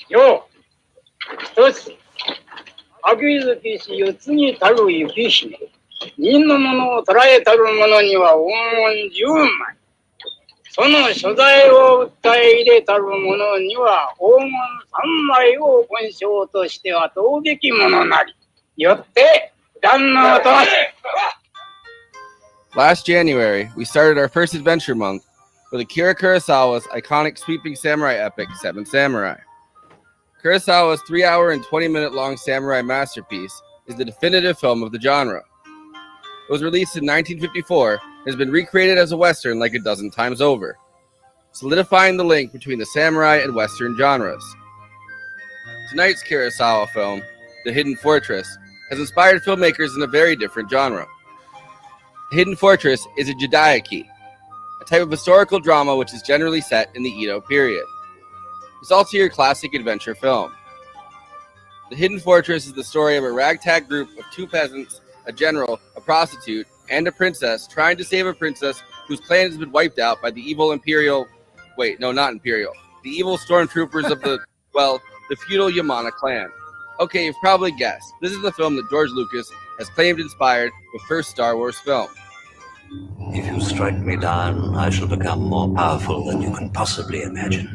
よ、一つ、秋月し四つにたる雪姫。人のものを捉えたる者には黄金10枚。その所在を訴え入れたる者には黄金3枚を勲章としては問うべきものなり。よって、断納となす。Last January, we started our first adventure month with Akira Kurosawa's iconic sweeping samurai epic, Seven Samurai. Kurosawa's 3-hour and 20-minute long samurai masterpiece is the definitive film of the genre. It was released in 1954 and has been recreated as a Western like a dozen times over, solidifying the link between the samurai and Western genres. Tonight's Kurosawa film, The Hidden Fortress, has inspired filmmakers in a very different genre. The Hidden Fortress is a jidaiki, a type of historical drama which is generally set in the Edo period. It's also your classic adventure film. The Hidden Fortress is the story of a ragtag group of two peasants, a general, a prostitute, and a princess trying to save a princess whose clan has been wiped out by the evil the evil stormtroopers of the feudal Yamana clan. Okay, you've probably guessed. This is the film that George Lucas has claimed inspired the first Star Wars film. If you strike me down, I shall become more powerful than you can possibly imagine.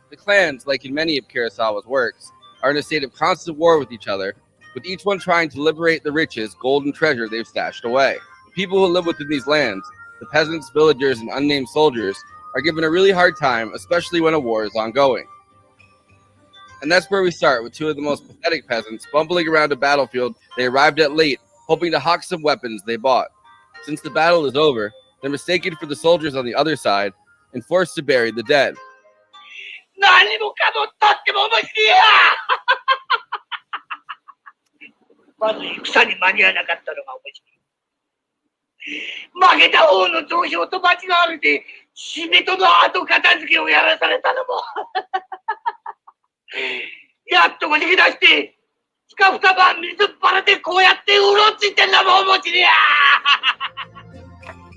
The clans, like in many of Kurosawa's works, are in a state of constant war with each other, with each one trying to liberate the riches, gold, and treasure they've stashed away. The people who live within these lands, the peasants, villagers, and unnamed soldiers, are given a really hard time, especially when a war is ongoing. And that's where we start, with two of the most pathetic peasants bumbling around a battlefield they arrived at late, hoping to hawk some weapons they bought. Since the battle is over, they're mistaken for the soldiers on the other side and forced to bury the dead.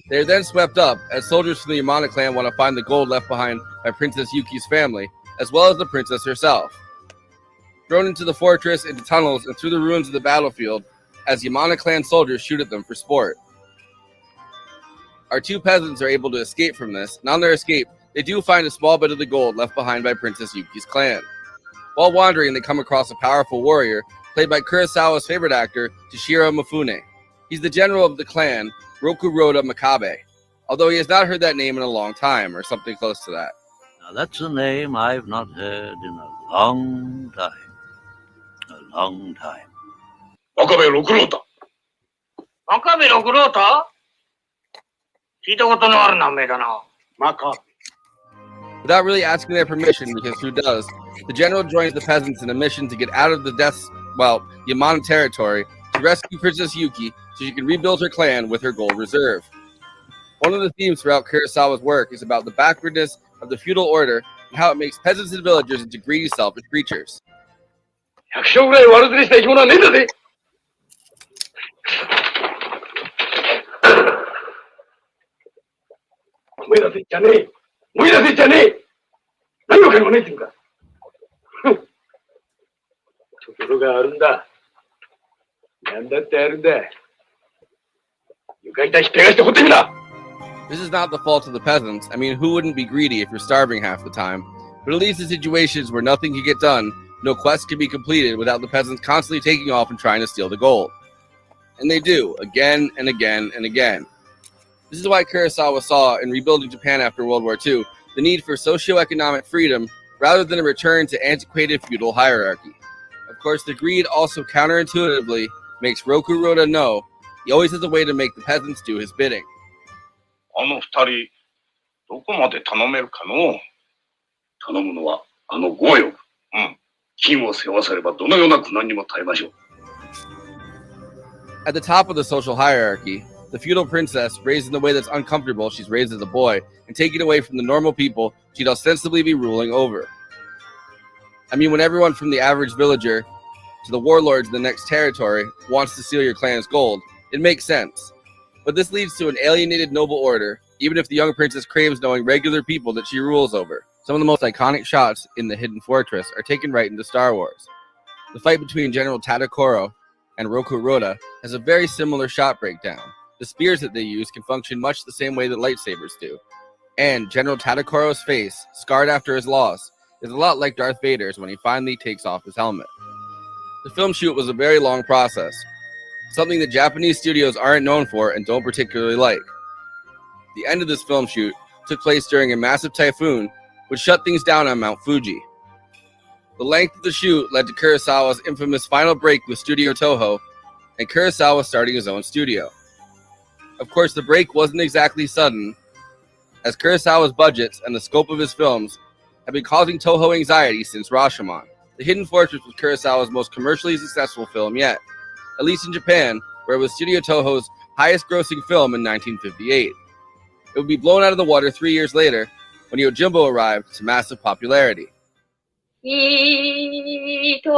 They are then swept up as soldiers from the Yamana clan want to find the gold left behind by Princess Yuki's family, as well as the princess herself. Thrown into the fortress, into tunnels, and through the ruins of the battlefield as Yamana clan soldiers shoot at them for sport. Our two peasants are able to escape from this, and on their escape, they do find a small bit of the gold left behind by Princess Yuki's clan. While wandering, they come across a powerful warrior, played by Kurosawa's favorite actor, Toshiro Mifune. He's the general of the clan, Rokuroda Makabe, although he has not heard that name in a long time, or something close to that. Now that's a name I've not heard in a long time. A long time. Makabe Rokurota? Makabe Rokurota? 聞いたことのある名前だな。Makabe. Without really asking their permission, because who does, the general joins the peasants in a mission to get out of the Yamana territory to rescue Princess Yuki so she can rebuild her clan with her gold reserve. One of the themes throughout Kurosawa's work is about the backwardness of the feudal order and how it makes peasants and villagers into greedy, selfish creatures. 100勝ぐらい悪ずりした生き物はねえんだぜ。思い出せっちゃねえ。思い出せっちゃねえ。何もかもねえっていうか。ところがあるんだ。なんだってあるんだ。床板引っぺがして掘ってみな。This is not the fault of the peasants. I mean, who wouldn't be greedy if you're starving half the time? But it leads to situations where nothing can get done, no quest can be completed without the peasants constantly taking off and trying to steal the gold. And they do, again and again and again. This is why Kurosawa saw, in rebuilding Japan after World War II, the need for socio-economic freedom rather than a return to antiquated feudal hierarchy. Of course, the greed also counterintuitively makes Rokuroda know he always has a way to make the peasants do his bidding. あの二人、どこまで頼めるかの？頼むのはあの豪欲。金を背負わせればどのような苦難にも耐えましょう。At the top of the social hierarchy, the feudal princess, raised in the way that's uncomfortable, she's raised as a boy, and taken away from the normal people she'd ostensibly be ruling over. I mean, when everyone from the average villager to the warlords in the next territory wants to steal your clan's gold, it makes sense. But this leads to an alienated noble order, even if the young princess craves knowing regular people that she rules over. Some of the most iconic shots in the Hidden Fortress are taken right into Star Wars. The fight between General Tadokoro and Roku Roda has a very similar shot breakdown. The spears that they use can function much the same way that lightsabers do. And General Tadokoro's face, scarred after his loss, is a lot like Darth Vader's when he finally takes off his helmet. The film shoot was a very long process, something that Japanese studios aren't known for and don't particularly like. The end of this film shoot took place during a massive typhoon, which shut things down on Mount Fuji. The length of the shoot led to Kurosawa's infamous final break with Studio Toho, and Kurosawa starting his own studio. Of course, the break wasn't exactly sudden, as Kurosawa's budgets and the scope of his films have been causing Toho anxiety since Rashomon. The Hidden Fortress was Kurosawa's most commercially successful film yet, at least in Japan, where it was Studio Toho's highest-grossing film in 1958. It would be blown out of the water 3 years later when Yojimbo arrived to massive popularity. 人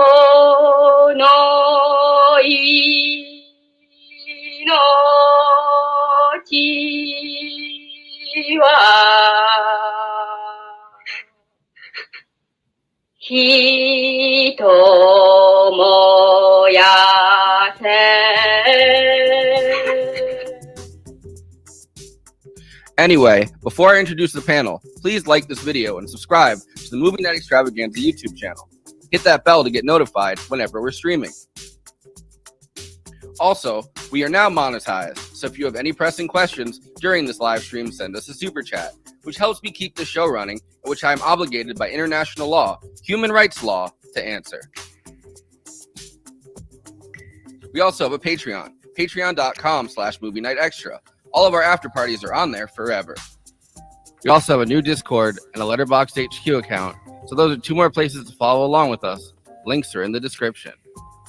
の命は人もやせ Anyway, before I introduce the panel, please like this video and subscribe to the Movie Night Extravaganza YouTube channel. Hit that bell to get notified whenever we're streaming. Also, we are now monetized, so if you have any pressing questions during this live stream, send us a super chat, which helps me keep the show running, and which I am obligated by international law, human rights law, to answer. We also have a Patreon, patreon.com/Movie Night Extra. All of our after parties are on there forever. We also have a new Discord and a Letterboxd HQ account, so those are two more places to follow along with us. Links are in the description.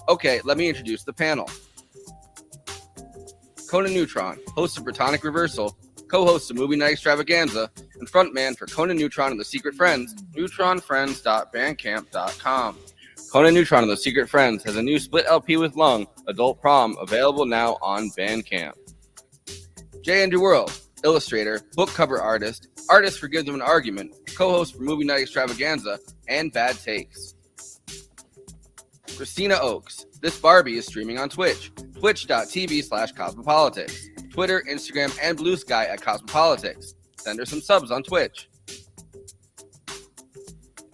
Okay, let me introduce the panel. Conan Neutron, host of Protonic Reversal, co-host of Movie Night Extravaganza, and frontman for Conan Neutron and the Secret Friends, neutronfriends.bandcamp.com. Conan Neutron and the Secret Friends has a new split LP with Lung, Adult Prom, available now on Bandcamp. J. Andrew World, illustrator, book cover artist, artist for Give Them an Argument, co-host for Movie Night Extravaganza, and Bad Takes. Christina Oakes, This Barbie is streaming on Twitch, twitch.tv/Cosmopolitics, Twitter, Instagram, and Blue Sky at Cosmopolitics. Send her some subs on Twitch.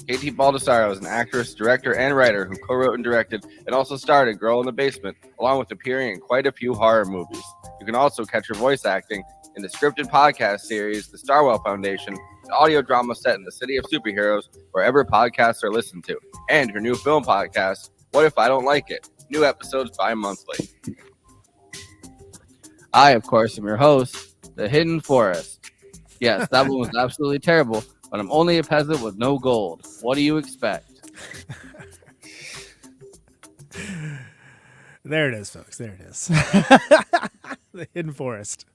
KT Baldassaro is an actress, director, and writer who co-wrote and directed and also starred in Girl in the Basement, along with appearing in quite a few horror movies. You can also catch her voice acting in the scripted podcast series, The Starwell Foundation, an audio drama set in the city of superheroes, wherever podcasts are listened to, and her new film podcast, What If I Don't Like It? New episodes bi-monthly. I, of course, am your host, The Hidden Forest. Yes, that one was absolutely terrible, but I'm only a peasant with no gold. What do you expect? There it is, folks. There it is. The Hidden Forest.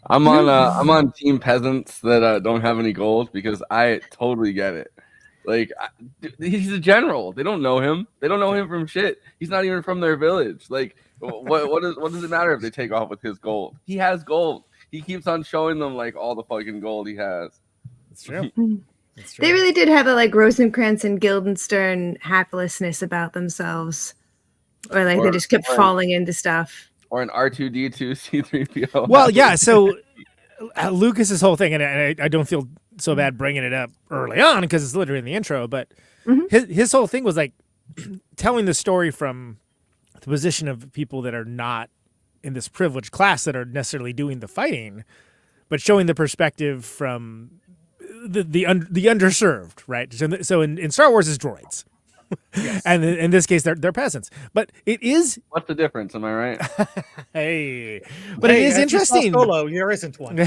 I'm on Team Peasants that don't have any gold because I totally get it. Like, he's a general. They don't know him. They don't know him from shit. He's not even from their village. Like, what does it matter if they take off with his gold? He has gold. He keeps on showing them like all the fucking gold he has. It's true. It's true. They really did have a like Rosencrantz and Guildenstern haplessness about themselves, or like they just kept falling into stuff. Or an R2D2 C3PO. Well, yeah. So Lucas's whole thing, and I don't feel so bad bringing it up early on because it's literally in the intro, but his whole thing was like telling the story from the position of people that are not in this privileged class that are necessarily doing the fighting, but showing the perspective from the underserved, right? So in Star Wars, it's droids. Yes. And in this case, they're peasants. But it is. What's the difference? Am I right? Hey, but it is interesting. Solo, there isn't one.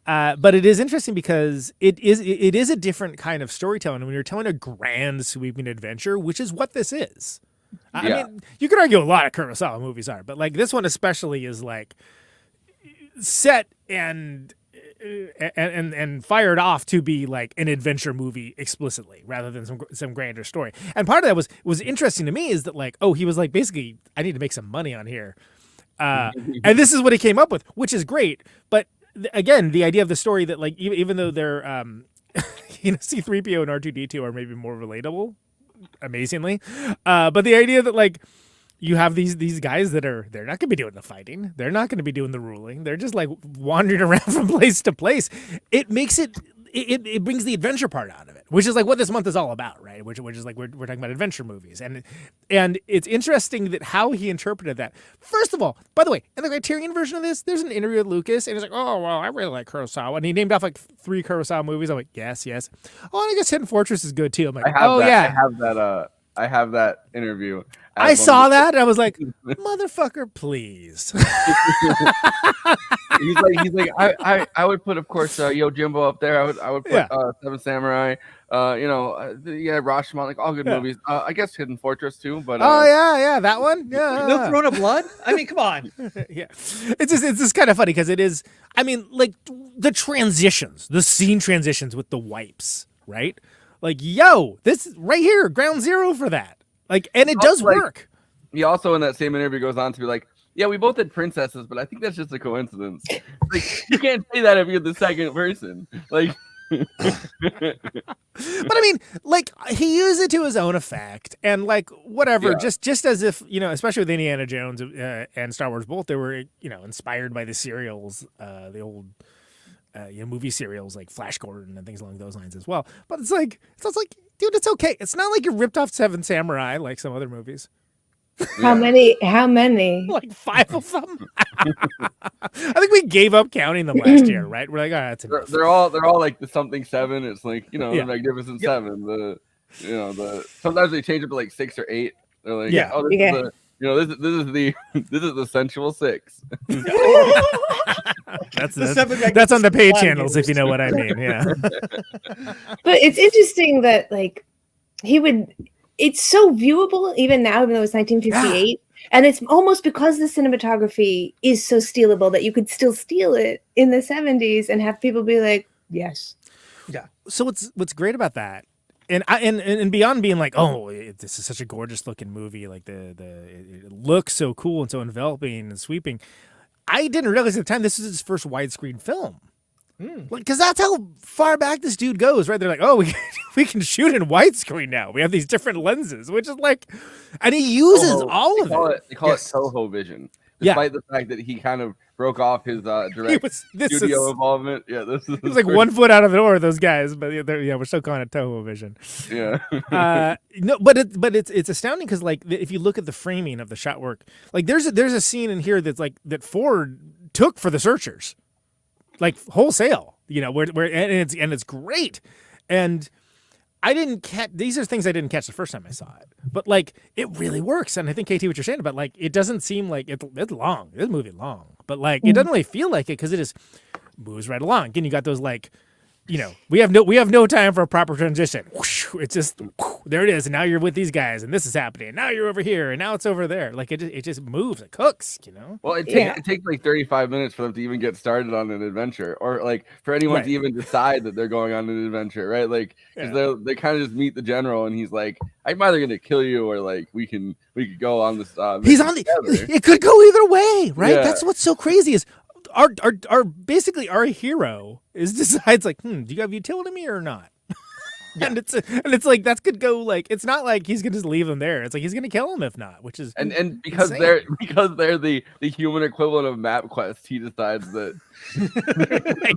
But it is interesting because it is a different kind of storytelling. When you're telling a grand sweeping adventure, which is what this is. I mean, you could argue a lot of Kurosawa movies are, but like this one especially is like set and fired off to be like an adventure movie explicitly rather than some grander story. And part of that was interesting to me is that like, oh, he was like, basically, I need to make some money on here. And this is what he came up with, which is great. But again, the idea of the story that like even though they're C-3PO and R2-D2 are maybe more relatable, amazingly, but the idea that like you have these guys that they're not going to be doing the fighting, they're not going to be doing the ruling, they're just like wandering around from place to place. It makes it brings the adventure part out of it, which is like what this month is all about, right? Which is like we're talking about adventure movies, and it's interesting that how he interpreted that. First of all, by the way, in the Criterion version of this, there's an interview with Lucas, and he's like, "Oh well, I really like Kurosawa," and he named off like 3 Kurosawa movies. I'm like, yes. Oh, and I guess Hidden Fortress is good too. I'm like, I have that interview. I saw that and I was like, motherfucker, please. he's like, I would put, of course, Yojimbo up there. I would put Seven Samurai. Rashomon, like all good movies. I guess Hidden Fortress too, but that one. Yeah. No Throne of Blood? I mean, come on. Yeah. It's just kind of funny because it is, I mean, like the transitions, the scene transitions with the wipes, right? Like, yo, this right here, ground zero for that. Like, and it does work. He also in that same interview goes on to be like, yeah, we both had princesses, but I think that's just a coincidence. Like, you can't say that if you're the second person. Like, but I mean, like he used it to his own effect, and like whatever, just as if especially with Indiana Jones and Star Wars, both they were inspired by the serials, the old movie serials like Flash Gordon and things along those lines as well. But it's like, dude, it's okay. It's not like you ripped off Seven Samurai like some other movies. How many? Like 5 of them. I think we gave up counting them last year, right? We're like, that's enough. They're all like the something 7. It's like the Magnificent 7. The sometimes they change it to like 6 or 8. They're like, this is the sensual 6. That's on the pay channels, if you know what I mean. Yeah. But it's interesting that like it's so viewable even now, even though it's 1958. And it's almost because the cinematography is so stealable that you could still steal it in the 70s and have people be like, yes. Yeah. So what's great about that, and beyond being like, oh, this is such a gorgeous looking movie, like it looks so cool and so enveloping and sweeping. I didn't realize at the time this is his first widescreen film. Because that's how far back this dude goes, right? They're like, oh, we can shoot in widescreen now. We have these different lenses, which is like, and he uses all of it. They call it Toho Vision, despite the fact that he kind of broke off his direct studio involvement. Yeah, this is like 1 foot out of the door, those guys, but we're still calling it Toho Vision. Yeah. No, but it's astounding because like if you look at the framing of the shot work, like there's a scene in here that's like that Ford took for The Searchers. Like wholesale, where and it's great, and I didn't catch. These are things I didn't catch the first time I saw it, but like it really works. And I think KT, what you're saying about like it doesn't seem like it's long. This movie long, but like it doesn't really feel like it because it just moves right along. Again, you got those like, we have no time for a proper transition. It's just there it is, and now you're with these guys, and this is happening. Now you're over here, and now it's over there. Like it just moves, it cooks, Well, it takes like 35 minutes for them to even get started on an adventure, or like for anyone to even decide that they're going on an adventure, right? Like because they kind of just meet the general, and he's like, "I'm either going to kill you, or like we could go on this." He's on it could go either way, right? Yeah. That's what's so crazy is. Basically our hero decides like, do you have utility to me or not? And it's like that could go like it's not like he's gonna just leave them there. It's like he's gonna kill him if not, which is and because insane. they're the human equivalent of MapQuest, he decides that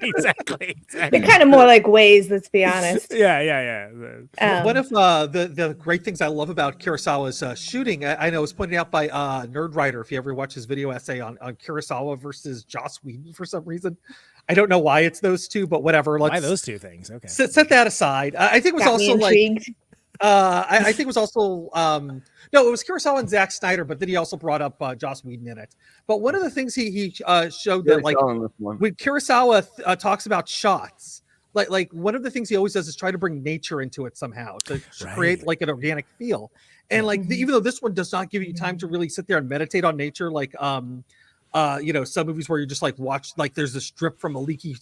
exactly. They're kind of more like Waze, let's be honest. Yeah. One of the great things I love about Kurosawa's shooting, I know it was pointed out by Nerdwriter, if you ever watch his video essay on Kurosawa versus Joss Whedon for some reason. I don't know why it's those two, but whatever. Why those two things? Okay. Set that aside. I think it was also like I think it was also no, it was Kurosawa and Zack Snyder, but then he also brought up Joss Whedon in it. But one of the things he showed that like when Kurosawa talks about shots, like one of the things he always does is try to bring nature into it somehow to create like an organic feel. And like even though this one does not give you time to really sit there and meditate on nature, like some movies where you just like watch, like there's a strip from a leaky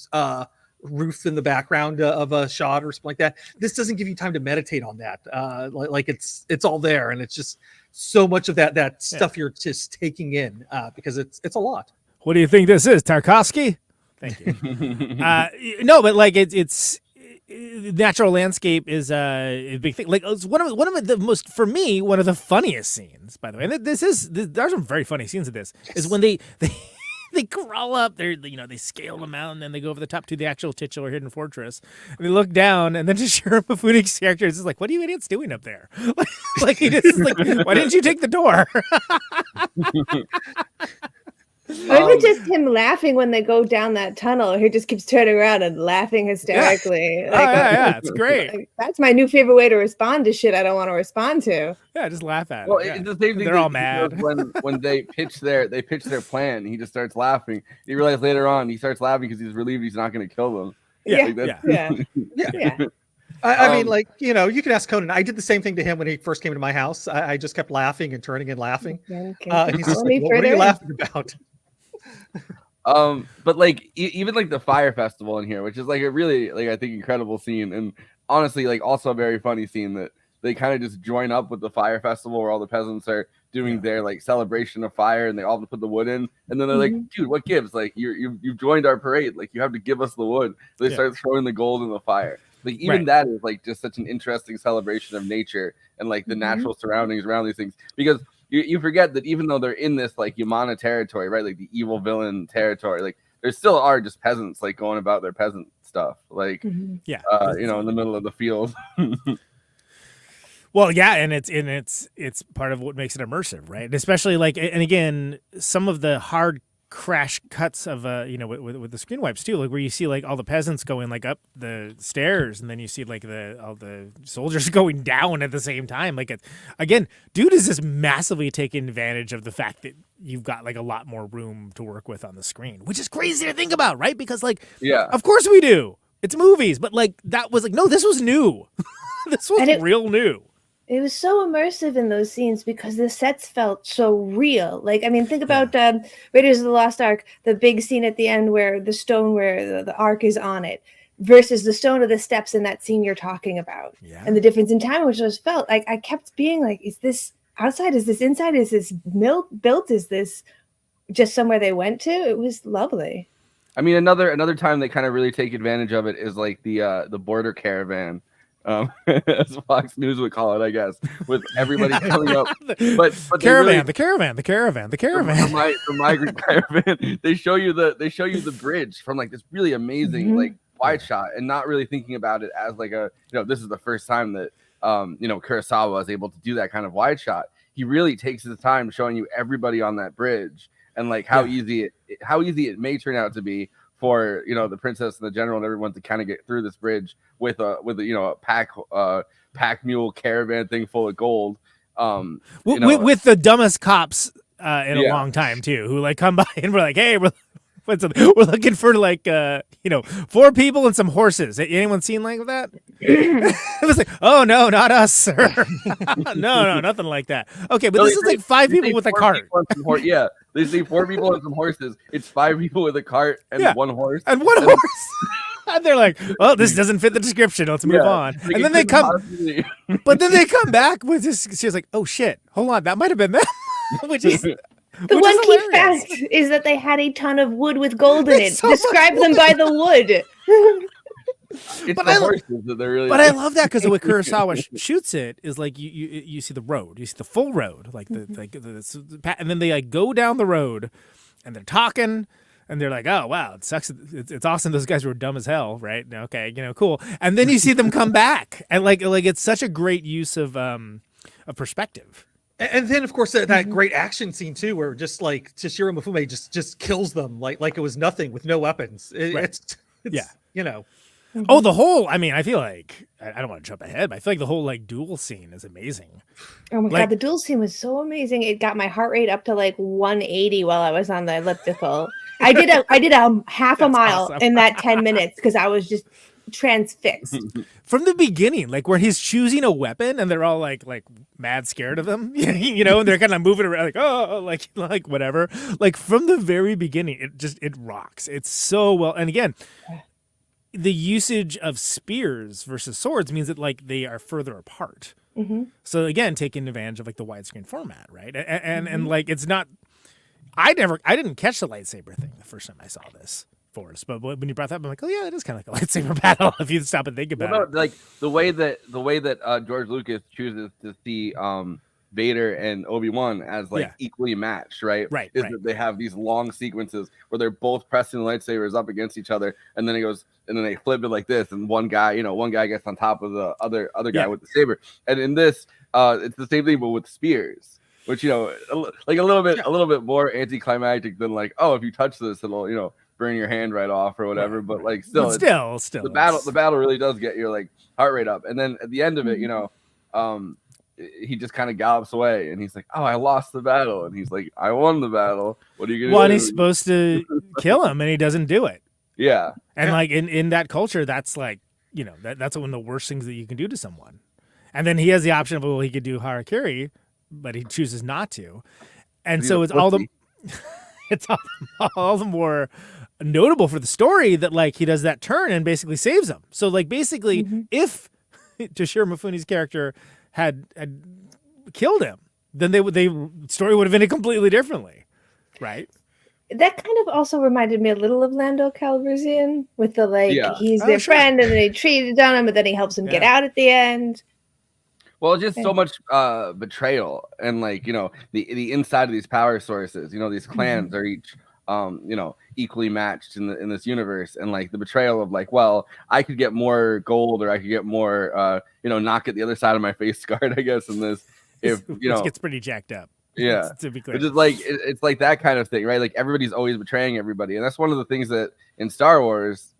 roof in the background of a shot or something like that. This doesn't give you time to meditate on that. Like it's all there, and it's just so much of that stuff you're just taking in because it's a lot. What do you think this is, Tarkovsky? Thank you. No, but like it's natural landscape is a big thing. Like it's one of the most, for me, one of the funniest scenes, by the way. And there are some very funny scenes of this. Is when they crawl up, they scale the mountain, and they go over the top to the actual titular hidden fortress. And they look down, and then Toshiro Mifune's character is just like, "What are you idiots doing up there?" Like he just is like, "Why didn't you take the door?" Or even just him laughing when they go down that tunnel. He just keeps turning around and laughing hysterically. Yeah. Yeah, it's great. Like, that's my new favorite way to respond to shit I don't want to respond to. Yeah, just laugh at it. Well, it's the same thing. They're all mad when they pitch their plan. He just starts laughing. You realize later on he starts laughing because he's relieved he's not going to kill them. Yeah. I mean, like, you know, you can ask Conan. I did the same thing to him when he first came to my house. I just kept laughing and turning and laughing. And he's just like, well, what are you laughing about? But like even like the fire festival in here, which is like a really, like, I think, incredible scene, and honestly, like, also a very funny scene that they kind of just join up with the fire festival where all the peasants are doing their like celebration of fire, and they all put the wood in, and then they're like, dude, what gives? Like, you've joined our parade, like, you have to give us the wood. They start throwing the gold in the fire. Like, even that is like just such an interesting celebration of nature and like the natural surroundings around these things, because you forget that even though they're in this like Yamana territory, right, like the evil villain territory, like there still are just peasants like going about their peasant stuff, like you know, in the middle of the field. Well, yeah, and it's part of what makes it immersive, right? And especially like, and again, some of the hard crash cuts of you know, with the screen wipes too, like where you see like all the peasants going like up the stairs, and then you see like all the soldiers going down at the same time. Like, again, dude is just massively taking advantage of the fact that you've got like a lot more room to work with on the screen, which is crazy to think about, right? Because like, of course we do. It's movies, but like that was like, no, this was new. This was real new. It was so immersive in those scenes because the sets felt so real. Like, I mean, think about Raiders of the Lost Ark, the big scene at the end where the stone where the ark is on it versus the stone of the steps in that scene you're talking about. Yeah. And the difference in time, which was felt like I kept being like, is this outside? Is this inside? Is this built? Is this just somewhere they went to? It was lovely. I mean, another time they kind of really take advantage of it is like the border caravan. As Fox News would call it, I guess, with everybody coming up. But the caravan. The migrant caravan. They show you the bridge from like this really amazing like wide shot, and not really thinking about it as like a, you know, this is the first time that you know, Kurosawa was able to do that kind of wide shot. He really takes his time showing you everybody on that bridge, and like how easy it may turn out to be for, you know, the princess and the general and everyone to kind of get through this bridge with a you know, a pack mule caravan thing full of gold, with the dumbest cops in a long time too, who like come by and we're like, hey, we're looking for like you know, 4 people and some horses. Anyone seen like that? It was like, oh no, not us, sir. no, nothing like that. Okay, but this is like 5 people with a cart. They see 4 people and some horses. It's 5 people with a cart and 1 horse. And 1 horse. And they're like, well, this doesn't fit the description. Let's move on. Like, and then they come, but then they come back with this. She's like, oh shit, hold on, that might have been them. Which is the one key fact is that they had a ton of wood with gold in it. Describe them by the wood. Horses that they're really. But I love that because the way Kurosawa shoots it is like you see the road, you see the full road, like and then they like go down the road, and they're talking. And they're like, oh, wow, it sucks. It's awesome. Those guys were dumb as hell, right? Okay, you know, cool. And then you see them come back. And like it's such a great use of perspective. And then, of course, that great action scene, too, where just like Toshiro Mifune just kills them like it was nothing with no weapons. It's you know. Oh, the whole, I mean, I feel like, I don't want to jump ahead, but I feel like the whole like duel scene is amazing. Oh my God, the duel scene was so amazing. It got my heart rate up to like 180 while I was on the elliptical. I did a half a mile in that 10 minutes because I was just transfixed. From the beginning, like where he's choosing a weapon and they're all like mad scared of him, you know, and they're kind of moving around like, oh, like whatever. Like from the very beginning, it rocks. It's so well. And again, the usage of spears versus swords means that like they are further apart. So again, taking advantage of like the widescreen format, right? And like it's not. I didn't catch the lightsaber thing the first time I saw this Forrest, but when you brought that up, I'm like, oh yeah, it is kind of like a lightsaber battle if you stop and think about it. Like the way that George Lucas chooses to see Vader and Obi-Wan as like equally matched, right? Right. That they have these long sequences where they're both pressing the lightsabers up against each other, and then they flip it like this, and one guy gets on top of the other guy with the saber. And in this, it's the same thing but with spears, which like a little bit more anticlimactic than like, oh, if you touch this, it'll burn your hand right off or whatever. But like still the battle really does get your like heart rate up. And then at the end of it, he just kind of gallops away, and he's like, "Oh, I lost the battle," and he's like, "I won the battle. What are you gonna do?" Well, and he's supposed to kill him, and he doesn't do it. Yeah, and like in that culture, that's like that's one of the worst things that you can do to someone. And then he has the option of he could do harakiri, but he chooses not to, and so it's all the more notable for the story that like he does that turn and basically saves him. So like basically, if Toshiro Mifune's character had killed him, then the story would have ended completely differently, right? That kind of also reminded me a little of Lando Calrissian with the he's their friend and they treated on him, but then he helps him get out at the end. Well, just so much betrayal and like the inside of these power sources. These clans are each equally matched in this universe, and like the betrayal of like, well, I could get more gold or I could get more knock at the other side of my face guard, I guess, in this if Which gets pretty jacked up. Yeah, to be clear. Which is like it's like that kind of thing, right? Like everybody's always betraying everybody, and that's one of the things that in Star Wars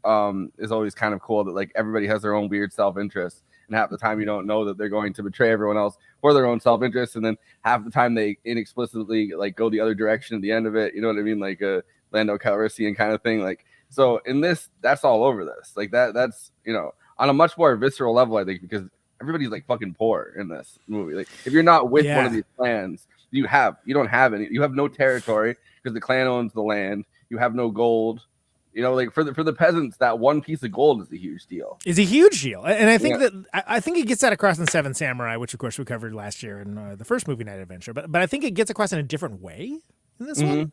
is always kind of cool, that like everybody has their own weird self-interest, and half the time you don't know that they're going to betray everyone else for their own self-interest, and then half the time they inexplicably like go the other direction at the end of it. You know what I mean? Like a Lando Calrissian kind of thing. Like, so in this, that's all over this. Like that's on a much more visceral level, I think, because everybody's like fucking poor in this movie. Like if you're not with one of these clans, you don't have any. You have no territory because the clan owns the land. You have no gold. Like for the peasants, that one piece of gold is a huge deal. It's a huge deal, and I think I think it gets that across in Seven Samurai, which of course we covered last year in the first movie Night Adventure. But I think it gets across in a different way in this one,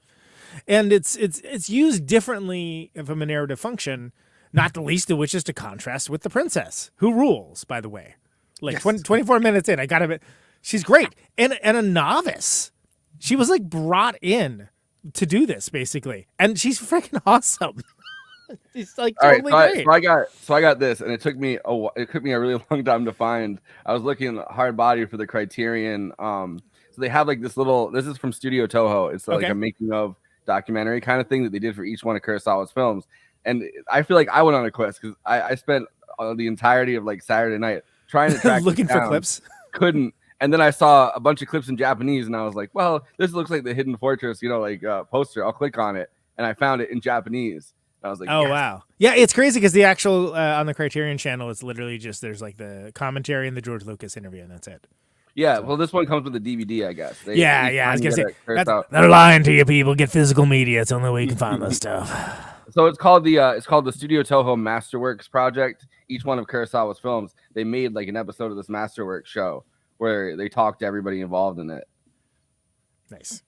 and it's used differently from a narrative function. Not the least of which is to contrast with the princess, who rules, by the way. Like 24 minutes in, I got to. She's great, and a novice. She was like brought in to do this basically, and she's freaking awesome. She's like totally great. So I got this, and it took me a really long time to find. I was looking hard body for the Criterion. So they have like this little. This is from Studio Toho. It's like a making of documentary kind of thing that they did for each one of Kurosawa's films, and I feel like I went on a quest because I spent the entirety of like Saturday night trying to track looking for clips. Couldn't. And then I saw a bunch of clips in Japanese, and I was like, well, this looks like the Hidden Fortress, poster. I'll click on it. And I found it in Japanese. And I was like, oh, wow. Yeah, it's crazy because the actual, on the Criterion channel, it's literally just, there's like the commentary and the George Lucas interview, and that's it. Yeah, well, this one comes with the DVD, I guess. I was going to say, they're lying to you people. Get physical media. It's the only way you can find this stuff. So it's called the Studio Toho Masterworks Project. Each one of Kurosawa's films, they made like an episode of this Masterworks show where they talk to everybody involved in it. Nice.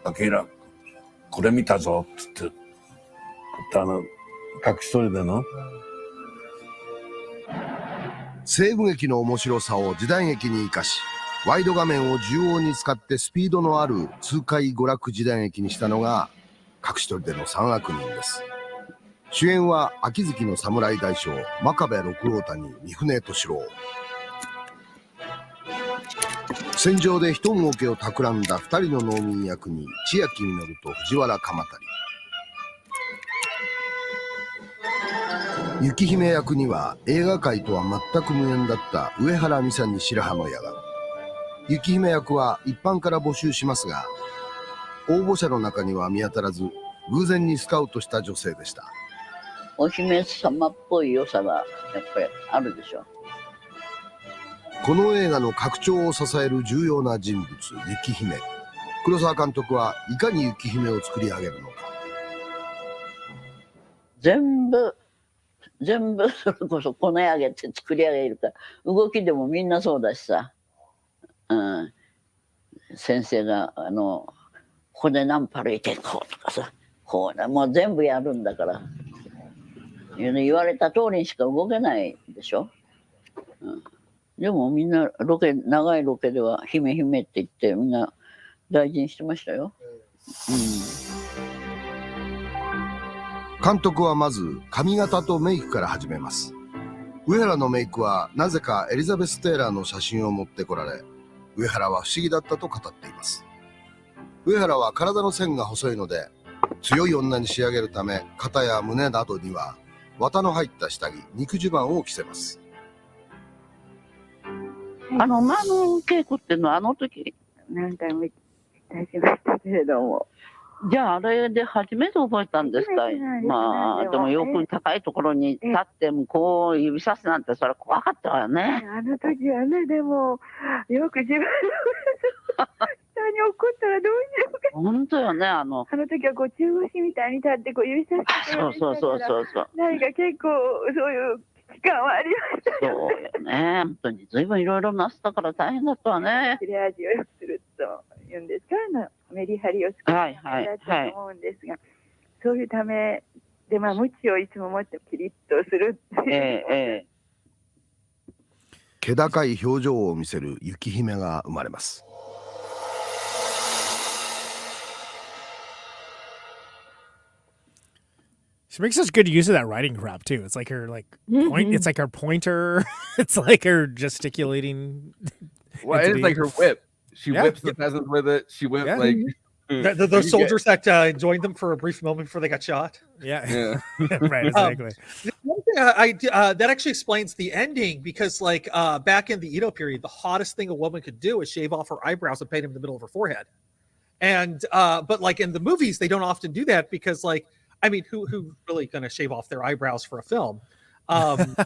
Akira, これ見たぞっつって、隠し撮りでの西部劇の面白さを時代劇に生かし、ワイド画面を縦横に使ってスピードのある痛快娯楽時代劇にしたのが隠し撮りでの三悪人です。主演は秋月の侍大将真壁六郎太に三船敏郎、戦場で人儲けを企んだ二人の農民役に千秋実と藤原鎌足、雪姫役には映画界とは全く無縁だった上原美沙に白羽の矢が。雪姫役は一般から募集しますが、応募者の中には見当たらず、偶然にスカウトした女性でした。お姫様っぽい良さがやっぱりあるでしょ。この映画の拡張を支える重要な人物、雪姫。黒沢監督はいかに雪姫を作り上げるのか。全部それこそこね上げて作り上げるから、動きでもみんなそうだしさ、先生がここで何歩歩いていこうとかさ、こうもう全部やるんだから、言われた通りにしか動けないでしょ。でもみんな長いロケでは姫姫って言ってみんな大事にしてましたよ。監督はまず髪型とメイクから始めます。上原のメイクはなぜかエリザベス・テイラーの写真を持ってこられ、上原は不思議だったと語っています。上原は体の線が細いので、強い女に仕上げるため肩や胸などには綿の入った下着、肉襦袢を着せます。馬の稽古っていうのは時何回もいたしましたけれども、じゃああれで初めて覚えたんですか。まあでもよく高いところに立ってこう指さすなんてそれ怖かったわよね。時はね、でもよく自分の下に怒ったらどうしようか。本当よね。時はこう中腰みたいに立ってこう指さして。そう。何か結構そういう期間はありました。そうよね。本当に随分いろいろなすったから大変だったわね。切れ味を良くすると言うんですか、メリハリをつけてだと思うんですが、そういうためで無知をいつも持ってキリッとする。気高い表情を見せる雪姫が生まれます。She makes such good use of that writing crap too. It's like her point. It's like her pointer. It's like her gesticulating. Well, it's like her whip. She whips the peasants with it. She whips those soldiers that joined them for a brief moment before they got shot. Yeah. Right. Exactly. One thing that actually explains the ending, because back in the Edo period, the hottest thing a woman could do is shave off her eyebrows and paint them in the middle of her forehead. And but in the movies, they don't often do that because who really gonna shave off their eyebrows for a film? But at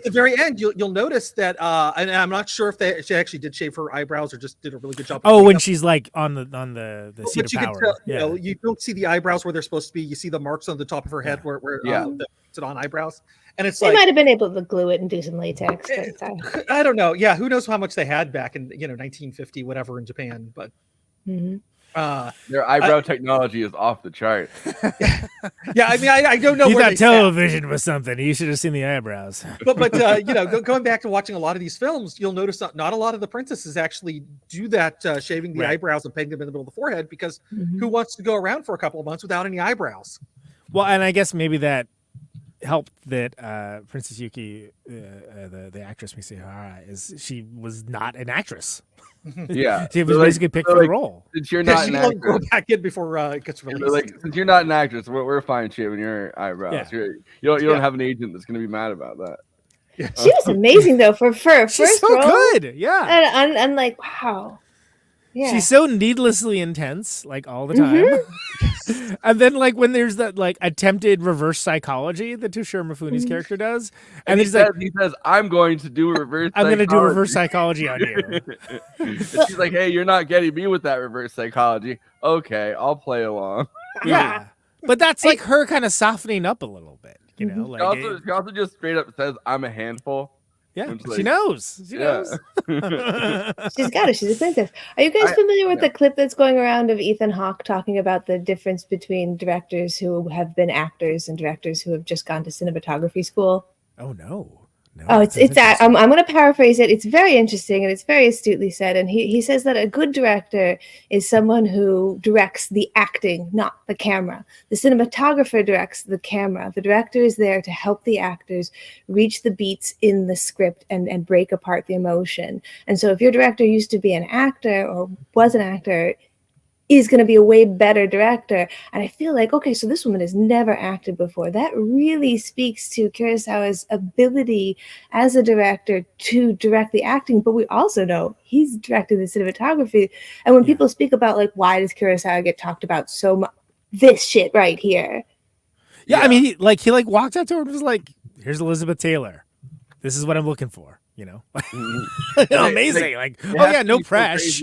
the very end, you'll notice that, and I'm not sure if she actually did shave her eyebrows or just did a really good job. Oh, when she's on the seat of power. Tell, you don't see the eyebrows where they're supposed to be. You see the marks on the top of her head where it's on eyebrows, and it's they might have been able to glue it and do some latex. But I don't know. Yeah, who knows how much they had back in 1950 whatever in Japan, but. Their eyebrow technology is off the chart. I don't know. You thought television was something. You should have seen the eyebrows. But going back to watching a lot of these films, you'll notice that not a lot of the princesses actually do that, shaving the eyebrows and painting them in the middle of the forehead, because who wants to go around for a couple of months without any eyebrows? Well, and I guess maybe that helped that Princess Yuki, the actress Misahara, she was not an actress. Yeah, she was basically picked for the role. Since you're not an actress, go back in before it gets released. Since you're not an actress, we're fine shaving your eyebrows. Yeah. You don't have an agent that's going to be mad about that. Yeah. She was amazing though for first She's so role. Good. Yeah, and I'm like, wow. Yeah. She's so needlessly intense, all the time. And then when there's that attempted reverse psychology that Toshiro Mifune's character does, and he says, "I'm going to do reverse. I'm going to do reverse psychology on you." She's like, "Hey, you're not getting me with that reverse psychology. Okay, I'll play along." Yeah, but that's her kind of softening up a little bit, you know. She also just straight up says, "I'm a handful." Yeah, she knows. She knows. She's got it. She's a princess. Are you guys familiar with the clip that's going around of Ethan Hawke talking about the difference between directors who have been actors and directors who have just gone to cinematography school? Oh no. Oh, it's that. I'm going to paraphrase it. It's very interesting and it's very astutely said. And he says that a good director is someone who directs the acting, not the camera. The cinematographer directs the camera. The director is there to help the actors reach the beats in the script and break apart the emotion. And so if your director used to be an actor or was an actor, is going to be a way better director. And I feel like, okay, so this woman has never acted before. That really speaks to Kurosawa's ability as a director to direct the acting. But we also know he's directed the cinematography. And when people speak about why does Kurosawa get talked about so much, this shit right here. Yeah. I mean, he walked out to her and was like, here's Elizabeth Taylor. This is what I'm looking for. Amazing. No press.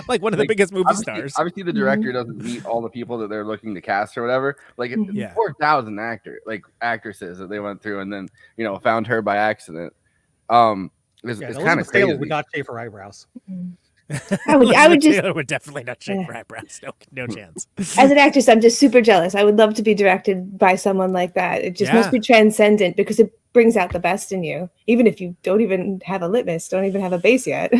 One of the biggest movie stars. Obviously, the director doesn't meet all the people that they're looking to cast or whatever. 4,000 actresses that they went through, and then found her by accident. It's kind of crazy. Would not shave her eyebrows. I would just. Taylor would definitely not shake her eyebrows. No chance. As an actress, I'm just super jealous. I would love to be directed by someone like that. It just must be transcendent because it brings out the best in you, even if you don't even have a litmus, don't even have a base yet.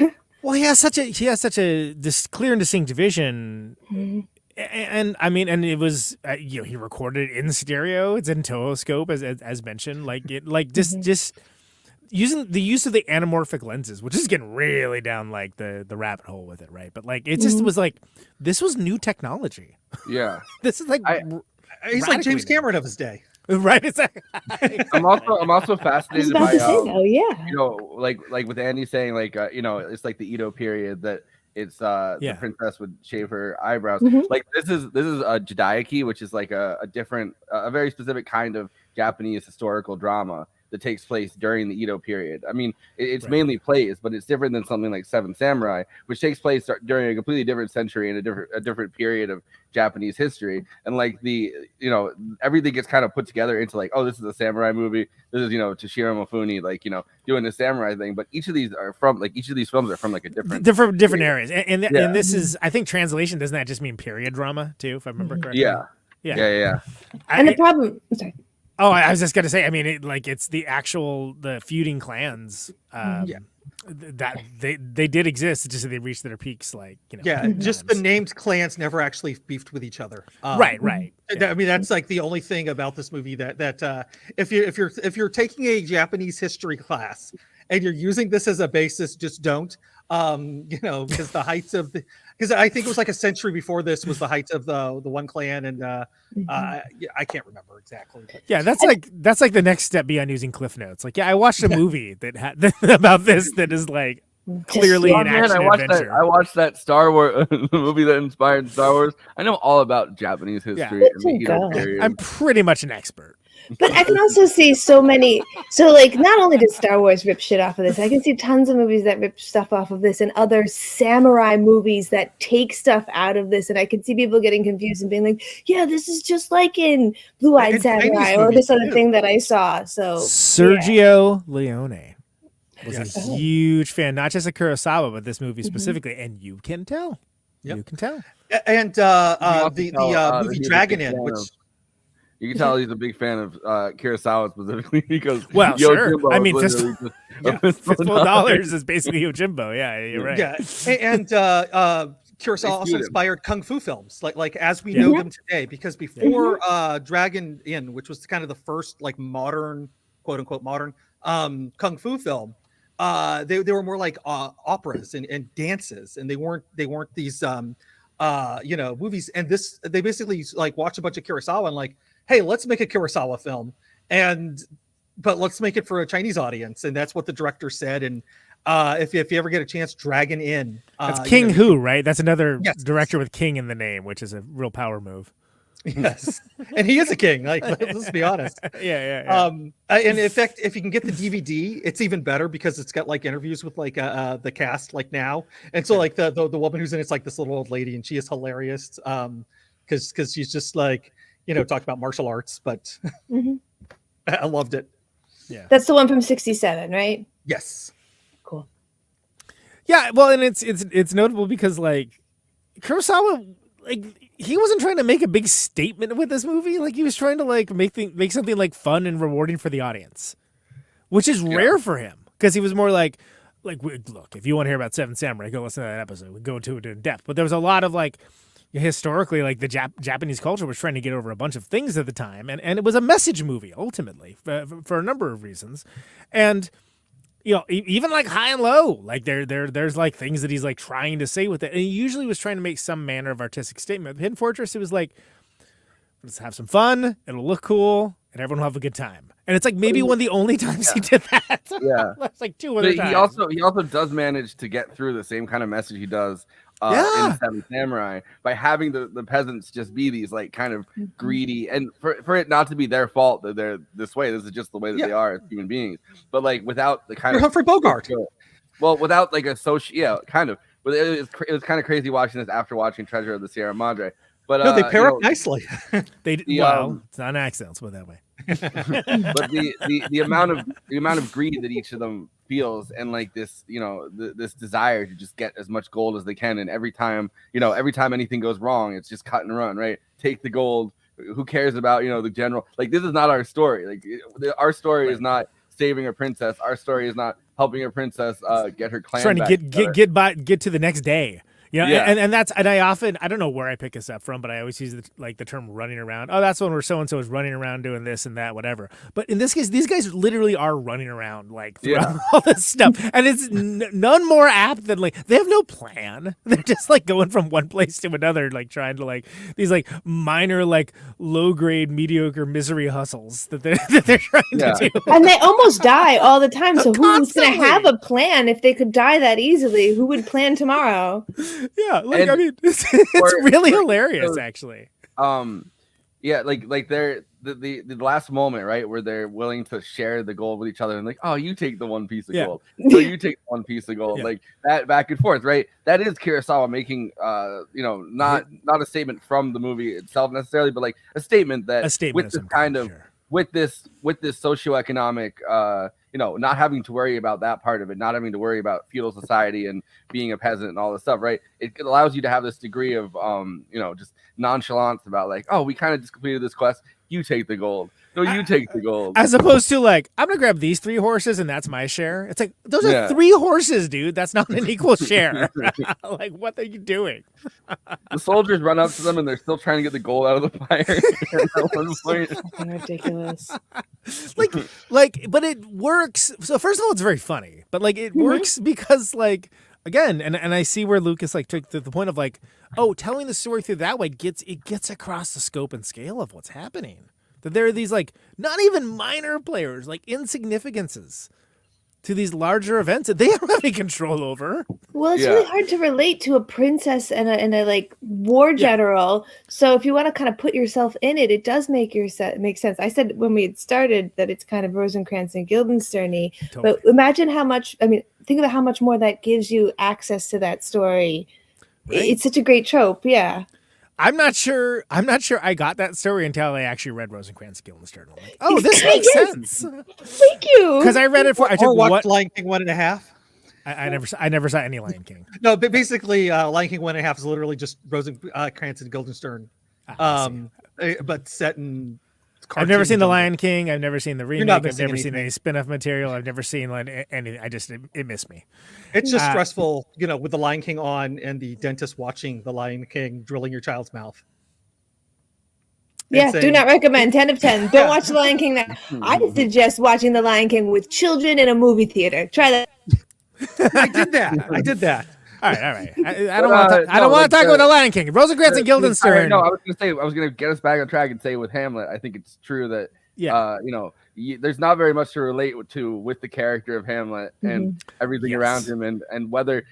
Well, he has such a clear and distinct vision. Mm-hmm. And I mean, and it was he recorded it in stereo. It's in Toho scope, as mentioned. Just using the use of the anamorphic lenses, which is getting really down like the rabbit hole with it, right? But like it just was like this was new technology. Yeah, this is like he's like James Cameron of his day. Right, exactly. I'm also fascinated by like with Andy saying it's like the Edo period that it's the princess would shave her eyebrows. Like this is a Jidaiki, which is like a different a very specific kind of Japanese historical drama that takes place during the Edo period. I mean, it's mainly plays, but it's different than something like Seven Samurai, which takes place during a completely different century and a different period of Japanese history. And like everything gets kind of put together into like, oh, this is a samurai movie. This is Toshiro Mifune doing the samurai thing. But each of these films are from like a different areas. And this is, I think, translation doesn't that just mean period drama too, if I remember correctly? Yeah. And the problem. Sorry. Oh, I was just gonna say. I mean, it's the feuding clans. That they did exist. Just so they reached their peaks, just the named clans never actually beefed with each other. Right. I mean, that's like the only thing about this movie that if you're taking a Japanese history class and you're using this as a basis, just don't. Because the heights of because I think it was like a century before this was the height of the one clan, and I can't remember exactly. Yeah, that's like the next step beyond using Cliff Notes. Like, I watched a movie that had about this that is like clearly an action adventure. I watched that Star Wars movie that inspired Star Wars. I know all about Japanese history. I'm pretty much an expert. But I can also see so not only did Star Wars rip shit off of this, I can see tons of movies that rip stuff off of this and other samurai movies that take stuff out of this. And I can see people getting confused and being like, yeah, this is just like in Blue-Eyed Samurai or this other thing that I saw. So Sergio Leone was a huge fan, not just of Kurosawa, but this movie specifically. And you can tell. Yep. You can tell. And the movie Dragon Inn, which... You can tell he's a big fan of Kurosawa specifically because Jimbo, I mean, Fistful of Dollars is basically Yojimbo. Yeah, you're right. Yeah, and Kurosawa also inspired kung fu films, like as we know them today. Because before Dragon Inn, which was kind of the first like modern, quote unquote modern kung fu film, they were more like operas and dances, and they weren't these movies. And this they basically like watched a bunch of Kurosawa and like, hey, let's make a Kurosawa film, but let's make it for a Chinese audience. And that's what the director said. And if you ever get a chance, Dragon Inn. That's King Hu, right? That's another director with King in the name, which is a real power move. Yes. And he is a king. Like, let's be honest. Yeah. And in fact, if you can get the DVD, it's even better because it's got like interviews with like the cast like now. And so like the woman who's in it's like this little old lady, and she is hilarious. Because she's just like, talk about martial arts, but I loved it. Yeah. That's the one from 1967, right? Yes. Cool. Yeah, well, and it's notable because like Kurosawa, like he wasn't trying to make a big statement with this movie. Like he was trying to like make something like fun and rewarding for the audience, which is rare for him because he was more like look, if you want to hear about Seven Samurai, go listen to that episode. We go into it in depth, but there was a lot of like. Historically, like the Japanese culture was trying to get over a bunch of things at the time, and it was a message movie ultimately for a number of reasons, and even like High and Low, like there's like things that he's like trying to say with it, and he usually was trying to make some manner of artistic statement. With Hidden Fortress, it was like, let's have some fun, it'll look cool, and everyone will have a good time. And it's like maybe one of the only times he did that. That's like two other times. He also does manage to get through the same kind of message he does in Seven Samurai by having the peasants just be these like kind of greedy, and for it not to be their fault that they're this way. This is just the way that they are as human beings. But like without the kind of Humphrey Bogart. Well, without like a social, kind of. But it was kind of crazy watching this after watching Treasure of the Sierra Madre. But no, they pair up nicely. Well, it's not an accent, let's put it that way. But the amount of greed that each of them feels, and like this, this desire to just get as much gold as they can, and every time anything goes wrong, it's just cut and run, right? Take the gold. Who cares about the general? Like, this is not our story. Like, our story is not saving a princess. Our story is not helping a princess get her clan. Trying to get to the next day. Yeah, and I don't know where I pick this up from, but I always use the term running around. Oh, that's when we're so and so is running around doing this and that, whatever. But in this case, these guys literally are running around throughout all this stuff, and it's none more apt than they have no plan. They're just going from one place to another, trying to these minor low grade mediocre misery hustles that they're trying to do, and they almost die all the time. So who's going to have a plan if they could die that easily? Who would plan tomorrow? Yeah, it's really hilarious, actually. They're the last moment, right, where they're willing to share the gold with each other, and oh, you take the one piece of gold, so you take one piece of gold, that back and forth, right? That is Kurosawa making, not a statement from the movie itself necessarily, but a statement with this kind of with this socioeconomic, not having to worry about that part of it, not having to worry about feudal society and being a peasant and all this stuff, right? It allows you to have this degree of, just nonchalance about oh, we kind of just completed this quest. You take the gold. No, you take the gold. As opposed to I'm going to grab these 3 horses and that's my share. It's those are 3 horses, dude. That's not an equal share. What are you doing? The soldiers run up to them and they're still trying to get the gold out of the fire. At one point. Ridiculous. But it works. So first of all, it's very funny, but it works because again, and I see where Lucas took to the point of telling the story through that way gets across the scope and scale of what's happening. That there are these not even minor players, insignificances to these larger events that they don't have any control over. Well, it's really hard to relate to a princess and a war general. So if you want to kind of put yourself in it, it does make sense. I said when we had started that it's kind of Rosencrantz and Guildenstern-y, but imagine how much. Think about how much more that gives you access to that story. Right? It's such a great trope. Yeah. I'm not sure I got that story until I actually read Rosencrantz and Guildenstern. Oh, this makes sense. Thank you. Because I read it I watched Lion King 1.5. I never saw any Lion King. No, but basically, Lion King 1.5 is literally just Rosencrantz and Guildenstern, but set in. I've never seen The Lion King. I've never seen the remake. I've never seen any spin-off material. I've never seen anything. It missed me. It's just stressful, with The Lion King on and the dentist watching The Lion King drilling your child's mouth. Yeah, do not recommend. 10 of 10. Don't watch The Lion King. I suggest watching The Lion King with children in a movie theater. Try that. I did that. All right. I don't want to talk about The Lion King. Rosencrantz and Guildenstern. No, I was going to get us back on track and say with Hamlet, I think it's true that there's not very much to relate to with the character of Hamlet and everything around him, and whether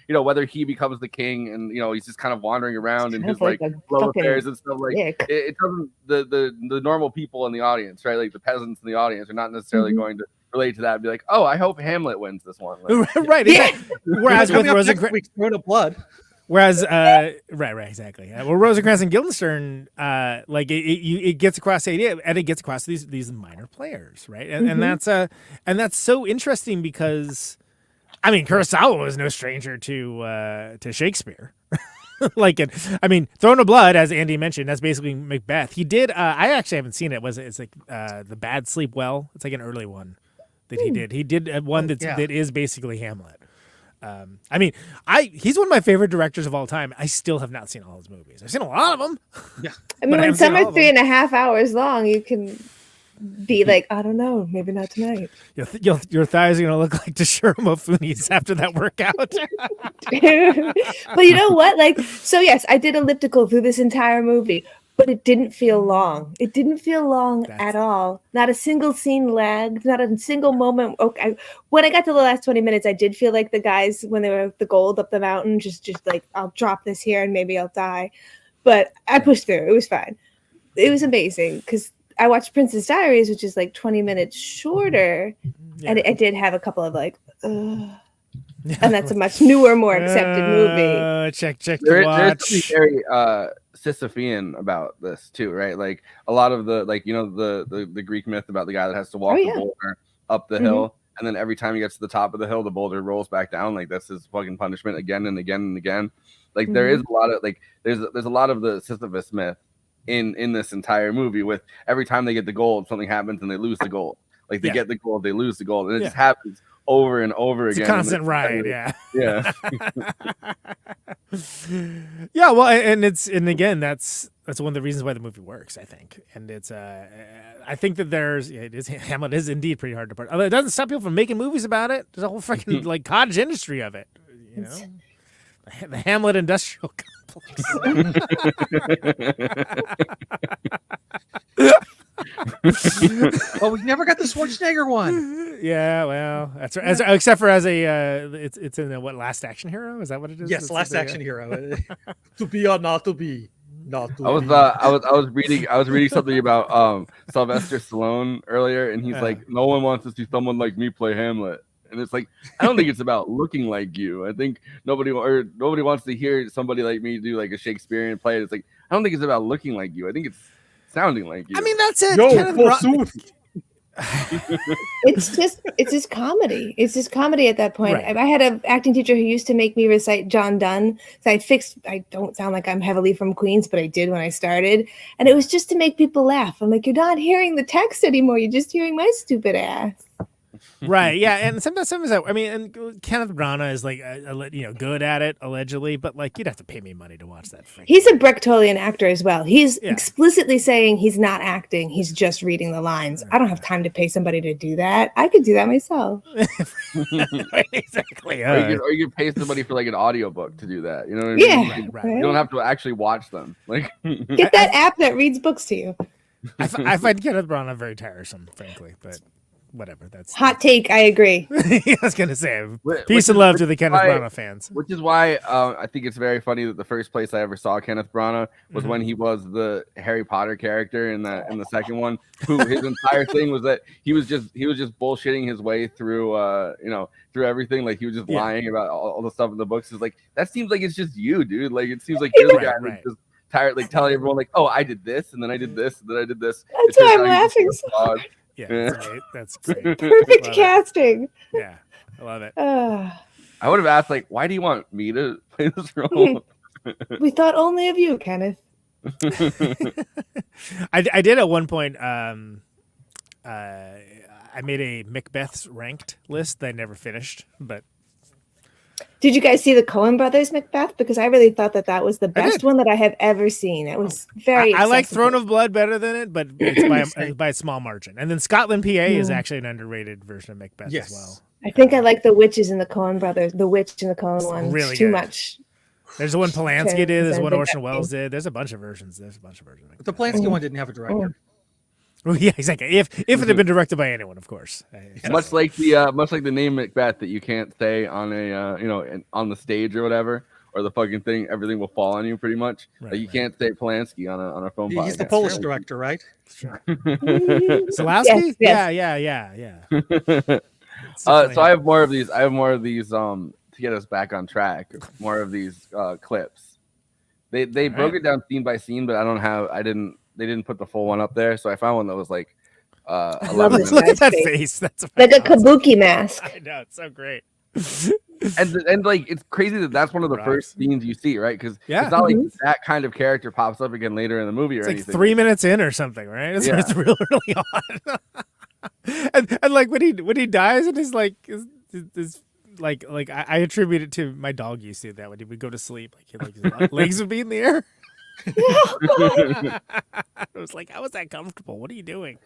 he becomes the king and he's just kind of wandering around in his love affairs and stuff it doesn't the normal people in the audience, right? The peasants in the audience are not necessarily going to relate to that and be oh, I hope Hamlet wins this one. Right. Whereas with Rosencrantz, Throne of Blood. Whereas, right, exactly. Well, Rosencrantz and Guildenstern, it gets across the idea, and it gets across these minor players, right? And that's so interesting because, Kurosawa was no stranger to Shakespeare. Throne of Blood, as Andy mentioned, that's basically Macbeth. He did. I actually haven't seen it. It's The Bad Sleep Well. It's an early one that he did. He did one that is basically Hamlet. He's one of my favorite directors of all time. I still have not seen all his movies. I've seen a lot of them. Yeah. When some are 3.5 hours long, you can be I don't know, maybe not tonight. Your thighs are going to look like Toshiro Mifune's after that workout. But you know what? So yes, I did elliptical through this entire movie, but it didn't feel long. It didn't feel long at all. Not a single scene lagged, not a single moment. Okay. When I got to the last 20 minutes, I did feel like the guys, when they were the gold up the mountain, just I'll drop this here and maybe I'll die. But I pushed through. It was fine. It was amazing because I watched Princess Diaries, which is 20 minutes shorter. And I did have a couple of and that's a much newer, more accepted movie. Check There's watch. something very Sisyphean about this too, right? Like a lot of the the Greek myth about the guy that has to walk the boulder up the hill, and then every time he gets to the top of the hill, the boulder rolls back down. Like that's his fucking punishment again and again and again. Like there is a lot of there's a lot of the Sisyphus myth in this entire movie. With every time they get the gold, something happens and they lose the gold. Like they get the gold, they lose the gold, and it just happens over and over again. It's a constant ride, yeah. Yeah, well, and again, that's one of the reasons why the movie works, I think. And it's I think that Hamlet is indeed pretty hard to part. Although it doesn't stop people from making movies about it. There's a whole freaking like cottage industry of it. You know, the Hamlet industrial complex. Well, we never got the Schwarzenegger one. Yeah, well, that's right. Except for as a, it's in what, Last Action Hero? Is that what it is? Yes, Last Action Hero. To be or not to be. Not to I was reading something about Sylvester Stallone earlier, and he's like, no one wants to see someone like me play Hamlet. And it's like, I don't think it's about looking like you. I think nobody wants to hear somebody like me do like a Shakespearean play. It's like, I don't think it's about looking like you. I think it's sounding like you. I mean, that's it. It's just comedy. It's just comedy at that point. Right. I had an acting teacher who used to make me recite John Donne. So I don't sound like I'm heavily from Queens, but I did when I started. And it was just to make people laugh. I'm like, you're not hearing the text anymore. You're just hearing my stupid ass. Right, yeah, and sometimes I mean, and Kenneth Branagh is like, good at it allegedly, but like you'd have to pay me money to watch that. He's a Brechtian actor as well. He's explicitly saying he's not acting; he's just reading the lines. I don't have time to pay somebody to do that. I could do that myself. Exactly. Or you could pay somebody for like an audiobook to do that. You know what I mean? Yeah, like, you don't have to actually watch them. Like get that app that reads books to you. I find Kenneth Branagh very tiresome, frankly, but. Whatever. That's hot take. I agree. I was gonna say peace and love to the Kenneth Branagh fans. Which is why I think it's very funny that the first place I ever saw Kenneth Branagh was when he was the Harry Potter character in the second one. Who his entire thing was that he was just bullshitting his way through through everything. Like he was just lying about all the stuff in the books. It's like that seems like it's just you, dude. Like it seems like you're the guy who's just tired, like telling everyone like, oh, I did this and then I did this and then I did this. That's why I'm laughing so hard. Yeah, that's great. Perfect casting. Yeah, I love it. I would have asked, like, why do you want me to play this role? We thought only of you, Kenneth. I did at one point. I made a Macbeth's ranked list that I never finished, but. Did you guys see the Coen Brothers Macbeth? Because I really thought that was the best one that I have ever seen. It was very. I like Throne of Blood better than it, but it's by a small margin. And then Scotland, PA is actually an underrated version of Macbeth as well. I think I like the witches in the Coen Brothers, the witch in the Coen one. Really too much. There's the one Polanski did. There's one Orson Welles did. There's a bunch of versions. The Polanski one didn't have a director. Well, yeah, exactly. If it had been directed by anyone, of course. Much like the name Macbeth that you can't say on a on the stage or whatever, or the fucking thing, everything will fall on you pretty much. Right, like you can't say Polanski on a phone. He's the Polish director, right? Sure. Solowski? Yes. Yeah. So I have more of these. To get us back on track. More of these clips. They broke it down scene by scene, but they didn't put the full one up there, so I found one that was like 11 minutes. Look at that face. That's like a kabuki mask. I know, it's so great. and like it's crazy that's one of the first scenes you see, right? Because it's not like that kind of character pops up again later in the movie or it's anything. Like 3 minutes in or something, right? It's real early on. and like when he dies and is like is like I attribute it to my dog used to do that when he would go to sleep, like his legs would be in the air. I was like, how is that comfortable? What are you doing?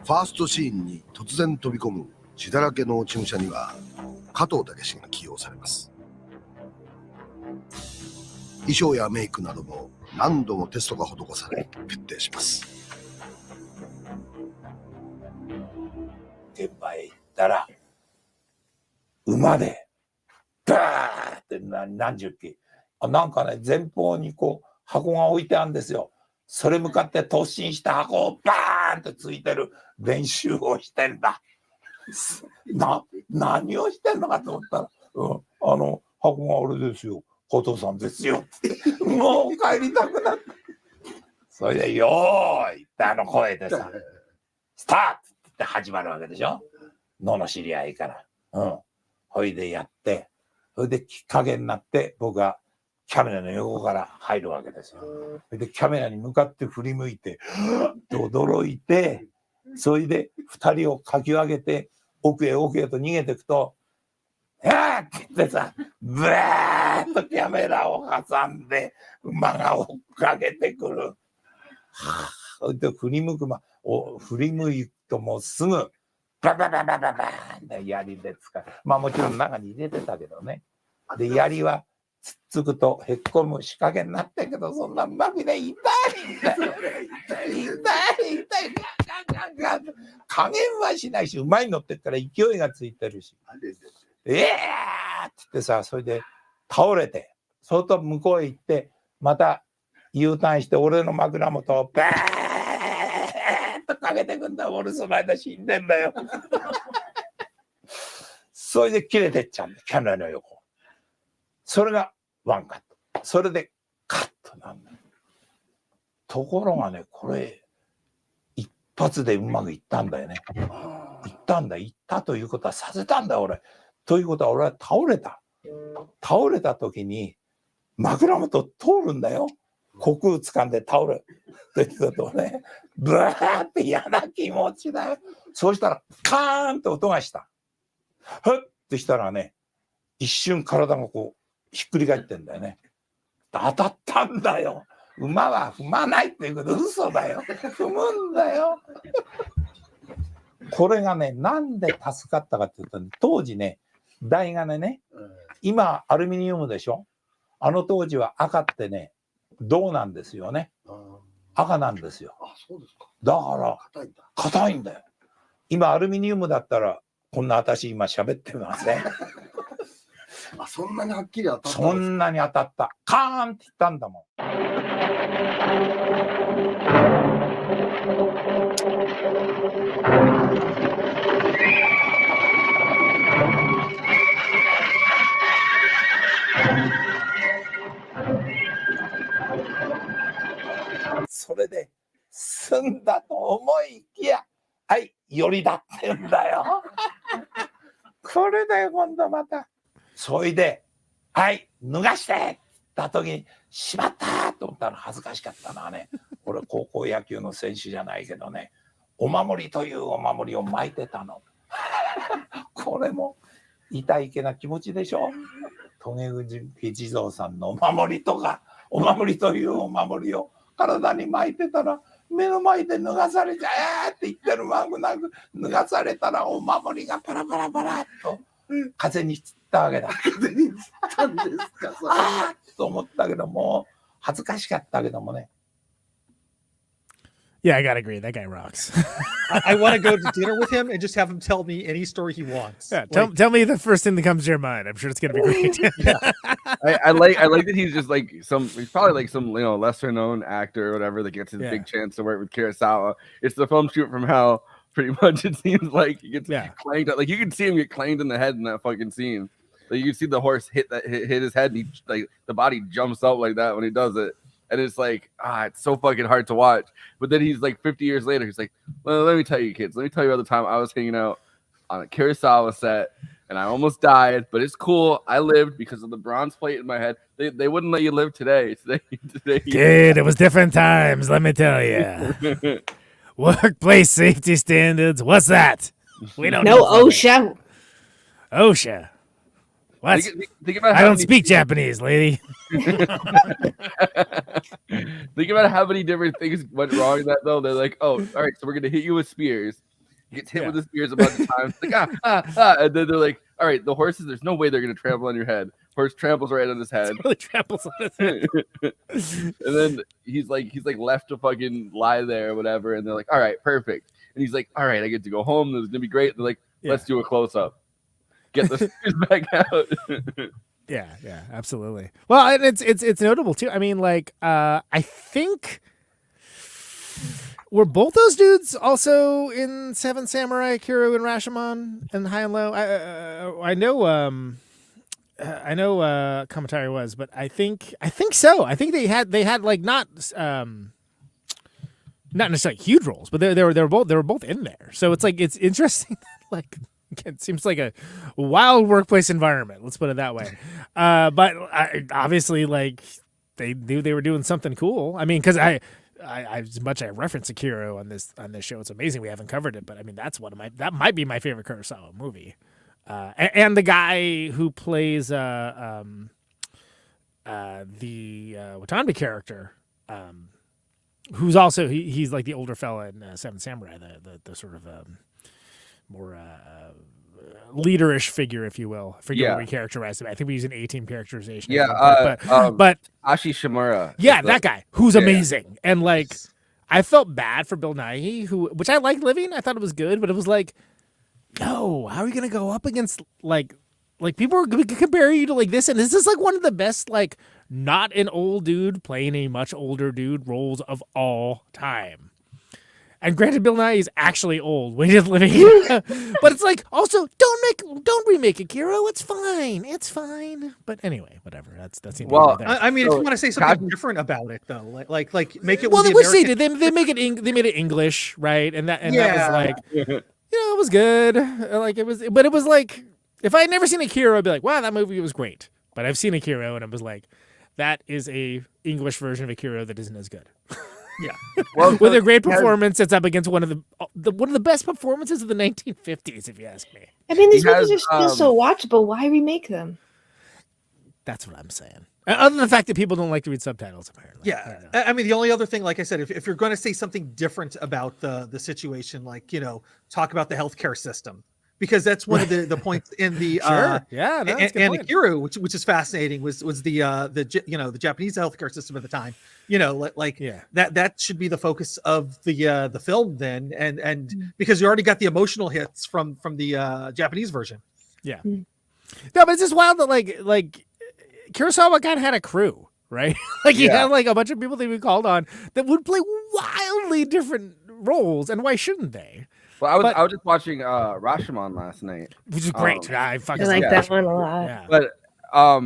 ファーストシーンに突然飛び込む血だらけの落ち武者には加藤武史が起用されます。衣装やメイクなども何度もテストが施され決定します。現場へ行ったら馬でバーって何十機なんかね前方にこう箱が置いてあるんですよ。それ向かって突進した箱をバーンってついてる練習をしてんだ。何をしてんのかと思ったら、箱があれですよ。小藤さんですよってもう帰りたくなってそれでよーいって声でさスタートって始まるわけでしょ野の知り合いからほいでやってそれできっかけになって僕がキャメラの横から入るわけですよ。それでキャメラに向かって振り向いてって驚いてそれで2人をかき分けて奥へ奥へと逃げていくと「ああ!」って言ってさブーッとキャメラを挟んで馬が追っかけてくる。それで振り向くともうすぐババババババーンって槍で使う。まあもちろん中に入れてたけどね。で槍はつっつくとへっこむ仕掛けになったけどそんなうまくね痛いガンガン加減はしないしうまいのってから勢いがついてるしって言ってさそれで倒れてそと向こうへ行ってまた U ターンして俺の枕元をバーッとかけてくんだ俺その間死んでんだよそれで切れてっちゃうんだキャメラの横それがワンカットそれでカットなんだところがねこれ一発でうまくいったんだよねいったということはさせたんだ俺ということは俺は倒れた時に枕元通るんだよ虚空掴んで倒れって言うとねブワーって嫌な気持ちだよそうしたらカーンと音がしたふってしたらね一瞬体がこうひっくり返ってんだよね当たったんだよ馬は踏まないっていうこと嘘だよ踏むんだよこれがねなんで助かったかっていうと、ね、当時ね台金ね今アルミニウムでしょあの当時は赤ってね銅なんですよね赤なんですよそうですかだから硬いんだよ今アルミニウムだったらこんな私今喋ってませんそんなにはっきり当たったそんなに当たったカーンって言ったんだもんそれで済んだと思いきやはいよりだって言うんだよこれだよ今度またそいではい脱がしてって言った時にしまったと思ったら恥ずかしかったのはね俺高校野球の選手じゃないけどねお守りというお守りを巻いてたのこれも痛いけな気持ちでしょ棘口地蔵さんのお守りとかお守りというお守りを体に巻いてたら目の前で脱がされちゃえって言ってる間もなく脱がされたらお守りがパラパラパラっと風に散ったわけだ風に散ったんですかああと思ったけども恥ずかしかったけどもねYeah, I gotta agree. That guy rocks. I want to go to dinner with him and just have him tell me any story he wants. Yeah, tell me the first thing that comes to your mind. I'm sure it's gonna be great. I like that he's just like he's probably like some lesser known actor or whatever that gets his big chance to work with Kurosawa. It's the film Shoot from Hell. Pretty much, it seems like he gets clanged. Like you can see him get clanged in the head in that fucking scene. Like you can see the horse hit his head, and he like the body jumps up like that when he does it. And it's like, it's so fucking hard to watch. But then he's like 50 years later, he's like, well, let me tell you, kids. Let me tell you about the time I was hanging out on a Kurosawa set and I almost died. But it's cool. I lived because of the bronze plate in my head. They wouldn't let you live today. Dude, it was different times, let me tell you. Workplace safety standards. What's that? We don't know. OSHA. OSHA. What? Think about I don't speak Japanese, lady. Think about how many different things went wrong in that, though. They're like, oh, all right, so we're going to hit you with spears. He gets hit with the spears a bunch of times. Like, and then they're like, all right, the horses, there's no way they're going to trample on your head. Horse tramples right on his head. Really tramples on his head. And then he's like left to fucking lie there or whatever. And they're like, all right, perfect. And he's like, all right, I get to go home. This is going to be great. They're like, let's do a close-up. Get the spears back out. Yeah, absolutely. Well, and it's notable too. I mean, like, I think were both those dudes also in Seven Samurai, Kiru and Rashomon and High and Low? I know I know commentary was, but I think so. I think they had like not necessarily huge roles, but they were both in there. So it's like it's interesting. Like it seems like a wild workplace environment. Let's put it that way. But obviously, like they knew they were doing something cool. I mean, because I as much as I reference Akira on this show, it's amazing we haven't covered it. But I mean, that might be my favorite Kurosawa movie. And the guy who plays the Watanabe character, who's also he's like the older fella in Seven Samurai, the sort of more leaderish figure, if you will. I forget what we characterized him. I think we use an A-team characterization. Yeah, but Ashi Shimura. Yeah, that guy who's amazing. And like, I felt bad for Bill Nighy, which I liked Living. I thought it was good, but it was like, no, how are you gonna go up against like people are gonna compare you to like this, and this is like one of the best like not an old dude playing a much older dude roles of all time. And granted, Bill Nighy is actually old when he's living, but it's like also don't remake Akira. It's fine. But anyway, whatever. That's well. I mean, if you want to say something different about it, though, like make it. Well, which they did. They make it. They made it English, right? And that was like, it was good. Like it was, but it was like if I had never seen Akira, I'd be like, wow, that movie was great. But I've seen Akira, and it was like, that is a English version of Akira that isn't as good. Yeah, well, with a great performance, it's up against one of the best performances of the 1950s, if you ask me. I mean, these movies are still so watchable. Why remake them? That's what I'm saying. Other than the fact that people don't like to read subtitles, apparently. Yeah, I mean, the only other thing, like I said, if you're going to say something different about the situation, like talk about the healthcare system. Because that's one of the points in the and Akira, which is fascinating, was the Japanese healthcare system at the time. That should be the focus of the film then, and because you already got the emotional hits from the Japanese version. Yeah, no, but it's just wild that like Kurosawa kind of had a crew, right? Like he had like a bunch of people that we called on that would play wildly different roles, and why shouldn't they? Well, I was just watching Rashomon last night, which is great. I like that one a lot. Yeah. But I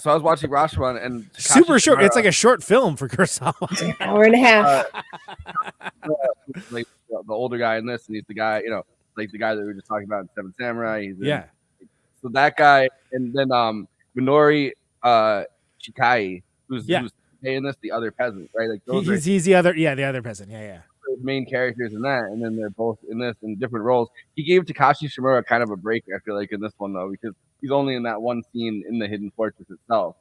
was watching Rashomon and super short. It's like a short film for Kurosawa. An hour and a half. Like the older guy in this, and he's the guy, like the guy that we were just talking about in Seven Samurai. So that guy, and then Minori Chikai, who's in this, the other peasant, right? Like he's the other peasant. Yeah. Main characters in that, and then they're both in this in different roles. He gave Takashi Shimura kind of a break, I feel like, in this one though, because he's only in that one scene in the Hidden Fortress itself,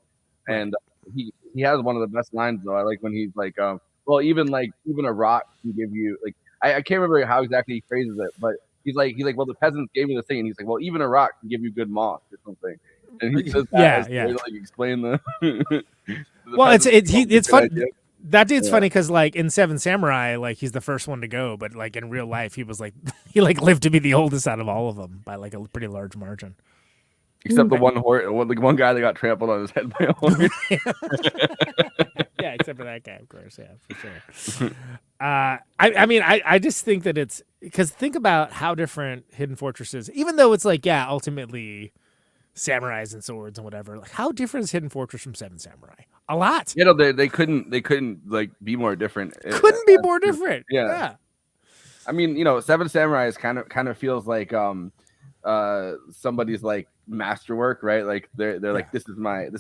and he has one of the best lines though. I like when he's like, well, even a rock can give you like I can't remember how exactly he phrases it, but he's like, well, the peasants gave me this thing, and he's like, well, even a rock can give you good moss or something, and he says that to like explain the. Well, it's fun. That dude's funny because, like, in Seven Samurai, like, he's the first one to go, but, like, in real life, he was, like, he lived to be the oldest out of all of them by, like, a pretty large margin. Except the one guy that got trampled on his head by a horse. Yeah, except for that guy, of course. Yeah, for sure. I mean, I just think that it's... Because think about how different Hidden Fortress is. Even though it's, like, ultimately samurais and swords and whatever. Like, how different is Hidden Fortress from Seven Samurai? A lot. They couldn't like be more different. Couldn't be more different. Yeah. I mean, Seven Samurai is kind of feels like somebody's like masterwork, right? Like they're like this is my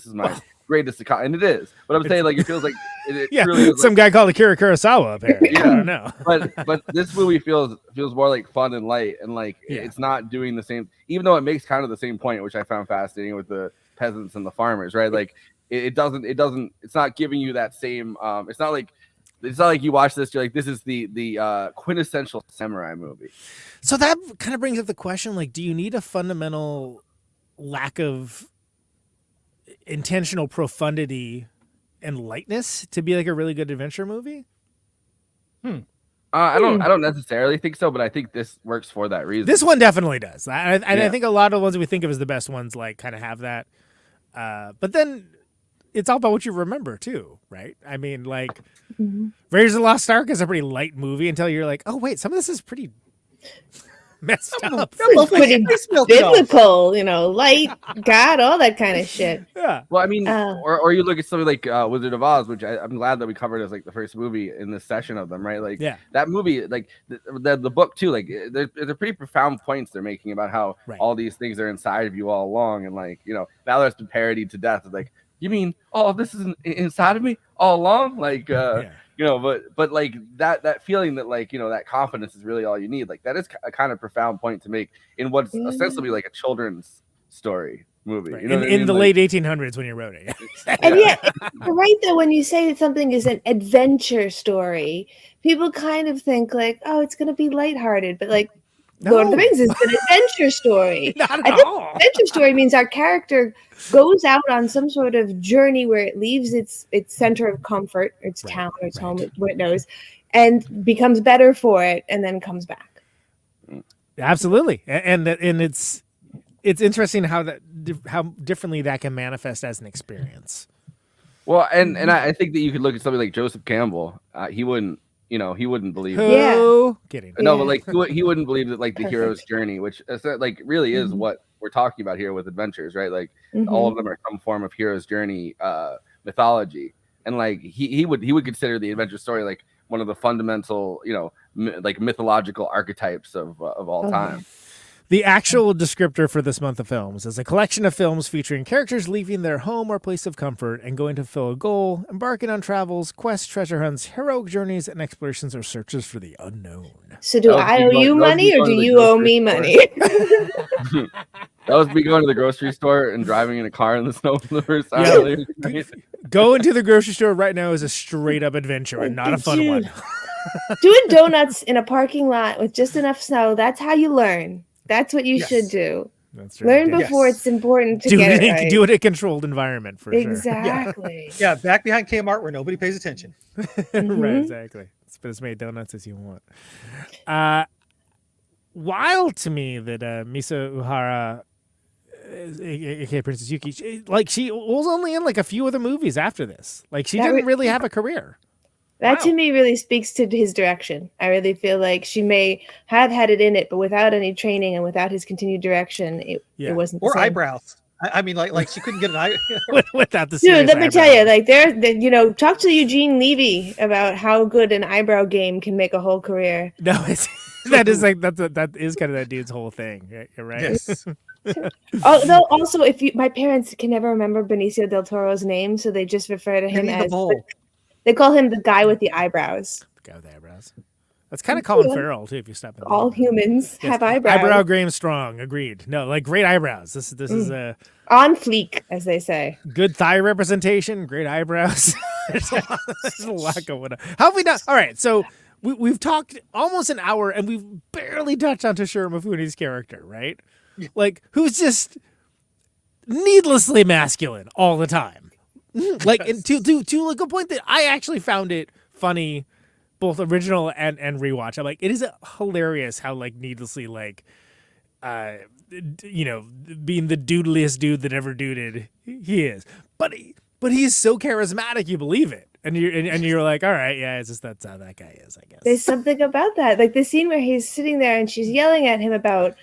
greatest and it is. But I'm saying like it feels like it really is some guy called Akira Kurosawa apparently. Yeah. I don't know. but this movie feels more like fun and light, and like it's not doing the same, even though it makes kind of the same point, which I found fascinating with the peasants and the farmers, right? Like it's not giving you that same it's not like you watch this, you're like, this is the quintessential samurai movie. So that kind of brings up the question, like, do you need a fundamental lack of intentional profundity and lightness to be like a really good adventure movie? I don't necessarily think so, but I think this works for that reason. This one definitely does. I think a lot of the ones we think of as the best ones like kind of have that. But then it's all about what you remember too, right? I mean, like Raiders of the Lost Ark is a pretty light movie until you're like, oh wait, some of this is pretty messed up. Both pretty biblical, light, God, all that kind of shit. Yeah. Well, I mean, or you look at something like Wizard of Oz, which I'm glad that we covered as like the first movie in this session of them, right? Like that movie, like the book too, like they're pretty profound points they're making about how all these things are inside of you all along, and like now that's been parodied to death. It's like, you mean all of this is inside of me all along? Like but like that feeling that like that confidence is really all you need. Like that is a kind of profound point to make in what's ostensibly like a children's story movie. Right. You know in the late 1800s when you wrote it. And yet, you're right though, when you say that something is an adventure story, people kind of think like, oh, it's going to be lighthearted, but like Lord of the Rings is an adventure story. Not at all. Adventure story means our character goes out on some sort of journey where it leaves its center of comfort, its town, or its home, where it knows, and becomes better for it, and then comes back. Absolutely, and it's interesting how differently that can manifest as an experience. Well, and I think that you could look at something like Joseph Campbell. He wouldn't believe. Kidding. No, but like he wouldn't believe that like the hero's journey, which like really is what we're talking about here with adventures, right? Like all of them are some form of hero's journey mythology, and like he would consider the adventure story like one of the fundamental like mythological archetypes of all time. The actual descriptor for this month of films is a collection of films featuring characters leaving their home or place of comfort and going to fulfill a goal, embarking on travels, quests, treasure hunts, heroic journeys, and explorations or searches for the unknown. So do I owe you money or do you owe me money? That was me going to the grocery store and driving in a car in the snow for the first time. Going to the grocery store right now is a straight up adventure and not a fun one. Doing donuts in a parking lot with just enough snow, that's how you learn. That's what you should do. That's right. Learn before it's important to get it right. Do it in a controlled environment for sure. Exactly. Yeah, back behind Kmart where nobody pays attention. Right, exactly. It's as many donuts as you want. Wild to me that Misa Uhara, aka Princess Yuki, she was only in like a few other movies after this. Like she didn't really have a career. That to me really speaks to his direction. I really feel like she may have had it in it, but without any training and without his continued direction, it wasn't the or same. Eyebrows. I mean, like she couldn't get an eye without the. Dude, let me tell you, like talk to Eugene Levy about how good an eyebrow game can make a whole career. No, that is kind of that dude's whole thing, right? Yes. Although also, my parents can never remember Benicio del Toro's name, so they just refer to him as. They call him the guy with the eyebrows. The guy with the eyebrows. That's kind of Colin Farrell too. If you stop. All humans have eyebrows. Eyebrow game strong. Agreed. No, like great eyebrows. This is a on fleek, as they say. Good thigh representation. Great eyebrows. There's a lot going on. How have we done? All right, so we've talked almost an hour, and we've barely touched on Toshiro Mifune's character, right? Like who's just needlessly masculine all the time. Like to like a point that I actually found it funny, both original and rewatch. I'm like, it is hilarious how like needlessly like, being the doodliest dude that ever duded he is. But he is so charismatic, you believe it, and you're like, all right, yeah, it's just that's how that guy is, I guess. There's something about that, like the scene where he's sitting there and she's yelling at him about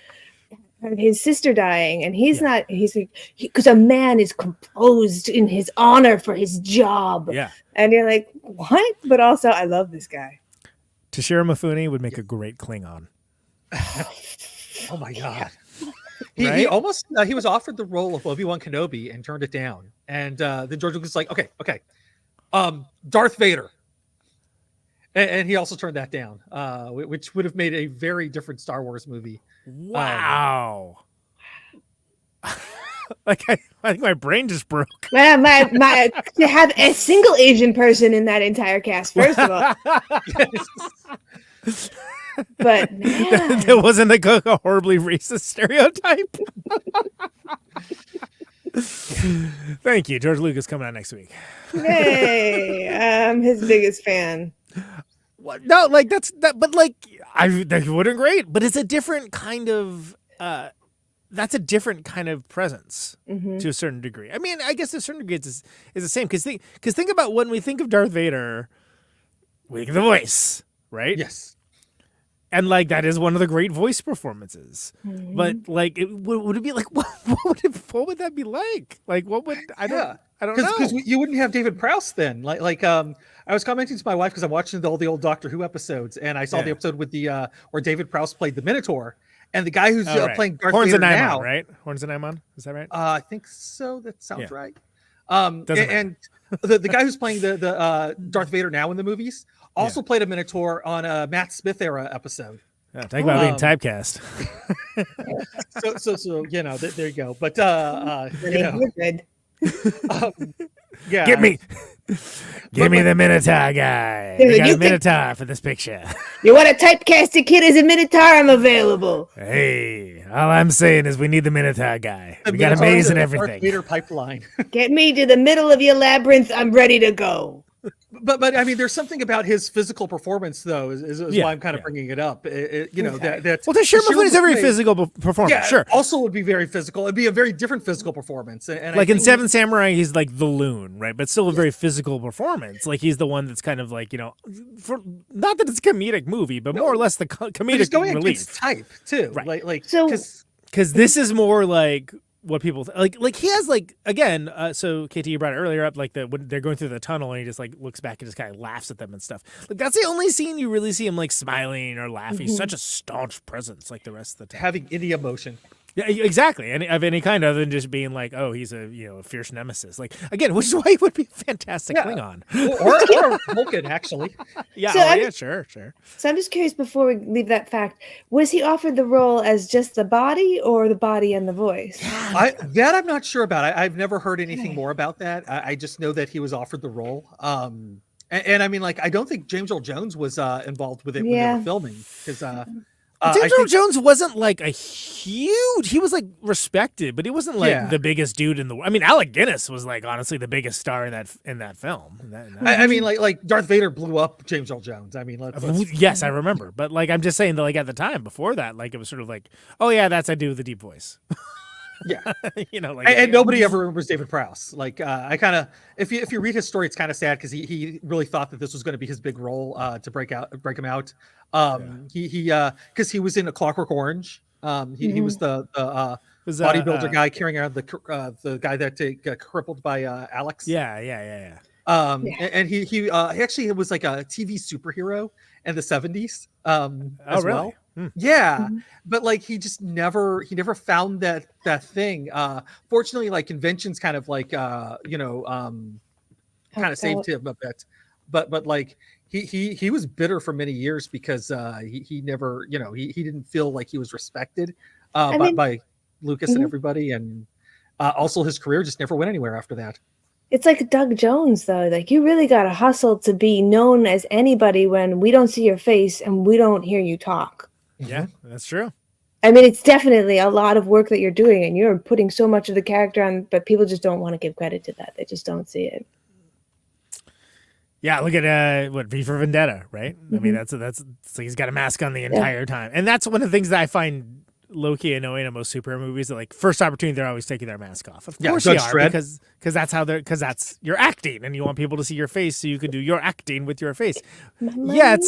his sister dying, and he's like, because a man is composed in his honor for his job. Yeah. And you're like, what? But also, I love this guy. Toshiro Mifune would make a great Klingon. Oh my God. He almost, he was offered the role of Obi-Wan Kenobi and turned it down. And then George Lucas was like, okay. Darth Vader. And he also turned that down, which would have made a very different Star Wars movie. Wow. Like I think my brain just broke. My to have a single Asian person in that entire cast, first of all. But man. There wasn't a horribly racist stereotype. Thank you. George Lucas coming out next week. Hey, I'm his biggest fan. What? No, like that's that, but like that wouldn't great, but it's a different kind of that's a different kind of presence to a certain degree. I mean, I guess to a certain degree is the same because think about when we think of Darth Vader, we think of the voice, right? Yes. And like that is one of the great voice performances. Mhm. But like, would it be like what would that be like? Like what would I don't know because you wouldn't have David Prowse then. I was commenting to my wife because I'm watching all the old Doctor Who episodes, and I saw the episode with the where David Prowse played the Minotaur, and the guy who's playing Darth Horns Vader and now, right? Horns and Naimon, is that right? I think so. That sounds right. And the guy who's playing the Darth Vader now in the movies also played a Minotaur on a Matt Smith era episode. Yeah, talk about being typecast. so there you go. But You're good. Yeah, Give me the Minotaur guy. We got a Minotaur for this picture. You want to typecast a kid as a Minotaur? I'm available. Hey, all I'm saying is we need the Minotaur guy. We got a maze and everything. Darth Vader pipeline. Get me to the middle of your labyrinth. I'm ready to go. But I mean, there's something about his physical performance, though, is why I'm kind of bringing it up. Well, the Mifune is a very physical performance. Yeah, sure. Also, would be very physical. It'd be a very different physical performance. And like in Seven Samurai, he's like the loon, right? But still a very physical performance. Like he's the one that's kind of like for not that it's a comedic movie, but more or less the comedic he's going relief against type too, right? Because this is more like. What people like he has like again so KT, you brought it earlier up, like when they're going through the tunnel and he just like looks back and just kind of laughs at them and stuff. Like that's the only scene you really see him like smiling or laughing. He's such a staunch presence like the rest of the time, having any emotion. Yeah, exactly. Of any kind other than just being like, oh, he's a a fierce nemesis. Like again, which is why he would be a fantastic Klingon. or Vulcan, actually. Yeah, sure. So I'm just curious before we leave that fact, was he offered the role as just the body or the body and the voice? That I'm not sure about. I've never heard anything more about that. I just know that he was offered the role. And I mean, like, I don't think James Earl Jones was involved with it when they were filming because. James Earl Jones wasn't like a huge. He was like respected, but he wasn't like the biggest dude in the. I mean, Alec Guinness was like honestly the biggest star in that film. I mean, like Darth Vader blew up James Earl Jones. I mean, yes, I remember, but like I'm just saying that like at the time before that, like it was sort of like, oh yeah, that's I do with the deep voice. Yeah, like, and nobody ever remembers David Prowse. Like, I kind of, if you read his story, it's kind of sad because he really thought that this was going to be his big role to break him out. Because he was in A Clockwork Orange. He was the bodybuilder guy carrying around the guy that got crippled by Alex. Yeah. And he actually was like a TV superhero in the 70s as really? well. Yeah, but like he never found that thing. Fortunately, like conventions kind of like kind of saved him a bit. But like he was bitter for many years because he never he didn't feel like he was respected by Lucas and everybody, and also his career just never went anywhere after that. It's like Doug Jones, though. Like, you really got to hustle to be known as anybody when we don't see your face and we don't hear you talk. Yeah, that's true. I mean, it's definitely a lot of work that you're doing, and you're putting so much of the character on, but people just don't want to give credit to that. They just don't see it. Yeah, look at V for Vendetta, right? I mean, that's so he's got a mask on the entire time, and that's one of the things that I find low-key annoying in most superhero movies. That like first opportunity, they're always taking their mask off. Of course they are, because that's how because that's you're acting, and you want people to see your face so you can do your acting with your face. Yet,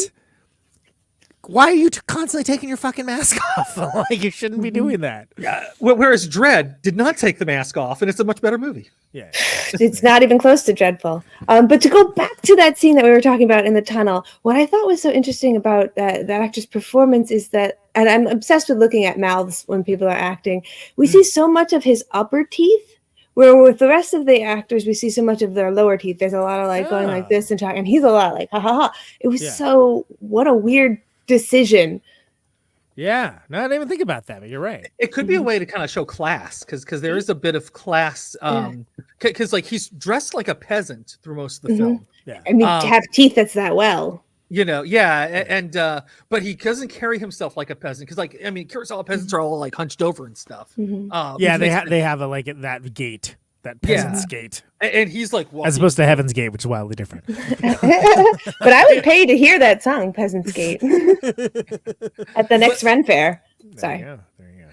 why are you constantly taking your fucking mask off? Like you shouldn't be doing that. Yeah. Whereas Dredd did not take the mask off, and it's a much better movie. Yeah, it's not even close to dreadful. But to go back to that scene that we were talking about in the tunnel, what I thought was so interesting about that actor's performance is that, and I'm obsessed with looking at mouths when people are acting. We see so much of his upper teeth, where with the rest of the actors, we see so much of their lower teeth. There's a lot of like going like this and talking, and he's a lot like ha ha ha. It was so what a weird decision. Yeah, no, I didn't even think about that, but you're right. It could be a way to kind of show class, because there is a bit of class. Because like he's dressed like a peasant through most of the film. Yeah, I mean, to have teeth that's that well. And but he doesn't carry himself like a peasant, because like I mean, Kurosawa peasants are all like hunched over and stuff. They have a like that gait. That peasant's gate. And he's like walking. As opposed to Heaven's Gate, which is wildly different. But I would pay to hear that song, Peasant's Gate, at the next Ren Fair. Sorry. There you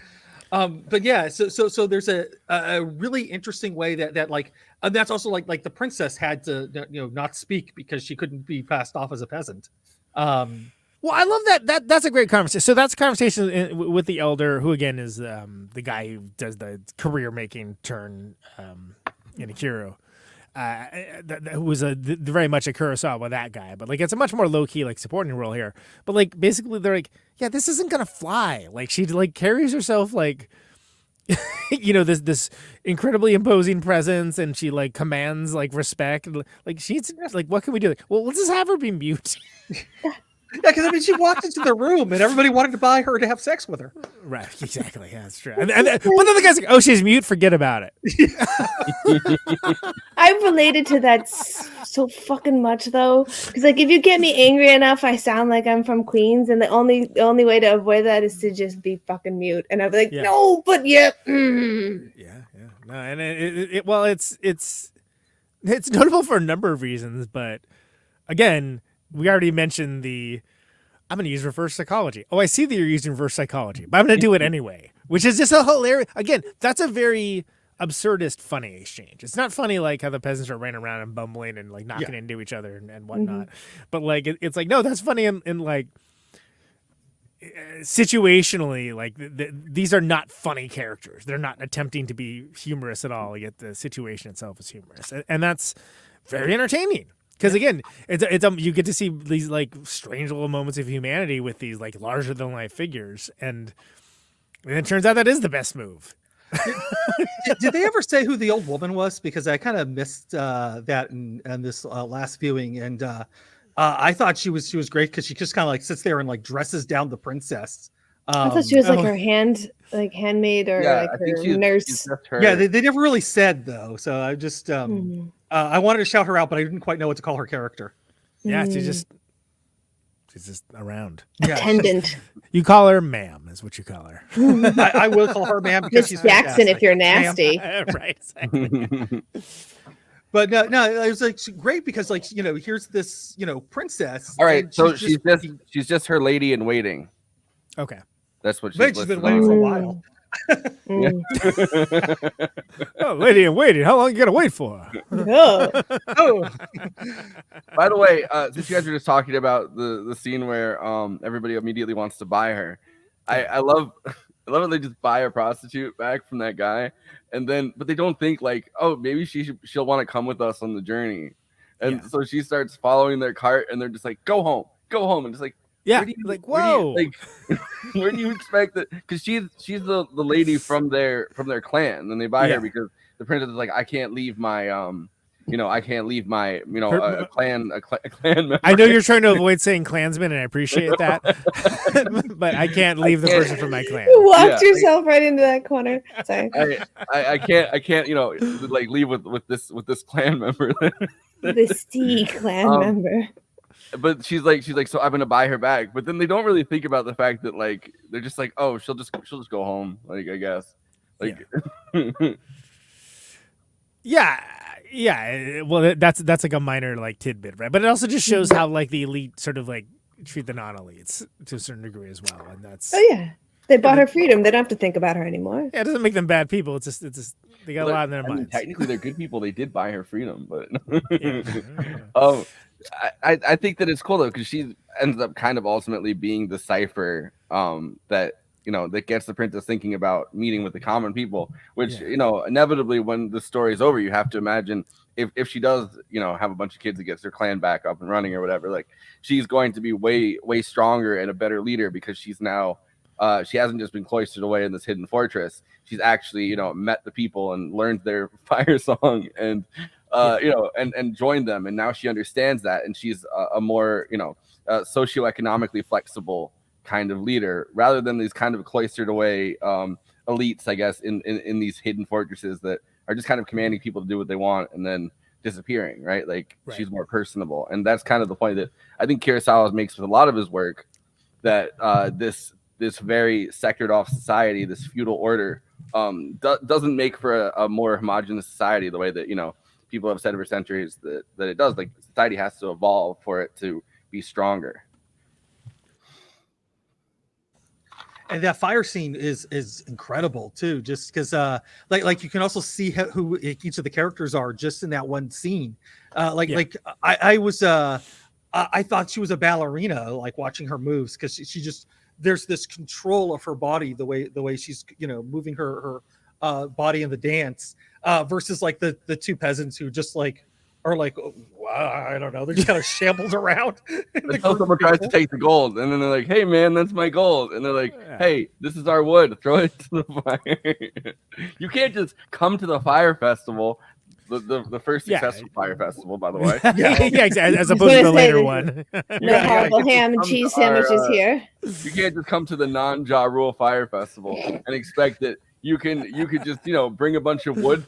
go. But yeah, so there's a really interesting way that like, and that's also like the princess had to not speak because she couldn't be passed off as a peasant. Well, I love that. That's a great conversation. So that's a conversation with the elder, who again is the guy who does the career-making turn in Akira. Who was very much a Kurosawa, that guy, but like it's a much more low key like supporting role here. But like basically they're like, yeah, this isn't gonna fly. Like she like carries herself like, you know, this incredibly imposing presence, and she like commands like respect. Like she's like, what can we do? Like, well, let's just have her be mute. Yeah, because I mean, she walked into the room and everybody wanted to buy her to have sex with her. Right, exactly. Yeah, that's true. But then the guy's like, "Oh, she's mute. Forget about it." I related to that so fucking much though, because like if you get me angry enough, I sound like I'm from Queens, and the only way to avoid that is to just be fucking mute. And I'd be like, "No, but yeah." Yeah. No, and well, it's notable for a number of reasons, but again, we already mentioned I'm going to use reverse psychology. Oh, I see that you're using reverse psychology, but I'm going to do it anyway, which is just a hilarious. Again, that's a very absurdist, funny exchange. It's not funny like how the peasants are running around and bumbling and like knocking into each other and whatnot. But like, it's like, no, that's funny in like situationally, like these are not funny characters. They're not attempting to be humorous at all, yet the situation itself is humorous. And that's very entertaining. Because again, it's you get to see these like strange little moments of humanity with these like larger than life figures, and it turns out that is the best move. Did they ever say who the old woman was? Because I kind of missed that in this last viewing, and I thought she was great because she just kind of like sits there and like dresses down the princess. I thought she was like her handmaid or like her nurse. Yeah, they never really said though, so I just I wanted to shout her out, but I didn't quite know what to call her character. Yeah, she's just around. Attendant. You call her ma'am, is what you call her. I will call her ma'am because she's Jackson if you're nasty. Right, exactly. But no, it was like great because like, you know, here's this, you know, princess. All right, so she's just her lady in waiting. Okay. That's what she's been waiting for a while. Oh, lady in waiting. How long you gotta wait for? Oh. By the way, since you guys were just talking about the scene where everybody immediately wants to buy her, I love when they just buy a prostitute back from that guy, but they don't think like, oh, maybe she'll want to come with us on the journey, and so she starts following their cart, and they're just like, go home, and just like. Yeah, whoa! Where do you expect that? Because she's the lady from their clan, and they buy her because the princess is like, I can't leave my clan member. I know you're trying to avoid saying clansman, and I appreciate that, but I can't leave the person from my clan. You walked yourself right into that corner. Sorry. I can't like leave with this clan member. This T clan member. But she's like, so I'm gonna buy her back. But then they don't really think about the fact that like they're just like, oh, she'll just go home. Like I guess, like, yeah. Well, that's like a minor like tidbit, right? But it also just shows how like the elite sort of like treat the non-elites to a certain degree as well, and that's they bought her freedom. They don't have to think about her anymore. Yeah, it doesn't make them bad people. It's just they got a lot in their minds. Technically, they're good people. They did buy her freedom, but I think that it's cool though because she ends up kind of ultimately being the cipher that that gets the princess thinking about meeting with the common people. Which inevitably, when the story's over, you have to imagine if she does have a bunch of kids that gets her clan back up and running or whatever, like she's going to be way stronger and a better leader because she's now she hasn't just been cloistered away in this hidden fortress. She's actually met the people and learned their fire song and. And join them, and now she understands that, and she's a more socioeconomically flexible kind of leader rather than these kind of cloistered away elites, I guess, in these hidden fortresses that are just kind of commanding people to do what they want and then disappearing, right? Like she's more personable, and that's kind of the point that I think Kurosawa makes with a lot of his work. That this very sectored off society, this feudal order, doesn't make for a more homogenous society the way that people have said for centuries that it does. Like society has to evolve for it to be stronger. And that fire scene is incredible too, just because like you can also see who each of the characters are just in that one scene. I was I thought she was a ballerina, like watching her moves, because she just there's this control of her body, the way she's moving her body in the dance, versus like the two peasants who just like are like, I don't know, they're just kind of shambled around. Until someone tries to take the gold, and then they're like, "Hey, man, that's my gold," and they're like, "Hey, this is our wood. Throw it to the fire." You can't just come to the fire festival, the first successful fire festival, by the way. As opposed to the later one. No horrible ham and cheese sandwiches here. You can't just come to the non-Ja Rule Fire Festival and expect that you could just bring a bunch of wood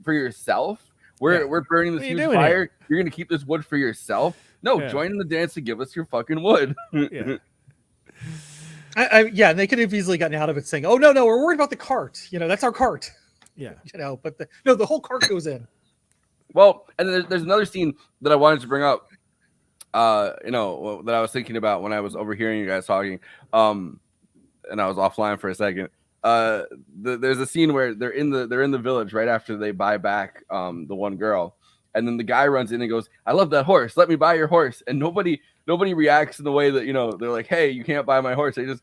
for yourself. We're burning this huge fire. You're gonna keep this wood for yourself? No, join in the dance and give us your fucking wood. And they could have easily gotten out of it saying, "Oh no, we're worried about the cart. That's our cart." Yeah, but the whole cart goes in. Well, and there's another scene that I wanted to bring up. That I was thinking about when I was overhearing you guys talking. And I was offline for a second. There's a scene where they're in the village right after they buy back the one girl, and then the guy runs in and goes, "I love that horse. Let me buy your horse." And nobody reacts in the way that they're like, "Hey, you can't buy my horse." The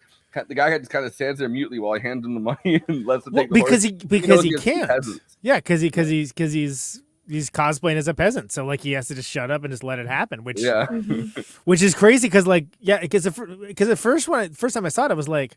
guy just kind of stands there mutely while he hands him the money and lets him take the horse. Because he can't. Yeah, because he's cosplaying as a peasant, so like he has to just shut up and just let it happen, which which is crazy because the first time I saw it, I was like,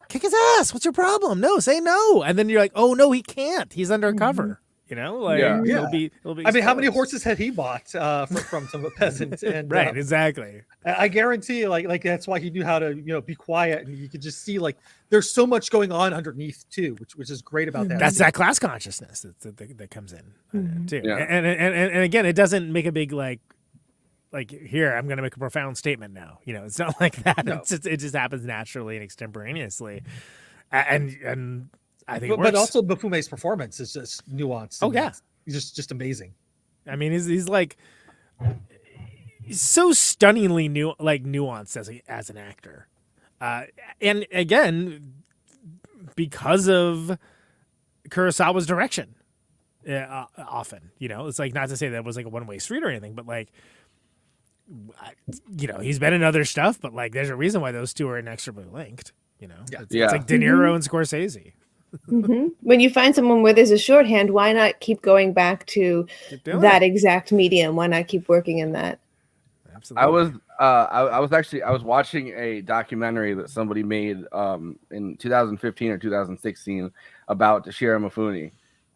kick his ass. What's your problem? No, say no. And then you're like, oh no, he can't. He's undercover. He'll be. I mean, how many horses had he bought from some peasants? And right, exactly. I guarantee you, like that's why he knew how to be quiet, and you could just see like there's so much going on underneath too, which is great about that. That's that class consciousness that comes in too. Yeah. And again, it doesn't make a big like here I'm going to make a profound statement now. It's not like that. No. It just happens naturally and extemporaneously, and I think. But also Mifune's performance is just nuanced. Oh yeah, he's just amazing. I mean, he's like so stunningly nuanced as an actor, and again because of Kurosawa's direction. Often, it's like not to say that it was like a one-way street or anything, but like. He's been in other stuff, but like there's a reason why those two are inexorably linked. It's like De Niro and Scorsese. When you find someone where there's a shorthand, why not keep going back to that exact medium? Why not keep working in that? Absolutely. I was watching a documentary that somebody made in 2015 or 2016 about Shiro Mifune.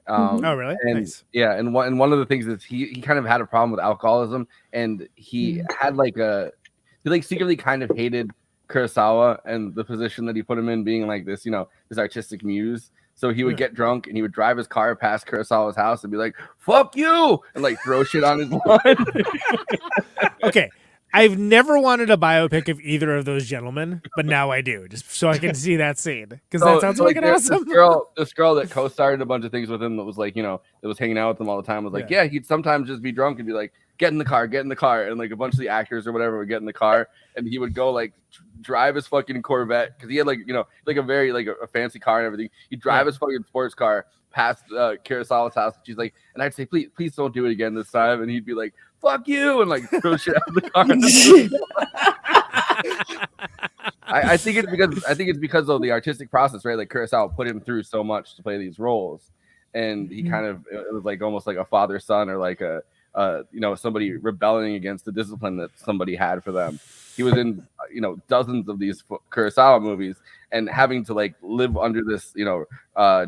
Oh really? And, nice. Yeah, and one of the things is he kind of had a problem with alcoholism, and he had he secretly kind of hated Kurosawa and the position that he put him in, being like this, this artistic muse. So he would get drunk and he would drive his car past Kurosawa's house and be like, "Fuck you," and like throw shit on his lawn. Okay. I've never wanted a biopic of either of those gentlemen, but now I do, just so I can see that scene, because that sounds like an awesome. This girl that co-starred a bunch of things with him that was like, that was hanging out with him all the time was like, he'd sometimes just be drunk and be like, get in the car, and like a bunch of the actors or whatever would get in the car, and he would go like drive his fucking Corvette, because he had like a very like a fancy car and everything. He'd drive his fucking sports car past Kurosawa's house, and she's like, and I'd say, please don't do it again this time, and he'd be like, "Fuck you," and like throw shit out of the car. I think it's because of the artistic process, right? Like Kurosawa put him through so much to play these roles, and he kind of, it was like almost like a father son, or like a somebody rebelling against the discipline that somebody had for them. He was in dozens of these Kurosawa movies, and having to like live under this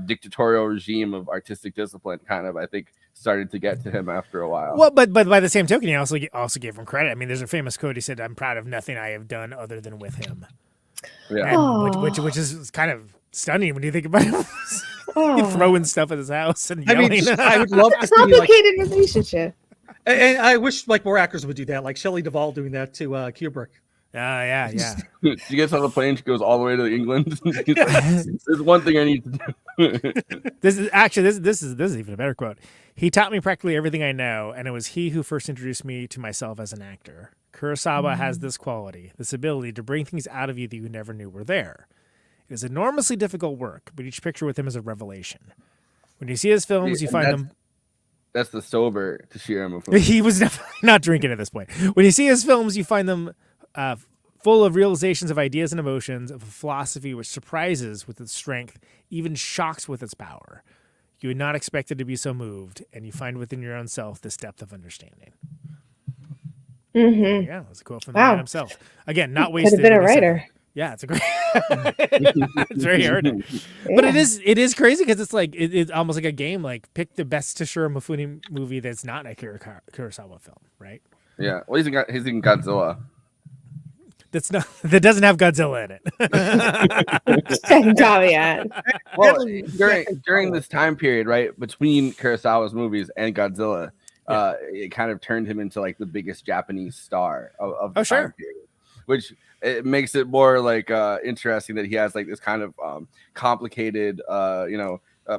dictatorial regime of artistic discipline kind of, I think, started to get to him after a while. Well, but by the same token, he also gave him credit. I mean, there's a famous quote. He said, "I'm proud of nothing I have done other than with him." Yeah, and which is kind of stunning when you think about it. Throwing stuff at his house and yelling. I mean, I would love to see complicated relationship. And I wish like more actors would do that, like Shelley Duvall doing that to Kubrick. Yeah. She gets on the plane. She goes all the way to England. There's one thing I need to do. This is even a better quote. "He taught me practically everything I know, and it was he who first introduced me to myself as an actor. Kurosawa has this quality, this ability to bring things out of you that you never knew were there. It is enormously difficult work, but each picture with him is a revelation. When you see his films, you find them." That's the sober Toshiro Mifune. He was definitely not drinking at this point. When you see his films, you find them full of realizations of ideas and emotions, of a philosophy which surprises with its strength, even shocks with its power. You would not expect it to be so moved, and you find within your own self this depth of understanding. Mm-hmm. Yeah, that's a quote from the man himself. Again, not wasted. Could have been a writer. Yeah, it's a great. It's very hard. But it is crazy because it's like it's almost like a game. Like pick the best Toshiro Mifune movie that's not an Akira Kurosawa film, right? Yeah, well, he's in Godzilla. That doesn't have Godzilla in it. Caveat. Well, during this time period, right, between Kurosawa's movies and Godzilla, it kind of turned him into like the biggest Japanese star of the time period, which it makes it more like interesting that he has like this kind of complicated,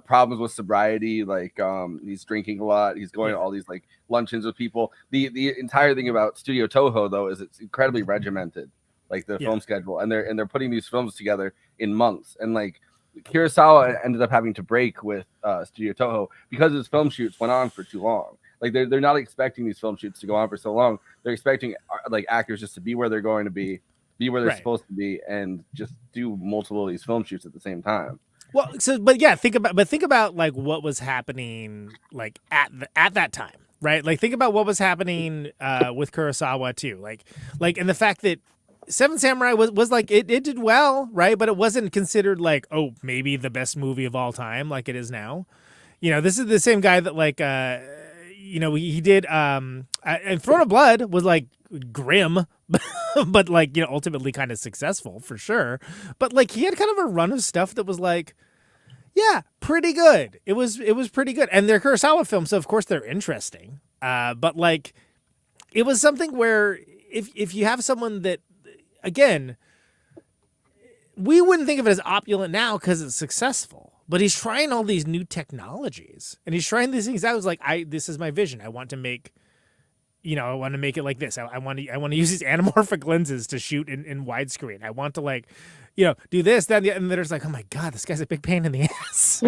problems with sobriety. Like he's drinking a lot. He's going to all these like luncheons with people. The entire thing about Studio Toho though is it's incredibly regimented. Like the film schedule, and they're putting these films together in months, and like Kurosawa ended up having to break with Studio Toho because his film shoots went on for too long. Like they're not expecting these film shoots to go on for so long. They're expecting like actors just to be where they're going to be where they're supposed to be, and just do multiple of these film shoots at the same time. Well, think about like what was happening like at that time, right? Like think about what was happening with Kurosawa too, like and the fact that Seven Samurai was like it did well, right? But it wasn't considered like, oh, maybe the best movie of all time like it is now. This is the same guy that like he did and Throne of Blood was like grim, but like ultimately kind of successful for sure. But like he had kind of a run of stuff that was like, yeah, pretty good. It was pretty good. And they're Kurosawa films, so of course they're interesting. But like it was something where if you have someone that, again, we wouldn't think of it as opulent now because it's successful, but he's trying all these new technologies and he's trying these things. I was like, this is my vision. I want to make, I want to make it like this. I want to use these anamorphic lenses to shoot in widescreen. I want to like, do this, that, and there's like, oh my God, this guy's a big pain in the ass.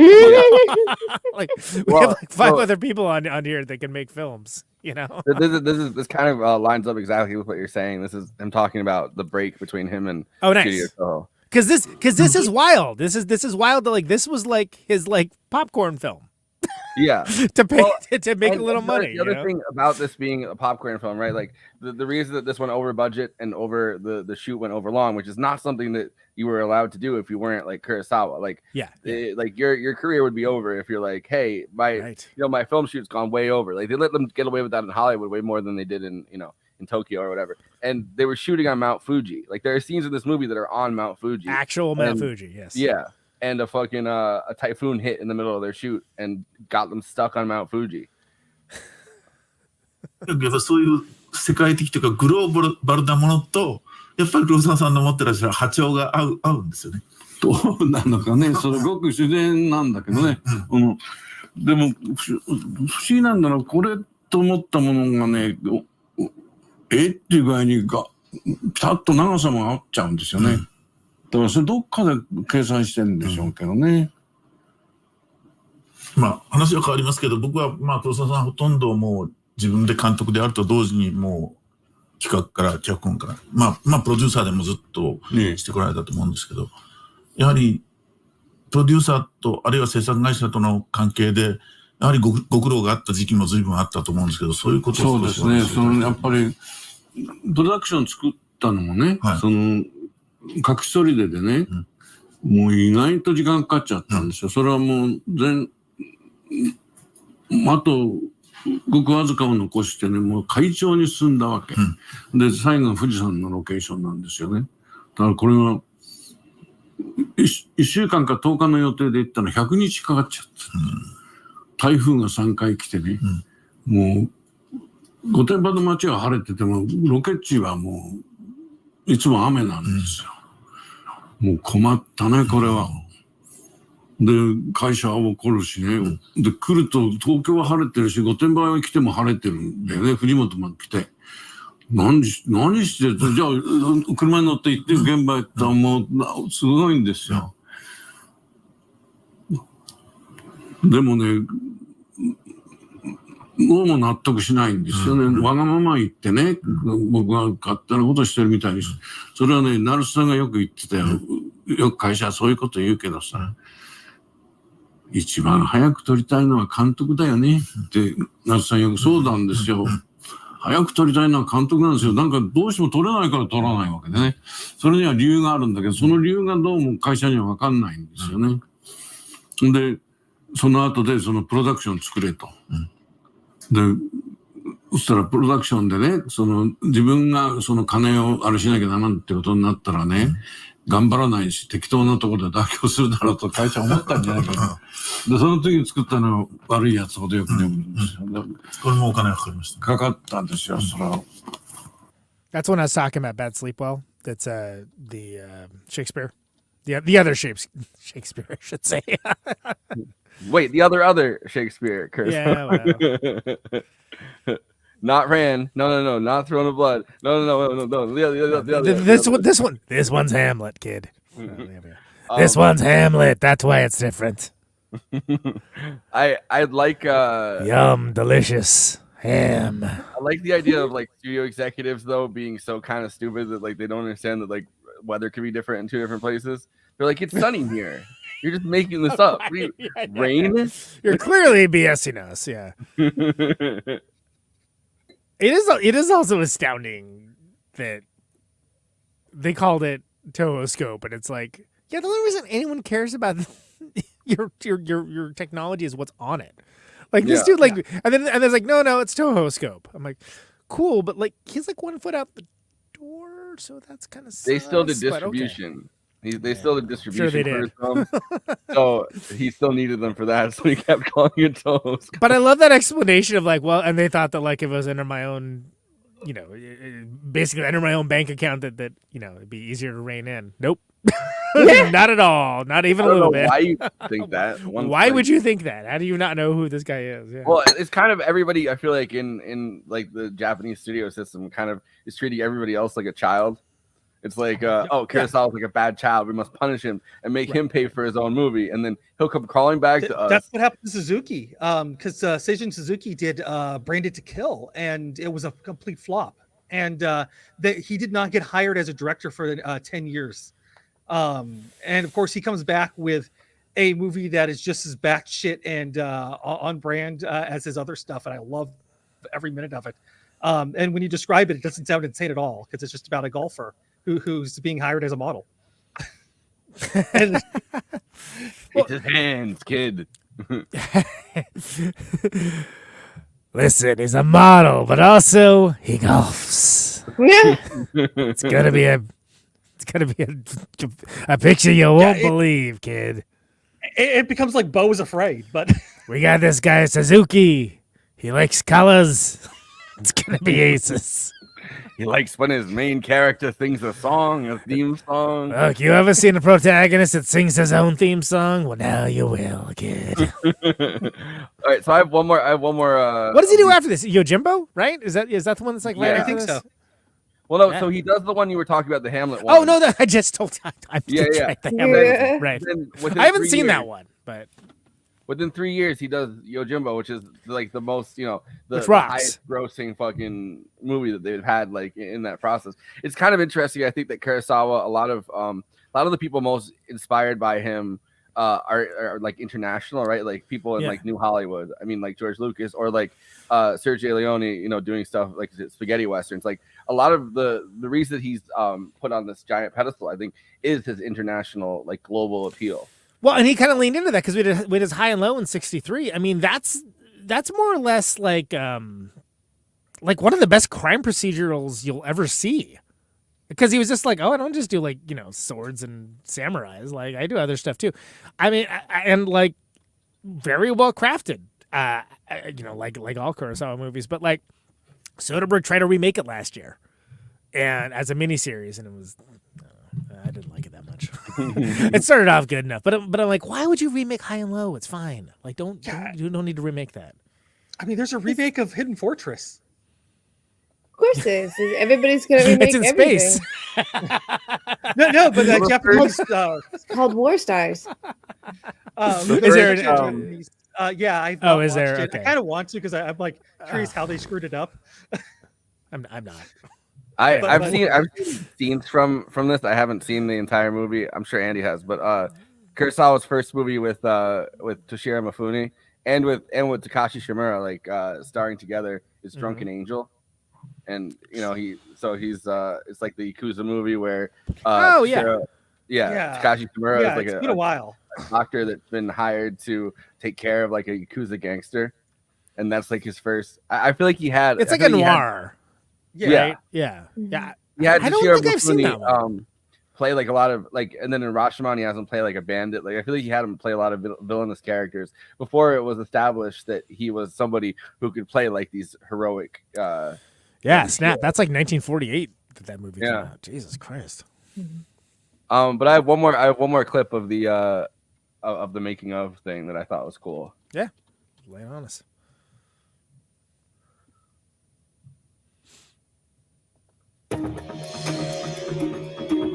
Like we have like five other people on here that can make films. This kind of lines up exactly with what you're saying. This is him talking about the break between him and Studio Toho. Because this is wild. This is wild. That like this was like his like popcorn film. Yeah, to make a little money. The other thing about this being a popcorn film, right? Like the reason that this went over budget and over the shoot went over long, which is not something that you were allowed to do if you weren't like Kurosawa. Like like your career would be over if you're like, hey, my film shoot's gone way over. Like they let them get away with that in Hollywood way more than they did in Tokyo or whatever. And they were shooting on Mount Fuji. Like there are scenes in this movie that are on Mount Fuji, Mount Fuji. Yes. Yeah. And a fucking a typhoon hit in the middle of their shoot and got them stuck on Mount Fuji. そういう世界的というかグローバルなものとやっぱり黒沢さんの持ってらっしゃる波長が合うんですよね。どうなのかね、それごく自然なんだけどね。でも不思議なんだな、これと思ったものがね、っていう具合にピタッと長さも合っちゃうんですよね。だからそれどっかで計算してるんでしょうけどね。まあ話は変わりますけど、僕はまあ黒沢さんほとんどもう自分で監督であると同時にもう企画から脚本からまあプロデューサーでもずっとしてこられたと思うんですけど、やはりプロデューサーとあるいは制作会社との関係でやはりご苦労があった時期も随分あったと思うんですけど、そういうことそうですね。やっぱりプロダクション作ったのもね、隠し砦でね、もう意外と時間かかっちゃったんですよ。それはもうあとごくわずかを残してね、もう快調に進んだわけ。で、最後は富士山のロケーションなんですよね。だからこれは1週間か10日の予定で行ったら100日かかっちゃった。台風が3回来てね、もう御殿場の街は晴れててもロケ地はもういつも雨なんですよ。もう困ったね、これは。で、会社は怒るしね。で、来ると東京は晴れてるし、御殿場に来ても晴れてるんだよね。藤本まで来て。何してる？じゃあ、車に乗って行って現場行ったらもう、すごいんですよ。でもね、どうも納得しないんですよね。わがまま言ってね、僕が勝手なことしてるみたいに。それはね、成瀬さんがよく言ってたよ。よく会社はそういうこと言うけどさ、一番早く撮りたいのは監督だよねって、成瀬さんよくそうなんですよ。早く撮りたいのは監督なんですよ。なんかどうしても撮れないから撮らないわけでね。それには理由があるんだけど、その理由がどうも会社には分かんないんですよね。で、その後でそのプロダクション作れと。で、そしたらプロダクションでね、自分がその金をあれしなきゃダメってことになったらね、頑張らないし、適当なところで妥協するだろうと会社は思ったんじゃないかな。で、その時に作ったのは悪いやつほどよく読むんですよ。これもお金がかかりました。かかったんですよ、それは。That's when I was talking about Bad Sleepwell. That's the Shakespeare. The other Shakespeare, I should say. Wait, the other Shakespeare. Yeah, well. Not Rand. No. Not Throne of Blood. No. This one's Hamlet, kid. This one's Hamlet. That's why it's different. I'd like yum, delicious ham. I like the idea of like studio executives though being so kind of stupid that like they don't understand that like weather could be different in two different places. They're like, it's sunny here. You're just making this up. Rain? You're clearly BSing us. Yeah. It is also astounding that they called it Toho Scope, and it's like, yeah, the only reason anyone cares about your technology is what's on it. Like this dude, like, and there's like, no, it's Toho Scope. I'm like, cool, but like he's like 1 foot out the door, so that's kind of. They still did distribution. Okay. They still did distribution. Sure they did. So he still needed them for that, so he kept calling it Toho Scope. But I love that explanation of like, well, and they thought that like if it was under my own, basically under my own bank account that it'd be easier to rein in. Nope. Not at all. Not even a little bit. Why you think that? Why would you think that? How do you not know who this guy is? Yeah. Well, it's kind of everybody. I feel like in like the Japanese studio system, kind of is treating everybody else like a child. It's like, Kurosawa's like a bad child. We must punish him and make him pay for his own movie, and then he'll come crawling back to us. That's what happened to Suzuki, because Seijun Suzuki did Branded to Kill, and it was a complete flop. And he did not get hired as a director for 10 years. And of course, he comes back with a movie that is just as batshit and on brand as his other stuff, and I love every minute of it. And when you describe it, it doesn't sound insane at all because it's just about a golfer who's being hired as a model. It's his hands, kid. Listen, he's a model, but also he golfs. It's gonna be a picture you won't believe, kid. It becomes like Bo is Afraid, but we got this guy Suzuki. He likes colors. It's gonna be aces. He likes when his main character sings a theme song. Look, you ever seen a protagonist that sings his own theme song? Well, now you will, kid. All right, so I have one more. What does he do after this? Yojimbo, right? Is that the one that's like? Yeah, I think so. Well, no. So he does the one you were talking about, the Hamlet one. Oh no, I just told. I'm right, the Hamlet, right. I haven't seen that one, but. Within 3 years, he does Yojimbo, which is like the most, the highest grossing fucking movie that they've had like in that process. It's kind of interesting. I think that Kurosawa, a lot of the people most inspired by him are like international, right? Like people in like New Hollywood. I mean, like George Lucas or like Sergio Leone, doing stuff like spaghetti westerns. Like a lot of the reason he's put on this giant pedestal, I think, is his international, like global appeal. Well, and he kind of leaned into that because we did High and Low in '63. I mean, that's more or less like one of the best crime procedurals you'll ever see. Because he was just like, I don't just do like swords and samurais. Like I do other stuff too. I mean, and like very well crafted. Like all Kurosawa movies. But like Soderbergh tried to remake it last year, and as a miniseries, and it was. I didn't like it that much. It started off good enough, but I'm like, why would you remake High and Low? It's fine. Like, you don't need to remake that. I mean, there's a remake of Hidden Fortress. Of course, there is. Everybody's gonna remake it's in everything. Space. no, but that Japanese it's called War Stars. Is there Yeah, I've Oh, not is there? watched it. I Okay. kind of want to because I'm like curious how they screwed it up. I'm not. I've seen scenes from this. I haven't seen the entire movie. I'm sure Andy has, but Kurosawa's first movie with Toshiro Mifune and with Takashi Shimura, like starring together, is Drunken Angel, and you know he's it's like the Yakuza movie where Takashi Shimura is like it's been a while. A doctor that's been hired to take care of like a Yakuza gangster, and that's like his first. I feel like he had. It's like a noir. Right? Yeah. Yeah, I don't think I've seen that one. Play like a lot of like, and then in Rashomon he has him play like a bandit. Like I feel like he had him play a lot of villainous characters before it was established that he was somebody who could play like these heroic. Snap! That's like 1948 that movie came out. Jesus Christ. But I have one more clip of the making of thing that I thought was cool. Yeah, lay it on us.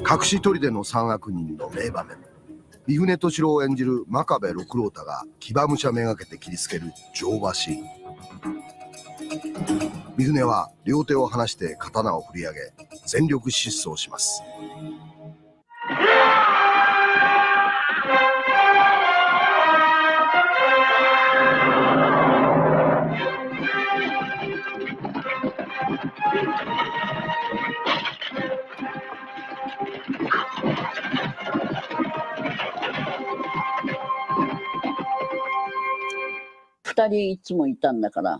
隠し砦の三悪人の名場面。三船敏郎を演じる真壁六郎太が騎馬武者めがけて切りつける乗馬シーン。三船は両手を離して刀を振り上げ全力疾走します。2人いつもいたんだから、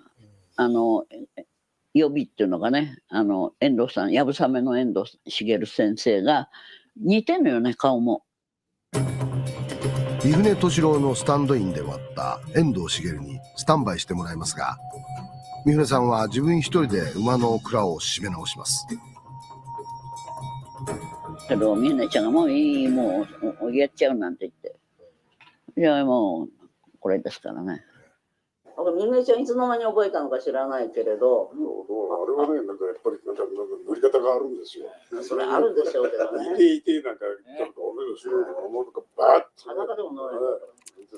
予備っていうのがね、遠藤さん、やぶさめの遠藤茂先生が似てんのよね、顔も。三船敏郎のスタンドインで割った遠藤茂にスタンバイしてもらいますが、三船さんは自分一人で馬の蔵を締め直します。けど三船ちゃんがもういい、もうやっちゃうなんて言って、いやもうこれですからね。三船ちゃんいつの間に覚えたのか知らないけれど、あれはね、なんかやっぱりなんか乗り方があるんですよ。それあるんでしょうけどね。いてなんかちょっとお目の白いものとかバーッと。裸でも乗れる。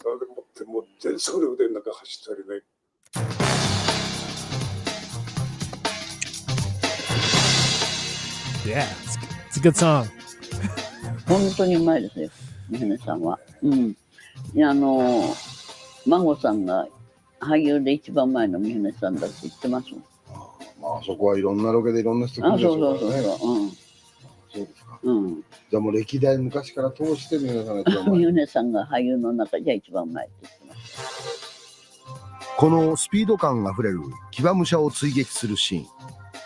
それで持ってもう全速力でなんか走ったりね。Yeah, it's a good song. 本当にうまいですよ、三船さんは。孫さんが俳優で一番前の三船さんだって言ってますもん。まあそこはいろんなロケでいろんな人来るでしょうからね。そうですか。じゃあもう歴代昔から通して三船さんが一番前。三船さんが俳優の中じゃ一番前って言ってます。このスピード感あふれる騎馬武者を追撃するシーン。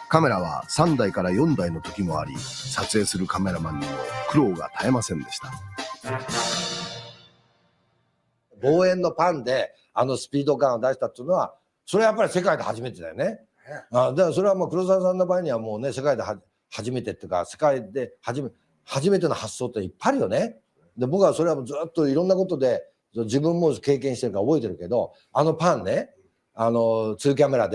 カメラは3台から4台の時もあり、撮影するカメラマンにも苦労が絶えませんでした。望遠のパンでスピード感を出したっていうのは、それはやっぱり世界で初めてだよね。だからそれはもう黒沢さんの場合にはもうね、世界で初めてっていうか、世界で初めての発想っていっぱいあるよね。で僕はそれはずっといろんなことで自分も経験してるから覚えてるけど、パンね、2キャメラ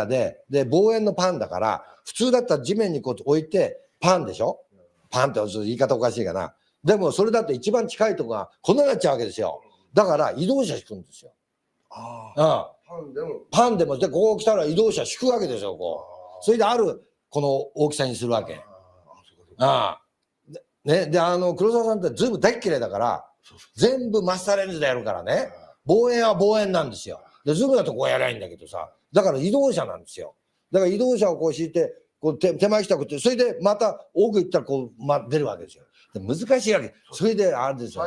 で望遠のパンだから、普通だったら地面にこう置いてパンでしょ。パンって言い方おかしいかな。でもそれだって一番近いとこがこんなになっちゃうわけですよ。だから移動車引くんですよ。パンでもでここ来たら移動車引くわけですよ。こうそれであるこの大きさにするわけ。ね、で黒沢さんってずいぶん大っ嫌いだから全部マスターレンズでやるからね。望遠は望遠なんですよ。でズームだとこうやりゃいいんだけどさ、だから移動車なんですよ。だから移動車をこう敷いてこう手前来たことそれでまた奥行ったらこう、出るわけですよ。難しいわけ。それであれですよ。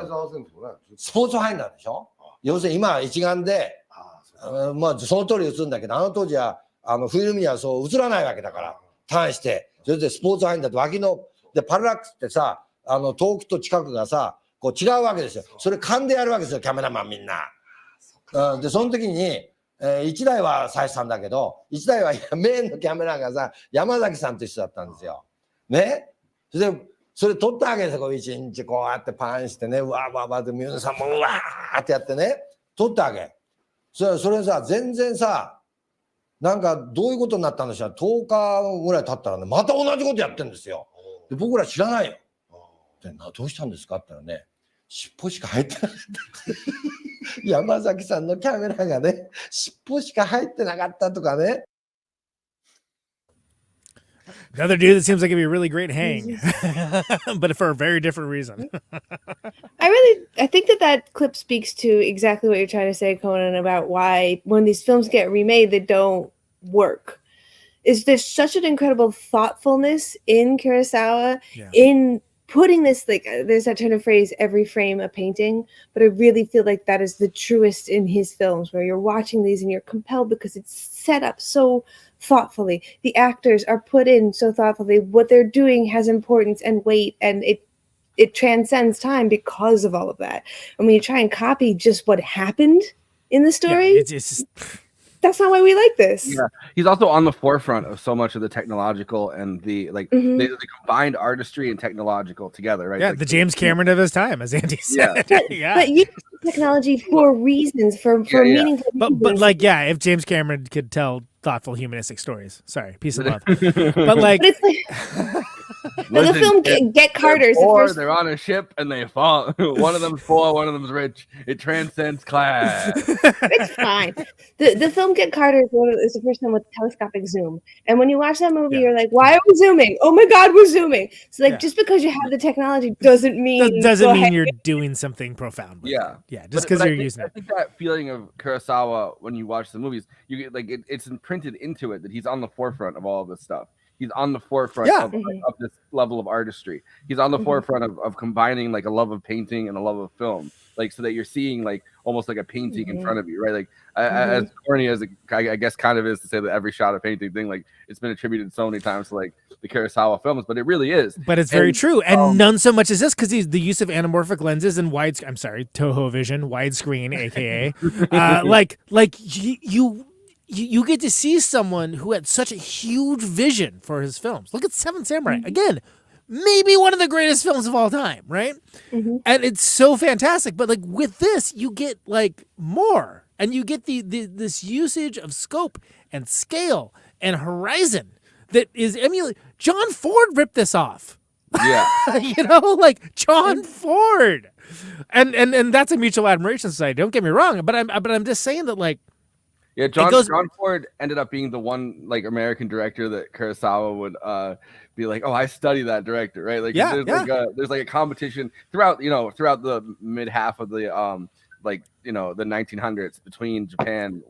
スポーツハイなんでしょ。要するに今は一眼で、まあその通り映るんだけど、当時はフィルムにはそう映らないわけだから、ターンして、それでスポーツハイだと脇のでパララックスってさ、遠くと近くがさ、こう違うわけですよ。それ勘でやるわけですよ、キャメラマンみんな。でその時に、1台は佐々さんだけど、1台はメインのキャメラがさ、山崎さんと一緒だったんですよ。ね。それ撮ったわけですよ。一日こうやってパンしてね、うわーわーわーって皆さんもうわーってやってね、撮ったわけ。それさ、全然さ、なんかどういうことになったんでしょう。10日ぐらい経ったらね、また同じことやってんですよ。で僕ら知らないよ。でどうしたんですかって言ったらね、尻尾しか入ってなかった。山崎さんのキャメラがね、尻尾しか入ってなかったとかね。 Another dude that seems like it'd be a really great hang, but for a very different reason. I think that clip speaks to exactly what you're trying to say, Conan, about why when these films get remade, they don't work. Is there's such an incredible thoughtfulness in Kurosawa in putting this, like, there's that turn of phrase, every frame a painting, but I really feel like that is the truest in his films, where you're watching these and you're compelled because it's set up so thoughtfully. The actors are put in so thoughtfully. What they're doing has importance and weight, and it transcends time because of all of that. And when you try and copy just what happened in the story, it's just... that's not why we like this. Yeah, he's also on the forefront of so much of the technological and the the combined artistry and technological together, right? Yeah, like, the James Cameron of his time, as Andy said. Yeah. But use technology for reasons, for meaningful reasons. But like, yeah, if James Cameron could tell thoughtful humanistic stories, sorry, peace and love. But like, but it's like the film Get Carter's. They're on a ship and they fall. One of them's poor, one of them's rich. It transcends class. It's fine. The film Get Carter is the first time with telescopic zoom. And when you watch that movie, you're like, why are we zooming? Oh my God, we're zooming. So like, just because you have the technology doesn't mean you're doing something profound. With it. Just because you're using it. I think that feeling of Kurosawa when you watch the movies, you get like it's imprinted into it that he's on the forefront of all of this stuff. He's on the forefront of this level of artistry. He's on the forefront of combining like a love of painting and a love of film, like so that you're seeing like almost like a painting in front of you, right? Like as corny as I guess kind of is to say that every shot of painting thing, like it's been attributed so many times to like the Kurosawa films, but it really is. But it's very true, and none so much as this because the use of anamorphic lenses and Toho Vision widescreen, aka you get to see someone who had such a huge vision for his films. Look at Seven Samurai. Again, maybe one of the greatest films of all time, right? And it's so fantastic. But like with this, you get like more. And you get this usage of scope and scale and horizon that is emulated. John Ford ripped this off. Yeah. Like John Ford. And that's a mutual admiration society. Don't get me wrong. But I'm just saying that like, yeah, John Ford ended up being the one like American director that Kurosawa would be like, oh, I study that director, right? Like, there's like a competition throughout the mid half of the the 1900s between Japan.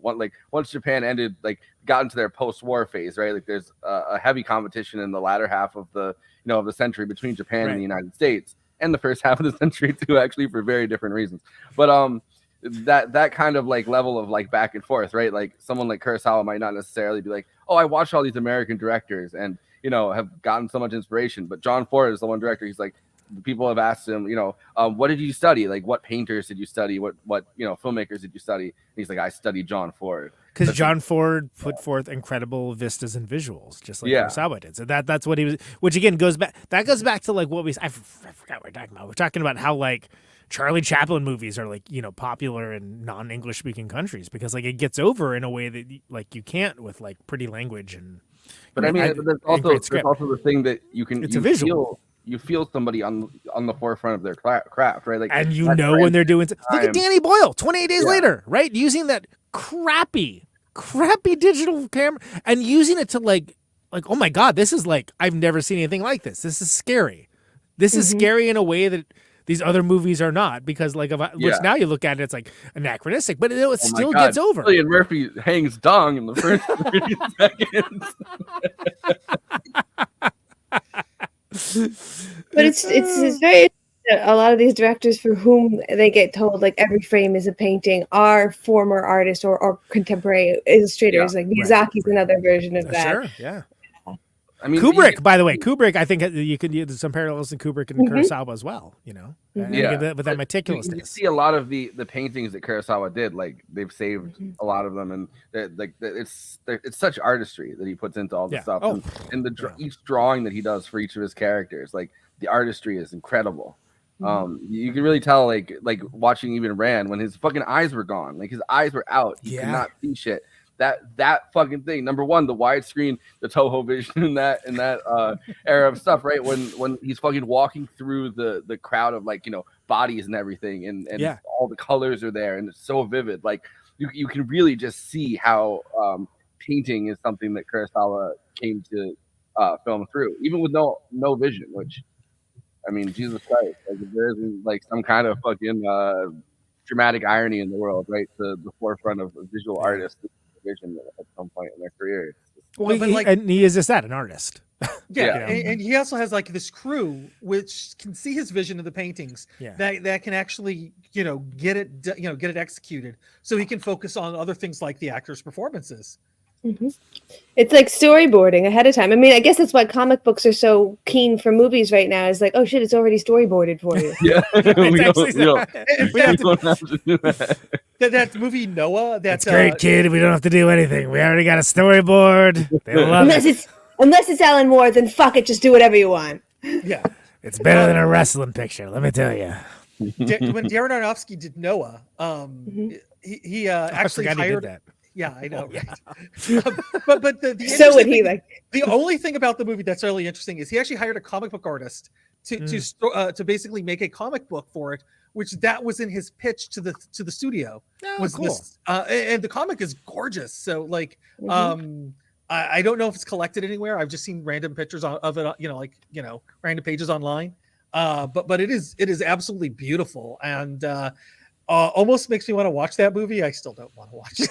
Once Japan ended, like got into their post-war phase, right? Like there's a heavy competition in the latter half of the of the century between Japan and the United States, and the first half of the century too, actually, for very different reasons. But that kind of like level of like back and forth, right? Like someone like Kurosawa might not necessarily be like, oh, I watched all these American directors and have gotten so much inspiration. But John Ford is the one director. He's like, people have asked him, what did you study? Like, what painters did you study? What filmmakers did you study? And he's like, I studied John Ford. Because John Ford put forth incredible vistas and visuals, just like Kurosawa did. So that's what he was. Which again goes back. That goes back to like what I forgot what we're talking about. We're talking about how like Charlie Chaplin movies are like popular in non-English speaking countries because like it gets over in a way that like you can't with like pretty language and. But I mean, there's also the thing that you can you feel somebody on the forefront of their craft, right? Like, and when they're doing. Look at Danny Boyle, 28 Days Later, right? Using that crappy digital camera and using it to like oh my God, this is like I've never seen anything like this. This is scary. This is scary in a way that these other movies are not because like which now you look at it, it's like anachronistic, but it still gets over. Cillian Murphy hangs dong in the first 30 seconds. But it's very a lot of these directors for whom they get told like every frame is a painting are former artists or contemporary illustrators. Like Miyazaki's another version of that. Sure, yeah. I mean, Kubrick, by the way, I think you could use some parallels in Kubrick and Kurosawa as well. With that meticulousness. You see a lot of the paintings that Kurosawa did, like they've saved a lot of them, and it's such artistry that he puts into all the stuff, and each drawing that he does for each of his characters, like the artistry is incredible. You can really tell, like watching even Rand when his fucking eyes were gone, like his eyes were out, he could not see shit. That fucking thing. Number one, the widescreen, the Toho Vision in that era of stuff, right? When he's fucking walking through the crowd of like bodies and everything, and Yeah. all the colors are there, and it's so vivid. Like you can really just see how painting is something that Kurosawa came to film through, even with no vision. Which, I mean, Jesus Christ, like if there isn't like some kind of fucking dramatic irony in the world, right? To the forefront of visual artists vision at some point in their career. Well, and he is just that, an artist. Yeah, and he also has like this crew which can see his vision of the paintings. Yeah. That can actually get it executed, so he can focus on other things like the actors' performances. Mm-hmm. It's like storyboarding ahead of time. I mean, I guess that's why comic books are so keen for movies right now. Is like, oh shit, it's already storyboarded for you. Yeah, that movie Noah. That's great, kid. We don't have to do anything. We already got a storyboard. They love Unless it's Alan Moore, then fuck it, just do whatever you want. Yeah, it's better than a wrestling picture. Let me tell you. When Darren Aronofsky did Noah, he actually hired that. Yeah, I know. Yeah. But the only thing about the movie that's really interesting is he actually hired a comic book artist to basically make a comic book for it, which that was in his pitch to the studio. Was cool. This, and the comic is gorgeous. So like, I don't know if it's collected anywhere. I've just seen random pictures of it, random pages online. But it is absolutely beautiful, and almost makes me want to watch that movie. I still don't want to watch it.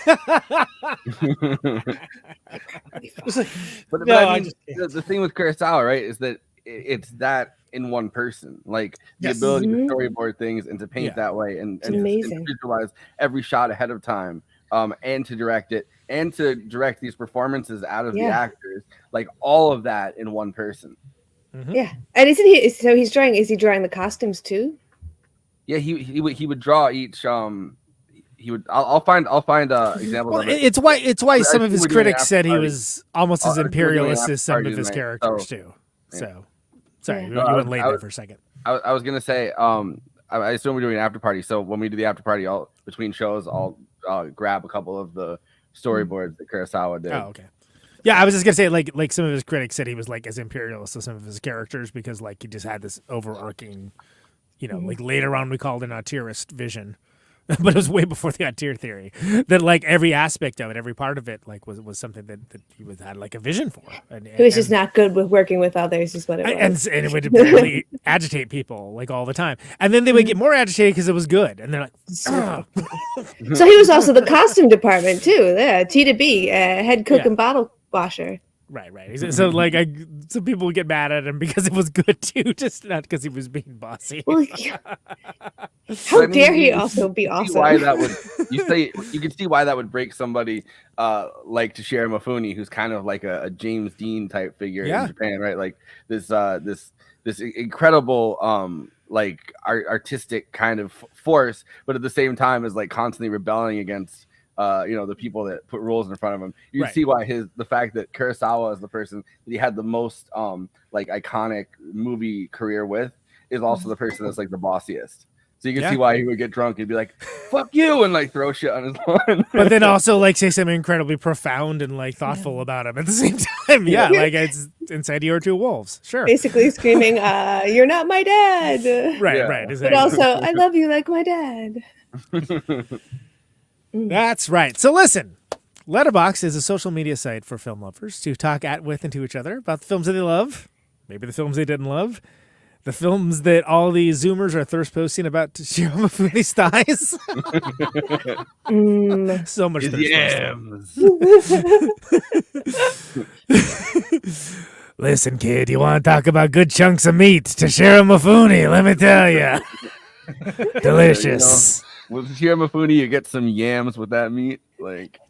The thing with Kurosawa, right, is that it's that in one person, like the ability to storyboard things and to paint that way, and to visualize every shot ahead of time, and to direct it, and to direct these performances out of the actors, like all of that in one person. Mm-hmm. Yeah, and isn't he? So he's drawing. Is he drawing the costumes too? Yeah, he would draw each. He would. I'll find examples of it. It's why some of his critics said he was almost as imperialist as some of his characters too. So, sorry, you went late there for a second. I was gonna say, I assume we're doing an after party. So when we do the after party, between shows, I'll grab a couple of the storyboards that Kurosawa did. Oh, okay. Yeah, I was just gonna say, like some of his critics said he was like as imperialist as some of his characters because like he just had this overarching, like later on we called an auteurist vision, but it was way before the auteur theory. That like every aspect of it, every part of it, like was something that he had like a vision for. He was just not good with working with others, is what it was. And it would really agitate people like all the time, and then they would get more agitated because it was good, and they're like, oh. So he was also the costume department too. Yeah, T to B, head cook and bottle washer. Right. So like, some people would get mad at him because it was good too, just not because he was being bossy. Well, how dare he also be awesome? Why that would you can see why that would break somebody like Toshiro Mifune, who's kind of like a James Dean type figure in Japan, right? Like this incredible like artistic kind of force, but at the same time is like constantly rebelling against the people that put rules in front of him. You can see why the fact that Kurosawa is the person that he had the most like iconic movie career with is also the person that's like the bossiest. So you can see why he would get drunk and be like, "Fuck you," and like throw shit on his lawn. But then also like say something incredibly profound and like thoughtful about him at the same time. Yeah, like it's inside your two wolves. Sure. Basically screaming, "You're not my dad." Right. Exactly. But also, I love you like my dad. That's right. So listen, Letterboxd is a social media site for film lovers to talk with and to each other about the films that they love, maybe the films they didn't love, the films that all the Zoomers are thirst posting about Toshiro Mifune's thighs. So much thirst. Listen, kid, you want to talk about good chunks of meat? Toshiro Mifune, let me tell you. Delicious. With Toshiro Mifune, you get some yams with that meat, like.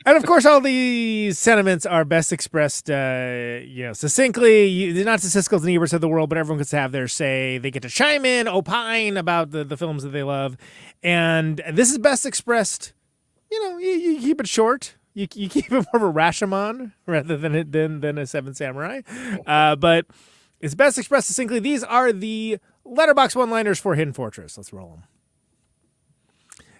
And of course, all these sentiments are best expressed, succinctly. Not the Siskel's and Eberts of the world, but everyone gets to have their say. They get to chime in, opine about the films that they love, and this is best expressed. You keep it short. You keep it more of a Rashomon rather than a Seven Samurai, but it's best expressed succinctly. These are the Letterboxd one-liners for Hidden Fortress. Let's roll them.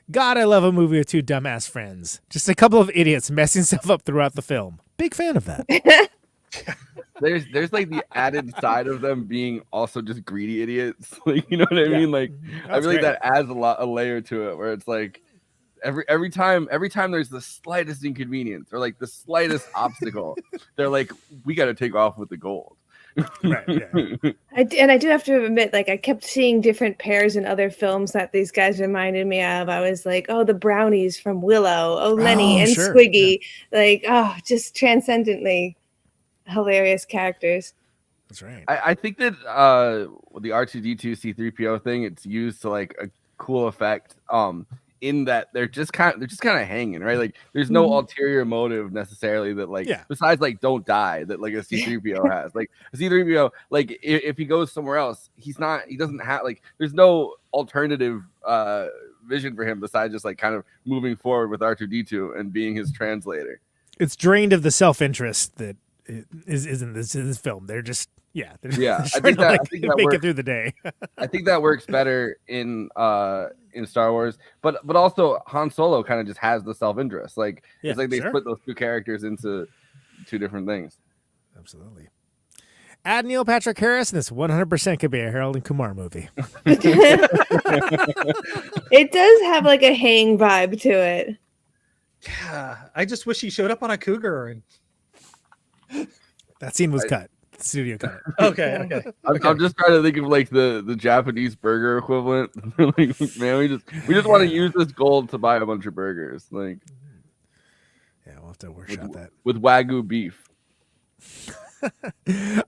God, I love a movie with two dumbass friends. Just a couple of idiots messing stuff up throughout the film. Big fan of that. there's like the added side of them being also just greedy idiots. Like, you know what I mean? Like, I feel like that adds a layer to it, where it's like every time there's the slightest inconvenience or like the slightest obstacle, they're like, we got to take off with the gold. Right. Yeah. I do have to admit, like, I kept seeing different pairs in other films that these guys reminded me of. I was like, oh, the brownies from Willow, oh, Lenny and sure. Squiggy, like, oh, just transcendently hilarious characters. That's right. I think that the R2D2 C3PO thing, it's used to like a cool effect. In that they're just kind of hanging, right? Like there's no ulterior motive necessarily that like besides like don't die that like a C3PO has. Like a C3PO, like if he goes somewhere else, he doesn't have like there's no alternative vision for him besides just like kind of moving forward with R2D2 and being his translator. It's drained of the self-interest that is in this film. They're just I think that make works. it through the day. I think that works better in Star Wars, but also Han Solo kind of just has the self-interest. Like it's like they split those two characters into two different things. Absolutely. Add Neil Patrick Harris, and this 100% could be a Harold and Kumar movie. It does have like a hang vibe to it. Yeah, I just wish he showed up on a cougar. And that scene was cut. The studio cut it. Okay. I'm just trying to think of like the Japanese burger equivalent. Like, man, we just want to use this gold to buy a bunch of burgers. Like, yeah, we'll have to workshop that with Wagyu beef.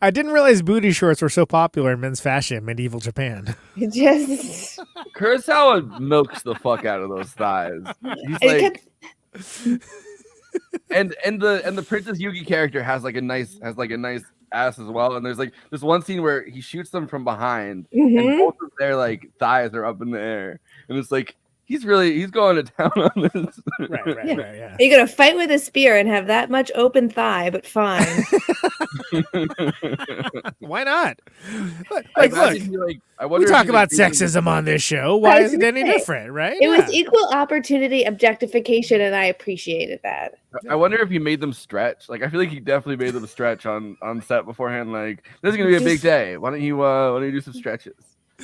I didn't realize booty shorts were so popular in men's fashion in medieval Japan. Just Kurosawa milks the fuck out of those thighs. He's like, and the Princess Yuki character has like a nice ass as well. And there's like this one scene where he shoots them from behind, and both of their like thighs are up in the air, and it's like he's going to town on this. Right. Yeah. You're gonna fight with a spear and have that much open thigh, but fine. Why not? Look, we talk about sexism on this show. Why is it any different, right? It was equal opportunity objectification, and I appreciated that. I wonder if he made them stretch. Like, I feel like he definitely made them stretch on set beforehand. Like, this is gonna be a big day. Why don't you do some stretches?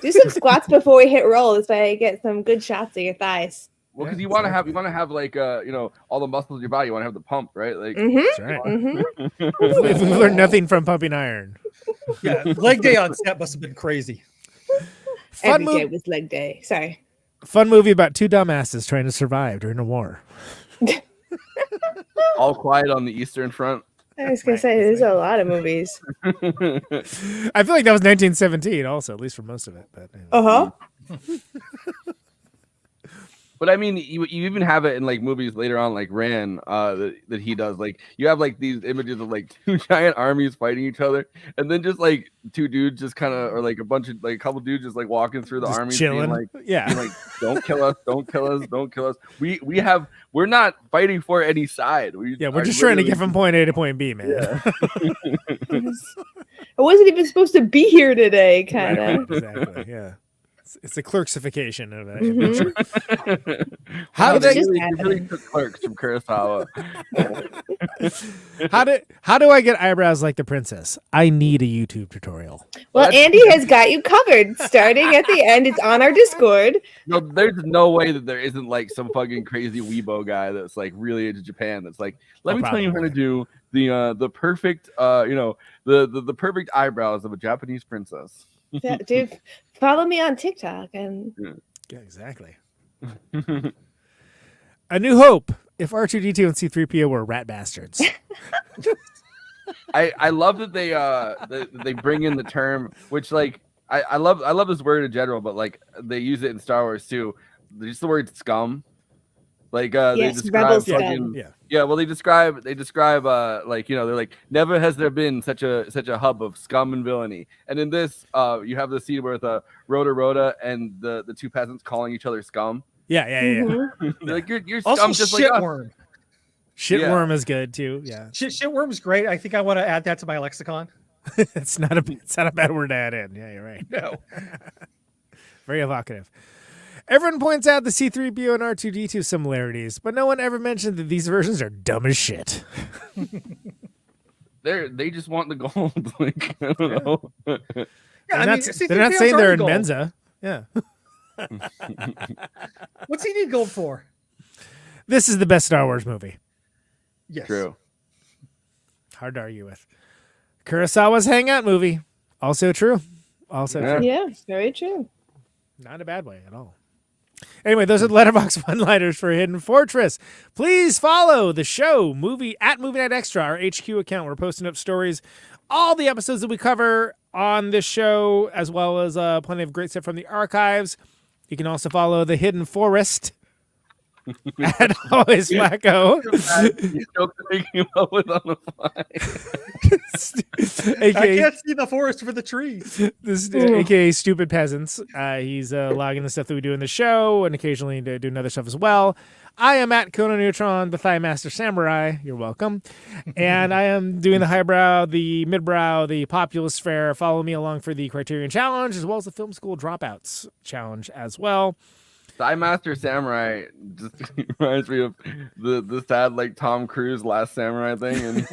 Do some squats before we hit roll. This way I get some good shots of your thighs. Well, because you want to have like all the muscles of your body. You want to have the pump, right? Like, that's right. If we learned nothing from pumping iron. Yeah, leg day on set must have been crazy. Every day was leg day. Sorry. Fun movie about two dumbasses trying to survive during a war. All Quiet on the Eastern Front. I was gonna say there's a lot of movies. I feel like that was 1917, also, at least for most of it. But But I mean, you even have it in like movies later on, like Ran, that he does. Like you have like these images of like two giant armies fighting each other, and then just like two dudes just kind of, or like a couple dudes just like walking through the army, chilling. being like, don't kill us, don't kill us, don't kill us. We're not fighting for any side. We're just trying to get from point A to point B, man. Yeah. I wasn't even supposed to be here today, kind of. Exactly. Yeah. It's a clerksification of it. How did you really took Clerks from Kurosawa? How do I get eyebrows like the princess? I need a YouTube tutorial. Well, Andy has got you covered. Starting at the end, it's on our Discord. No, there's no way that there isn't like some fucking crazy weebo guy that's like really into Japan. That's like, let me tell you how to do the perfect the perfect eyebrows of a Japanese princess. Yeah, dude, follow me on TikTok and yeah, exactly. A New Hope. If R2D2 and C3PO were rat bastards. I love that they bring in the term, which like I love this word in general, but like they use it in Star Wars too. They use the word scum. Like they describe fucking, well they describe like they're like, never has there been such a hub of scum and villainy. And in this you have the scene with Rhoda and the two peasants calling each other scum. Yeah. Like you're also scum just like shitworm. Shitworm is good too. Yeah. Shitworm's great. I think I want to add that to my lexicon. It's not a bad word to add in. Yeah, you're right. No. Very evocative. Everyone points out the C3PO and R2D2 similarities, but no one ever mentioned that these versions are dumb as shit. they just want the gold. Like, I don't know. Yeah, they're not saying they're in Mensa. Yeah. What's he need gold for? This is the best Star Wars movie. Yes. True. Hard to argue with. Kurosawa's Hangout movie. Also true. Also true. Yeah, very true. Not in a bad way at all. Anyway, those are the Letterboxd one-liners for Hidden Fortress. Please follow the show Movie Night Extra, our HQ account. We're posting up stories, all the episodes that we cover on this show, as well as plenty of great stuff from the archives. You can also follow the Hidden Forest at Always Wacko. I can't see the forest for the trees. This aka Stupid Peasants. He's logging the stuff that we do in the show and occasionally doing other stuff as well. I am at Conan Neutron, the Thigh Master Samurai. You're welcome. And I am doing the highbrow, the midbrow, the populist fare. Follow me along for the Criterion Challenge as well as the Film School Dropouts Challenge as well. Thigh Master Samurai just reminds me of the sad like Tom Cruise Last Samurai thing, and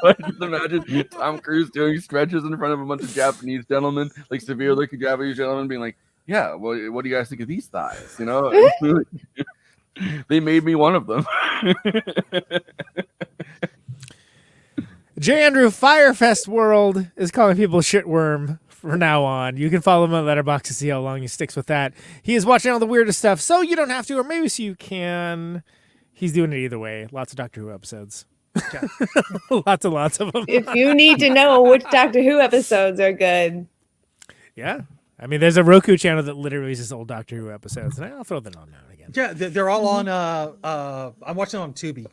I just imagine Tom Cruise doing stretches in front of a bunch of Japanese gentlemen, like severe looking Japanese gentlemen, being like, "Yeah, well, what do you guys think of these thighs?" You know, they made me one of them. J. Andrew Firefest World is calling people shitworm from now on. You can follow him on Letterboxd to see how long he sticks with that. He is watching all the weirdest stuff, so you don't have to, or maybe so you can. He's doing it either way. Lots of Doctor Who episodes. Lots and lots of them. If you need to know which Doctor Who episodes are good. Yeah. I mean, there's a Roku channel that literally is just old Doctor Who episodes, and I'll throw them on now and again. Yeah, they're all on, I'm watching them on Tubi.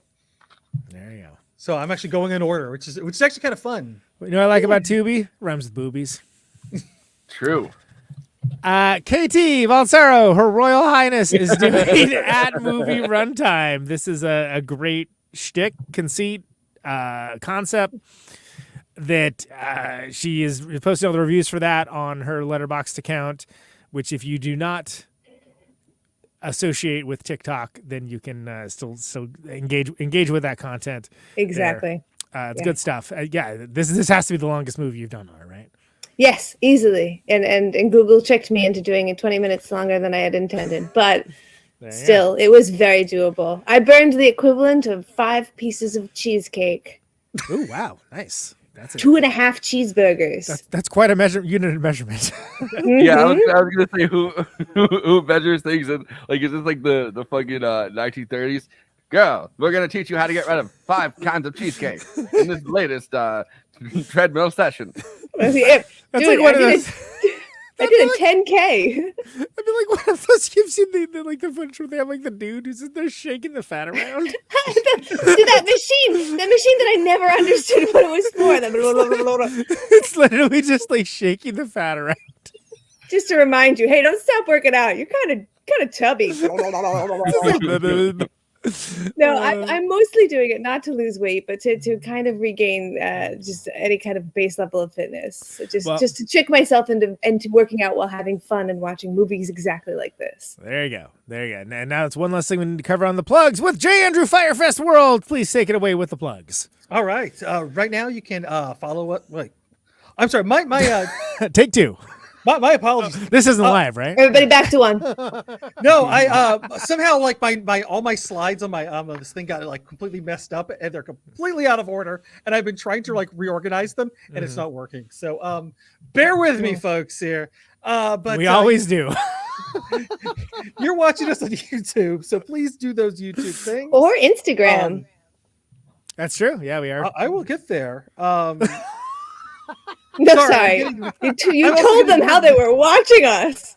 There you go. So I'm actually going in order, which is actually kind of fun. You know what I like about Tubi? Rhymes with boobies. True. KT Baldassaro, Her Royal Highness, is doing at movie runtime. This is a great shtick, conceit, concept that she is posting all the reviews for that on her Letterboxd account, which if you do not associate with TikTok, then you can still engage with that content. Exactly. It's good stuff. This has to be the longest movie you've done on it, right? Yes, easily. And Google tricked me into doing it 20 minutes longer than I had intended, but still, it was very doable. I burned the equivalent of 5 pieces of cheesecake. Oh, wow. Nice. That's 2.5 cheeseburgers. That's quite a unit of measurement. Yeah, I was gonna say who measures things, and like is this like the fucking 1930s? Girl, we're gonna teach you how to get rid of 5 kinds of cheesecake in this latest treadmill session. That's like one of those. I did a 10K. I mean, like one of those gives you the footage where they have like the dude who's in there shaking the fat around. See that machine that I never understood what it was for. It's literally just like shaking the fat around. Just to remind you, hey, don't stop working out. You're kind of chubby. No, I'm mostly doing it not to lose weight, but to kind of regain just any kind of base level of fitness. So just to trick myself into working out while having fun and watching movies exactly like this. There you go. And now it's one last thing we need to cover on the plugs with J. Andrew Firefest World. Please take it away with the plugs. All right. Right now you can follow what. Wait, I'm sorry. My take 2. My apologies. This isn't live, right? Everybody back to 1. No, I somehow like my all my slides on my this thing got like completely messed up and they're completely out of order, and I've been trying to like reorganize them and it's not working. So bear with me, folks here. But we always do. You're watching us on YouTube, so please do those YouTube things or Instagram. That's true. Yeah, we are. I will get there. No, sorry. You told them how they were watching us.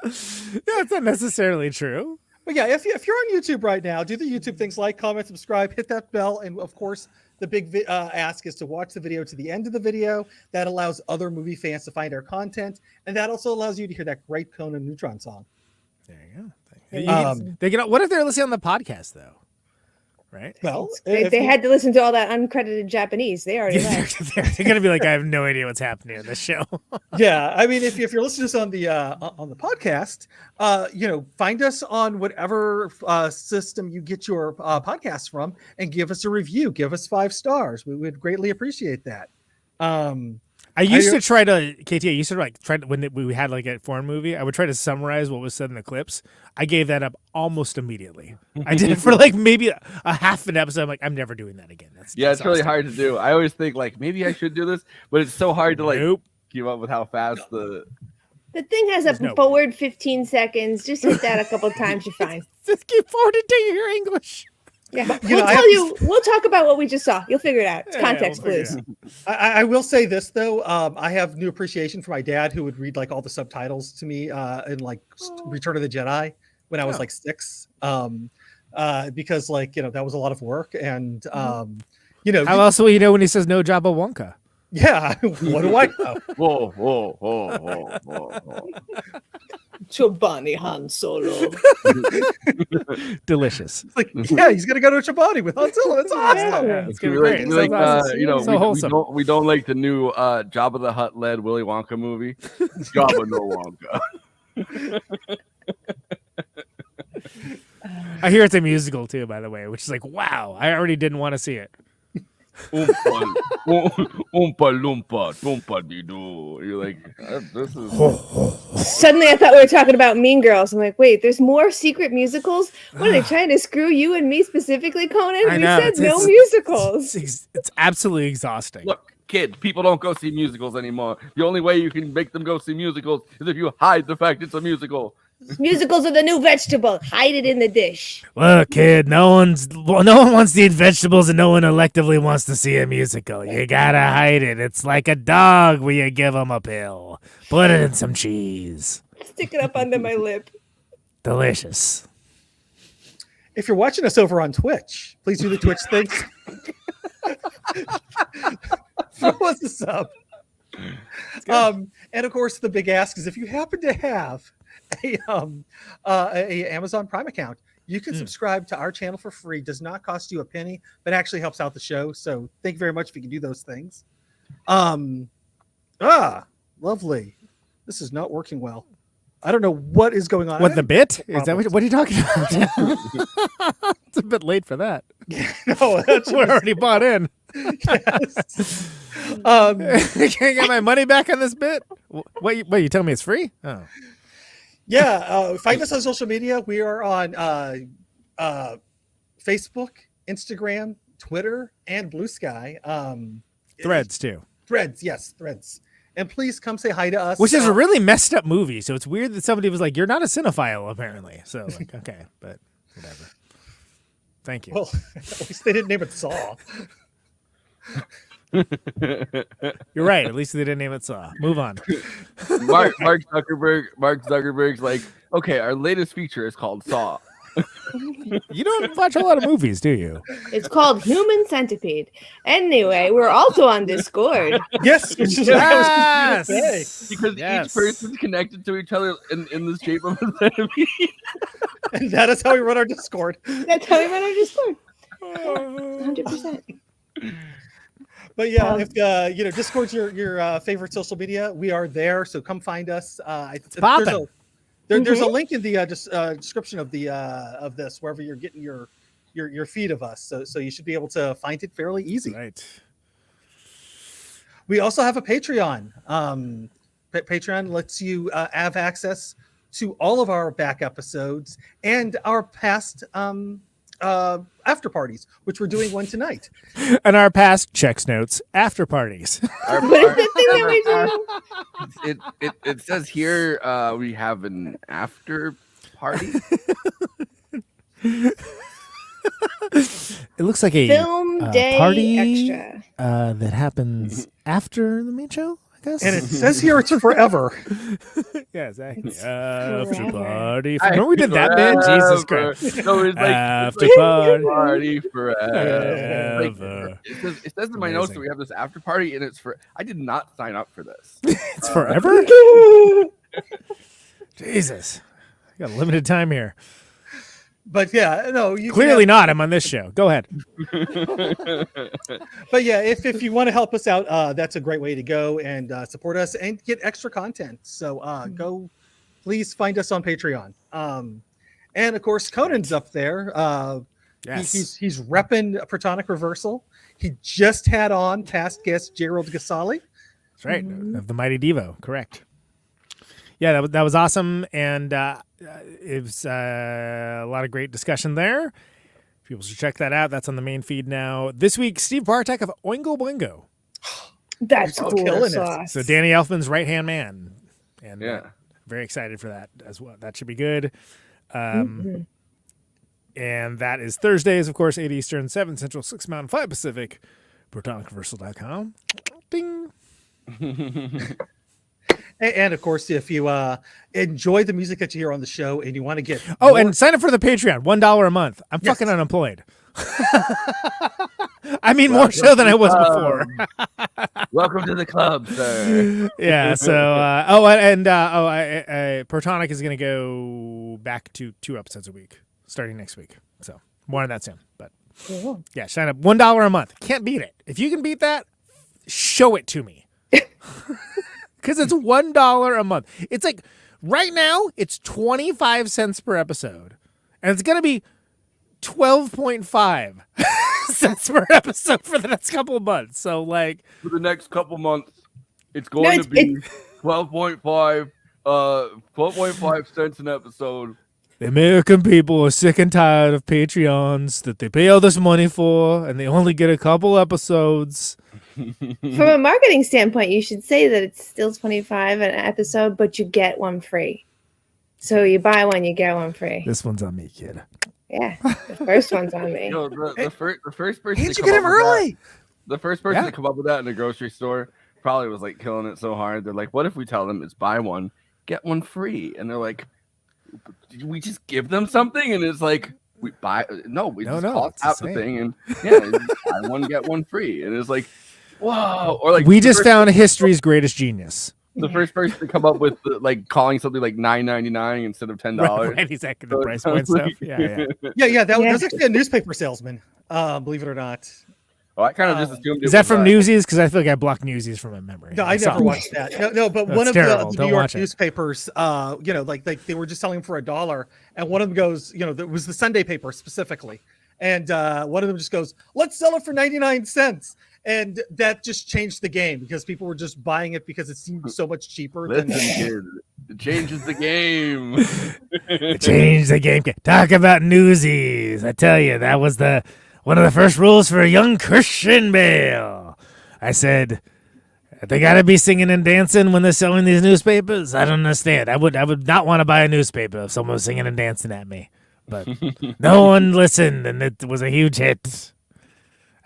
That's not necessarily true. But yeah, if you're on YouTube right now, do the YouTube things like, comment, subscribe, hit that bell, and of course, the big ask is to watch the video to the end of the video. That allows other movie fans to find our content, and that also allows you to hear that great Conan Neutron song. There you go. What if they're listening on the podcast, though? right? Well, they had to listen to all that uncredited Japanese. They already left. They're gonna be like, I have no idea what's happening in this show. Yeah, I mean, if you're listening to us on the podcast, find us on whatever system you get your podcast from, and give us a review. Give us 5 stars. We would greatly appreciate that. I used to try to, KT, I used to try to, when we had like a foreign movie, I would try to summarize what was said in the clips. I gave that up almost immediately. I did it for like maybe a half an episode. I'm like, I'm never doing that again. That's it's really hard to do. I always think like maybe I should do this, but it's so hard to like keep up with how fast the thing has a forward 15 seconds. Just hit that a couple times, you're fine. Just keep forward until you hear English. Yeah, we'll talk about what we just saw. You'll figure it out. It's context clues. I will say this though, I have new appreciation for my dad, who would read like all the subtitles to me in like Return of the Jedi when I was like 6, because like that was a lot of work, and how else will you know when he says no Jabba Wonka? Yeah, what do I know? Whoa. Chobani Han Solo. Delicious. Like, yeah, he's gonna go to Chobani with Han Solo. It's awesome. Yeah, it's gonna be great. We don't like the new Jabba the Hutt led Willy Wonka movie. Jabba no Wonka. I hear it's a musical too, by the way, which is like, wow, I already didn't want to see it. Oompa loompa dee-doo. You're like, this is. Suddenly I thought we were talking about Mean Girls. I'm like, wait, there's more secret musicals? What are they trying to screw you and me specifically, Conan? We said no musicals. It's absolutely exhausting. Look, kid, people don't go see musicals anymore. The only way you can make them go see musicals is if you hide the fact it's a musical. Musicals are the new vegetable. Hide it in the dish. Look, kid, no one wants to eat vegetables, and no one electively wants to see a musical. You gotta hide it. It's like a dog where you give them a pill. Put it in some cheese. Stick it up under my lip. Delicious. If you're watching us over on Twitch, please do the Twitch thing. Throw us a sub. And of course, the big ask is if you happen to have a Amazon Prime account, you can subscribe to our channel for free. Does not cost you a penny, but actually helps out the show. So thank you very much if you can do those things. Lovely. This is not working well. I don't know what is going on. What, the bit? Is that what are you talking about? It's a bit late for that. No, we're already bought in. Yes. Can't get my money back on this bit? What you tell me it's free? Oh. Yeah, find us on social media. We are on Facebook, Instagram, Twitter, and Blue Sky. Threads too. Threads, yes, Threads. And please come say hi to us. Which is a really messed up movie. So it's weird that somebody was like, "You're not a cinephile," apparently. So like, okay, but whatever. Thank you. Well, at least they didn't name it Saw. You're right. At least they didn't name it Saw. Move on. Mark Zuckerberg's like, okay, our latest feature is called Saw. You don't watch a lot of movies, do you? It's called Human Centipede. Anyway, we're also on Discord. Yes, which is what I was going to say. Because each person's connected to each other in the shape of a centipede. And that is how we run our Discord. That's how we run our Discord. 100%. But yeah, if Discord's your favorite social media, we are there. So come find us. There's a link in the description of this, wherever you're getting your feed of us. So you should be able to find it fairly easy. Right. We also have a Patreon. Patreon lets you have access to all of our back episodes and our past after parties, which we're doing one tonight. And our past checks notes after parties. What is the thing that we do? It says here we have an after party. It looks like a film day party extra that happens after the main show, I guess. And it says here it's forever. Yeah, exactly. After party. Remember we did that bit? Jesus Christ. So it's like after party forever. It says in my notes that we have this after party, and it's for. I did not sign up for this. It's forever? Jesus. I got a limited time here. But yeah, no, you clearly not. I'm on this show. Go ahead. But yeah, if you want to help us out, that's a great way to go and support us and get extra content. So go, please find us on Patreon. And of course, Conan's up there. Yes. He's repping Protonic Reversal. He just had on past guest Gerald Gasali. That's right, of the Mighty Devo. Correct. Yeah, that was awesome, and it was a lot of great discussion there. People should check that out. That's on the main feed now. This week, Steve Bartek of Oingo Boingo. That's cool. So Danny Elfman's right-hand man. And very excited for that as well. That should be good. And that is Thursdays, of course, 8 Eastern, 7 Central, 6 Mountain, 5 Pacific. ProtonicReversal.com. Ding. And of course, if you enjoy the music that you hear on the show and you want to get and sign up for the Patreon, $1 a month. I'm fucking unemployed. I mean, more so than I was before. Welcome to the club, sir. Yeah. So, Protonic is going to go back to 2 episodes a week starting next week. So more on that soon. But yeah, sign up $1 a month. Can't beat it. If you can beat that, show it to me. Because it's $1 a month. It's like right now it's 25 cents per episode, and it's gonna be 12.5 cents per episode for the next couple of months. So like for the next couple months, it's going to be 12.5 cents an episode. The American people are sick and tired of Patreons that they pay all this money for, and they only get a couple episodes. From a marketing standpoint, you should say that it's still 25 an episode, but you get one free. So you buy one, you get one free. This one's on me, kid. Yeah, the first one's on me. Yo, the first person Did you get him early? The first person to come up with that in a grocery store probably was like killing it so hard. They're like, "What if we tell them it's buy one, get one free?" And they're like, "We just give them something," and it's like. We just call out the thing and buy one get one free, and it's like, whoa! Or like we just found history's greatest genius. The first person to come up with like calling something like $9.99 instead of $10. Right, exactly the price point stuff. Yeah. That was actually a newspaper salesman. Believe it or not. Oh, I kind of just assumed. Is that from Newsies? Because I feel like I blocked Newsies from my memory. No, I never watched that. No, but one of the New York newspapers, like they were just selling for $1, and one of them goes, it was the Sunday paper specifically, and one of them just goes, "Let's sell it for 99 cents." And that just changed the game because people were just buying it because it seemed so much cheaper. Listen, kid, it changes the game. It changed the game. Talk about Newsies. I tell you, that was one of the first rules for a young Christian Bale. I said, they got to be singing and dancing when they're selling these newspapers. I don't understand. I would not want to buy a newspaper if someone was singing and dancing at me. But no one listened, and it was a huge hit.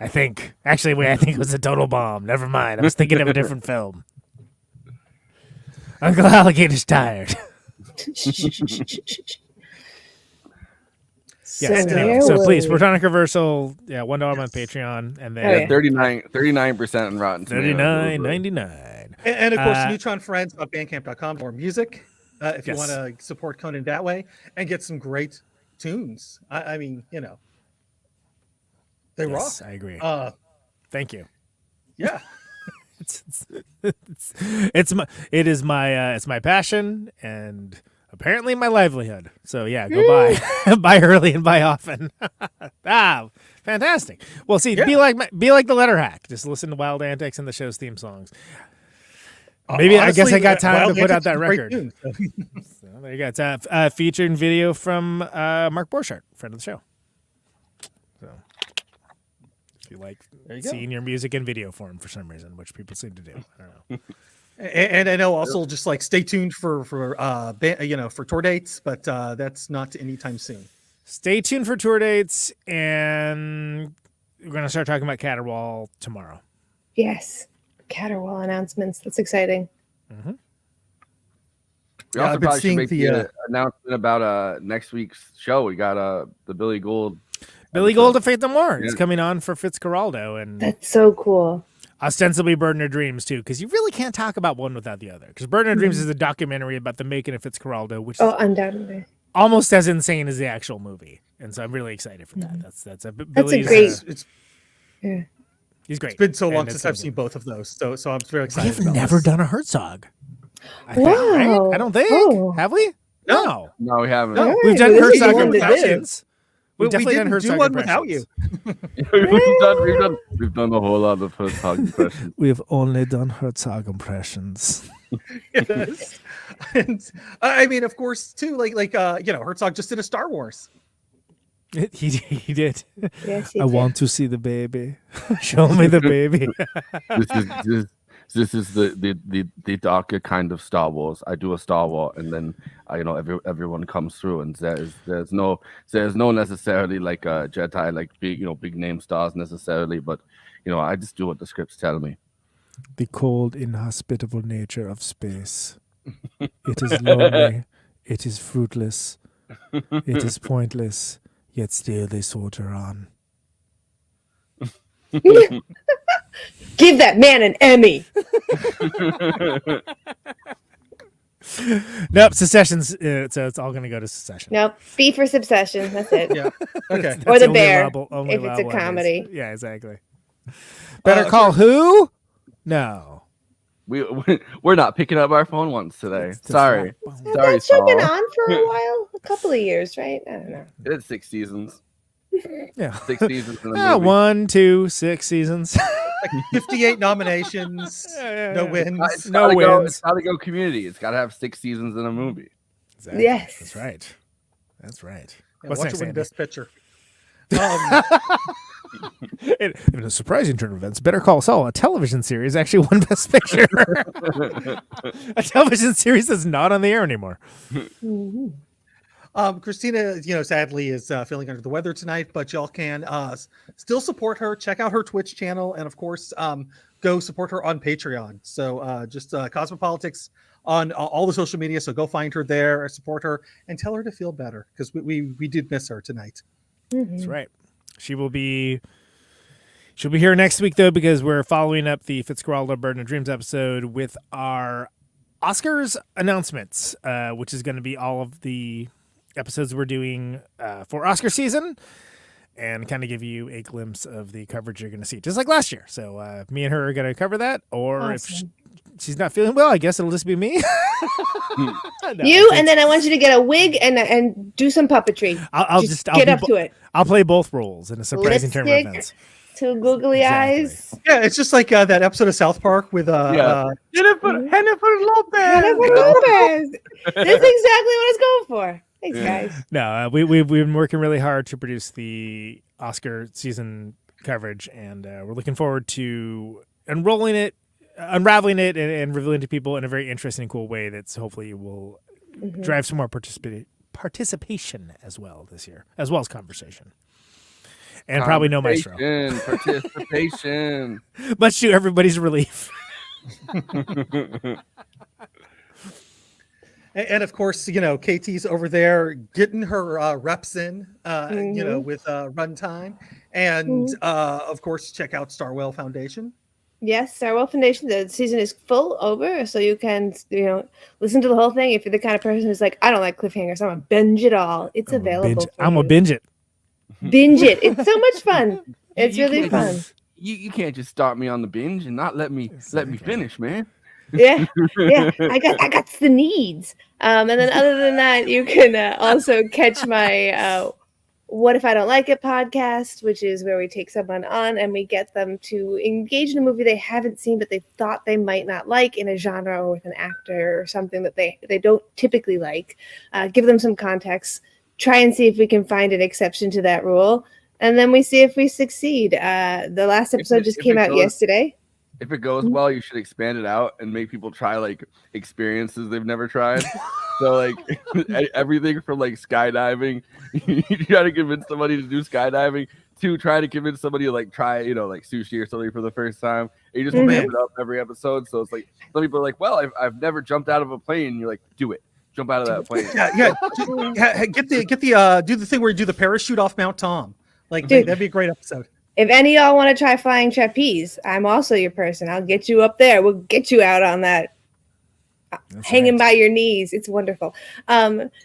I think it was a total bomb. Never mind. I was thinking of a different film. Uncle Alligator's tired. So please, Protonic Reversal, $1 a month Patreon, and then 39% on Rotten Tomatoes. $39.99. And of course, neutronfriends.bandcamp.com for music if you want to support Conan that way and get some great tunes. I mean, they rock. I agree. Thank you. Yeah. It's my passion and apparently my livelihood. So yeah, go buy early and buy often. Fantastic. Well, see, be like the letter hack. Just listen to Wild Antics and the show's theme songs. Maybe honestly, I guess I got time to put out that record. So there you go. It's a featured video from Mark Borchardt, friend of the show. So if you like seeing your music in video form for some reason, which people seem to do, I don't know. And I know also just like stay tuned for tour dates, but that's not anytime soon. Stay tuned for tour dates, and we're going to start talking about Caterwaul tomorrow. Yes, Caterwaul announcements. That's exciting. Mm-hmm. We also probably should make the announcement about next week's show. We got the Billy Gould. Billy Gould of Faith No More. It's coming on for Fitzcarraldo, and that's so cool. Ostensibly Burden of Dreams too, because you really can't talk about one without the other. Because Burden of Dreams is a documentary about the making of Fitzcarraldo, which undoubtedly almost as insane as the actual movie. and so I'm really excited for that. That's That's a Billy's, great. Yeah. He's great. It's been so long And since it's I've seen both of those, so I'm very We excited. have about never this. done a Herzog. I think, right? I don't think. Oh. Have we? No. No, we haven't. All We've right, done well, this is Herzog one to do. impressions. We We've definitely done didn't do Herzog one without you. impressions. We've done a whole lot of Herzog impressions. We've only done Herzog impressions. Yes. And I mean, of course, too, Herzog just did a Star Wars. He did. Yes, he I did. want to see the baby. Show me the baby. This is the darker kind of Star Wars. I do a Star Wars, and then everyone comes through, and there's no necessarily like a Jedi, like big name stars necessarily, but I just do what the scripts tell me. The cold, inhospitable nature of space. It is lonely. It is fruitless. It is pointless. Yet still they soldier on. Give that man an Emmy. Nope, Secession's. So it's all going to go to Secession. Nope. B for Succession. That's it. Yeah. Okay. Or the only bear. only if it's a allowable comedy. enemies. Yeah, exactly. Better call who? No. We're not picking up our phone once today. Sorry. Has Sorry, that show been Saul. on for a while? A couple of years, right? I don't know. It's 6 seasons. Yeah. 6 seasons in a movie. 1, 2, 6 seasons. 58 nominations, no wins. It's gotta No go- wins. It's got to go Community. It's got to have 6 seasons in a movie. Exactly. Yes. That's right. That's right. Yeah, What's watch next, it win Andy? Best Picture. In a surprising turn of events, Better Call Saul, a television series, actually won Best Picture. A television series that's not on the air anymore. Christina, sadly is feeling under the weather tonight, but y'all can still support her. Check out her Twitch channel, and of course, go support her on Patreon. So just Cosmopolitics on all the social media. So go find her there, support her, and tell her to feel better because we did miss her tonight. That's right. She'll be here next week though, because we're following up the Fitzcarraldo Burden of Dreams episode with our Oscars announcements, which is going to be all of the episodes we're doing for Oscar season, and kind of give you a glimpse of the coverage you're going to see, just like last year. So me and her are going to cover that, or if she's not feeling well, I guess it'll just be me. And then I want you to get a wig and do some puppetry. I'll get up to it. I'll play both roles in a surprising turn of Lipstick, events. two googly eyes. Yeah, it's just like that episode of South Park with Jennifer Lopez. Lopez. That's exactly what I was going for. Thanks, guys. No, we've been working really hard to produce the Oscar season coverage, and we're looking forward to unraveling it, and revealing to people in a very interesting and cool way that's hopefully will drive some more participation as well this year, as well as conversation. And probably no maestro. Participation. Much to everybody's relief. And of course, KT's over there getting her reps in, with runtime. And of course, check out Starwell Foundation. Yes, Starwell Foundation. The season is full over, so you can, listen to the whole thing. If you're the kind of person who's like, I don't like cliffhangers, I'm gonna binge it all. It's available. I'm gonna binge it. Binge it. It's so much fun. It's really fun. You can't just start me on the binge and not let me finish, man. Yeah. I got the needs. And then other than that, you can also catch my What If I Don't Like It podcast, which is where we take someone on and we get them to engage in a movie they haven't seen but they thought they might not like in a genre or with an actor or something that they don't typically like. Give them some context. Try and see if we can find an exception to that rule. And then we see if we succeed. The last episode just came out yesterday. If it goes well, you should expand it out and make people try like experiences they've never tried. So like everything from like skydiving, you try to convince somebody to do skydiving, to try to convince somebody to like try, like sushi or something for the first time. And you just ramp it up every episode. So it's like some people are like, well, I've never jumped out of a plane. And you're like, do it. Jump out of that plane. Get the do the thing where you do the parachute off Mount Tom. Like that'd be a great episode. If any of y'all want to try flying trapeze, I'm also your person. I'll get you up there. We'll get you out on that hanging by your knees. It's wonderful.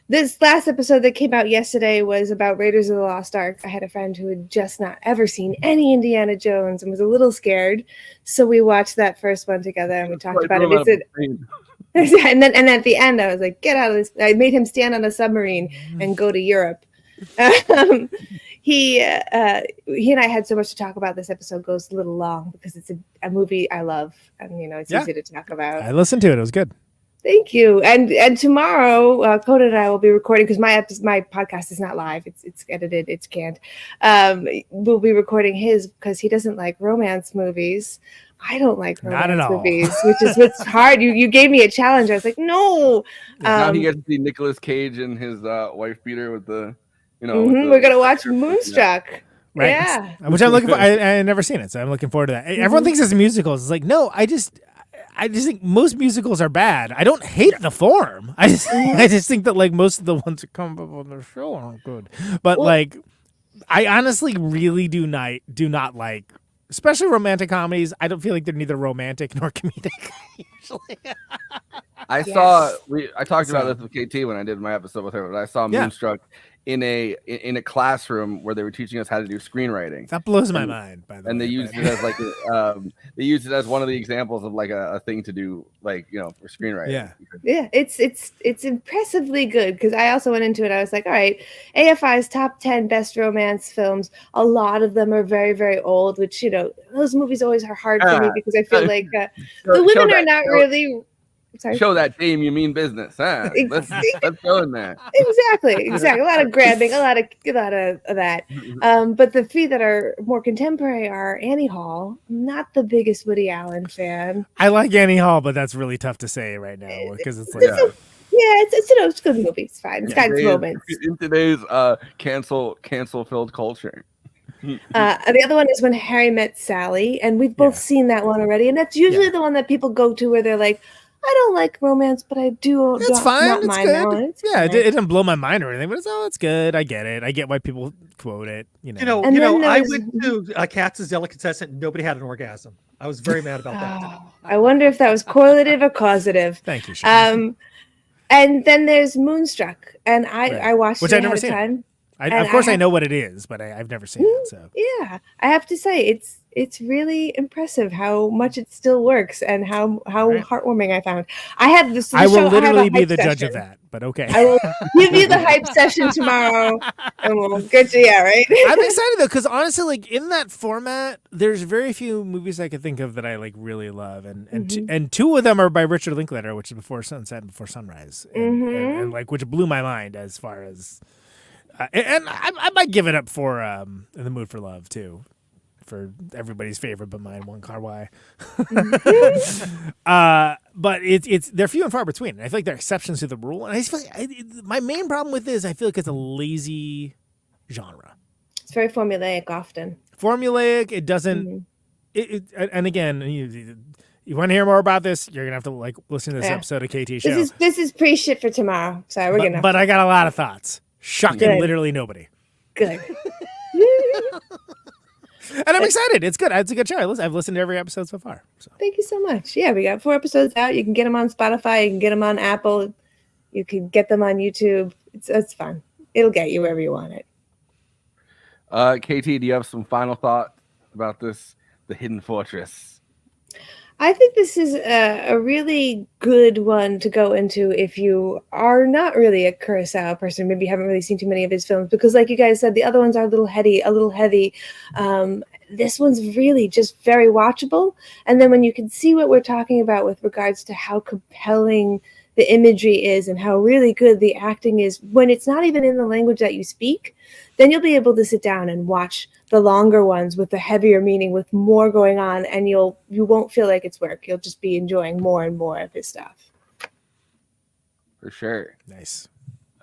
This last episode that came out yesterday was about Raiders of the Lost Ark. I had a friend who had just not ever seen any Indiana Jones and was a little scared. So we watched that first one together and we talked about it. And then at the end, I was like, get out of this. I made him stand on a submarine and go to Europe. He and I had so much to talk about. This episode goes a little long because it's a movie I love, and it's easy to talk about. I listened to it; it was good. Thank you. And tomorrow, Conan and I will be recording because my podcast is not live; it's edited, it's canned. We'll be recording his because he doesn't like romance movies. I don't like romance movies, which is what's hard. You gave me a challenge. I was like, no. Now he gets to see Nicolas Cage and his wife beater with the. We're gonna watch Moonstruck. Right. Yeah. Which I'm looking for. I never seen it, so I'm looking forward to that. Everyone thinks it's musicals. It's like, no, I just think most musicals are bad. I don't hate the form. I just think that like most of the ones that come up on the show aren't good. But I honestly really do not like, especially romantic comedies. I don't feel like they're neither romantic nor comedic usually. I talked about this with KT when I did my episode with her, but I saw Moonstruck in a classroom where they were teaching us how to do screenwriting. That blows my mind, by the way. And they used it as they used it as one of the examples of like a thing to do, like, for screenwriting. Yeah, it's impressively good because I also went into it. I was like, all right, AFI's top 10 best romance films. A lot of them are very, very old, which those movies always are hard for me because I feel like the women are not really. Sorry. Show that dame you mean business, huh? Let's go in there. Exactly. A lot of grabbing, a lot of that. But the few that are more contemporary are Annie Hall. Not the biggest Woody Allen fan. I like Annie Hall, but that's really tough to say right now because it's like. It's a good movie. It's fine. It's got its moments. In today's cancel filled culture. The other one is When Harry Met Sally, and we've both seen that one already, and that's usually the one that people go to where they're like, I don't like romance, but I do. It's fine. It's good. It Fine. didn't blow my mind or anything, but it's good. I get it. I get why people quote it. I went to Katz's Delicatessen. Nobody had an orgasm. I was very mad about that. I wonder if that was correlative or causative. Thank you, Sean. And then there's Moonstruck, and I watched which it I've never seen. Of course, I know what it is, but I've never seen it. So yeah, I have to say it's really impressive how much it still works and how heartwarming I found. I have this. I will literally be the judge of that, but okay. I will give you the hype session tomorrow, and we'll get you. Yeah, right. I'm excited though, because honestly, like in that format, there's very few movies I could think of that I like really love, and two of them are by Richard Linklater, which is Before Sunset and Before Sunrise, and like which blew my mind as far as. And I might give it up for In the Mood for Love too, for everybody's favorite but mine, One Car Why. But they're few and far between. I feel like they're exceptions to the rule, and I just feel like my main problem with this, I feel like it's a lazy genre. It's very formulaic often. It doesn't. And again, you want to hear more about this? You're gonna have to like listen to this episode of KT Show. This is pre shit for tomorrow. Sorry, But I got a lot of thoughts. Shocking, literally nobody. Good. And I'm excited. It's good. It's a good show. I've listened to every episode so far. So. Thank you so much. Yeah, we got 4 episodes out. You can get them on Spotify. You can get them on Apple. You can get them on YouTube. It's fun. It'll get you wherever you want it. KT, do you have some final thoughts about this, The Hidden Fortress? I think this is a really good one to go into if you are not really a Kurosawa person, maybe you haven't really seen too many of his films, because like you guys said, the other ones are a little heady, a little heavy. This one's really just very watchable. And then when you can see what we're talking about with regards to how compelling the imagery is and how really good the acting is when it's not even in the language that you speak, then you'll be able to sit down and watch the longer ones with the heavier meaning, with more going on, and you won't feel like it's work. You'll just be enjoying more and more of his stuff. For sure. Nice.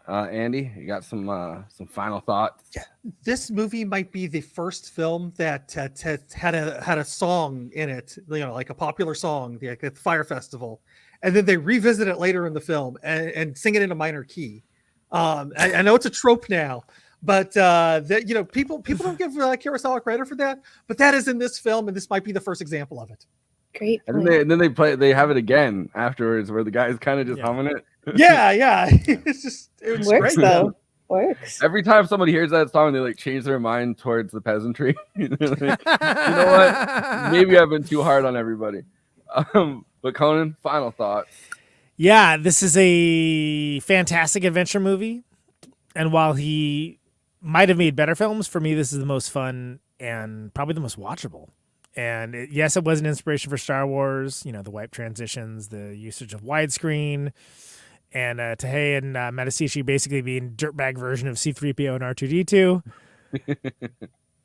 Andy, you got some final thoughts? Yeah. This movie might be the first film that had a song in it, like a popular song, like at the Fire Festival, and then they revisit it later in the film and sing it in a minor key. I know it's a trope now, but people don't give Kurosawa credit for that. But that is in this film, and this might be the first example of it. Great. And then they have it again afterwards, where the guy's kind of just humming it. Yeah. It's Works great. though. Works. Every time somebody hears that song, they like change their mind towards the peasantry. Like, you know what? Maybe I've been too hard on everybody. But Conan, final thoughts. Yeah, this is a fantastic adventure movie. And while he might have made better films, for me, this is the most fun and probably the most watchable. And yes, it was an inspiration for Star Wars, the wipe transitions, the usage of widescreen, and Tahei and Matasushi basically being dirtbag version of C-3PO and R2-D2,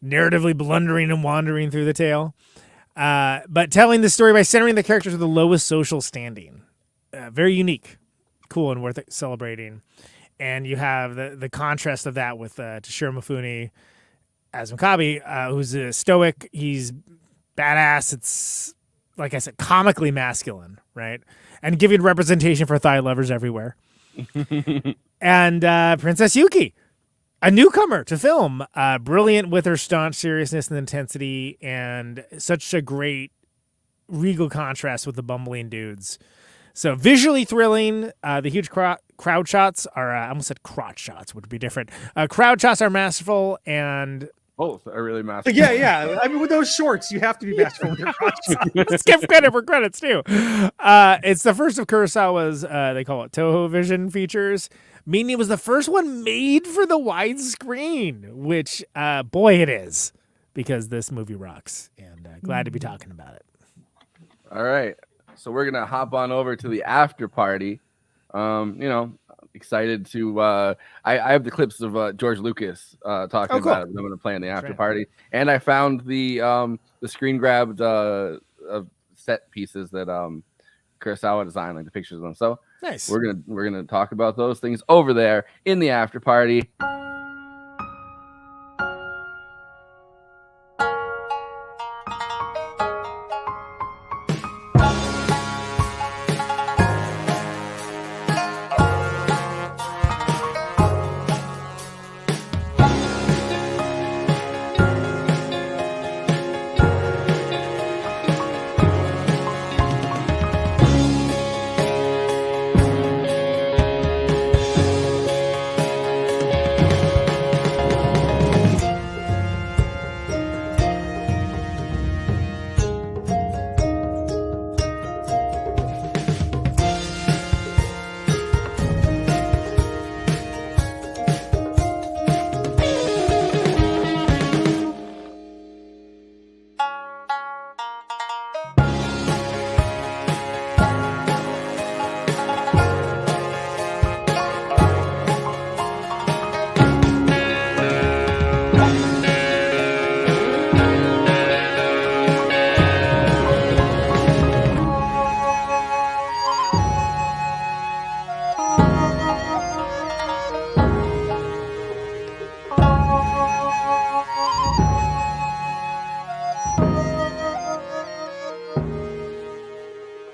narratively blundering and wandering through the tale. But telling the story by centering the characters with the lowest social standing. Very unique, cool, and worth celebrating. And you have the contrast of that with Toshiro Mifune as Makabe, who's a stoic. He's badass. It's, like I said, comically masculine, right? And giving representation for thigh lovers everywhere. And Princess Yuki, a newcomer to film, brilliant with her staunch seriousness and intensity, and such a great regal contrast with the bumbling dudes. So visually thrilling. The huge crowd shots are, I almost said crotch shots, would be different. Crowd shots are masterful, and both are really masterful. Yeah. I mean, with those shorts, you have to be masterful with your crotch shots. Let's give credit for credits too. It's the first of Kurosawa's, they call it Toho Vision features, meaning it was the first one made for the widescreen, which, boy, it is, because this movie rocks, and glad to be talking about it. All right. So we're going to hop on over to the after party. Excited to I have the clips of George Lucas talking about it. I'm going to play in the after party. And I found the screen grabbed set pieces that Kurosawa designed, like the pictures of them. So nice. We're gonna talk about those things over there in the after party.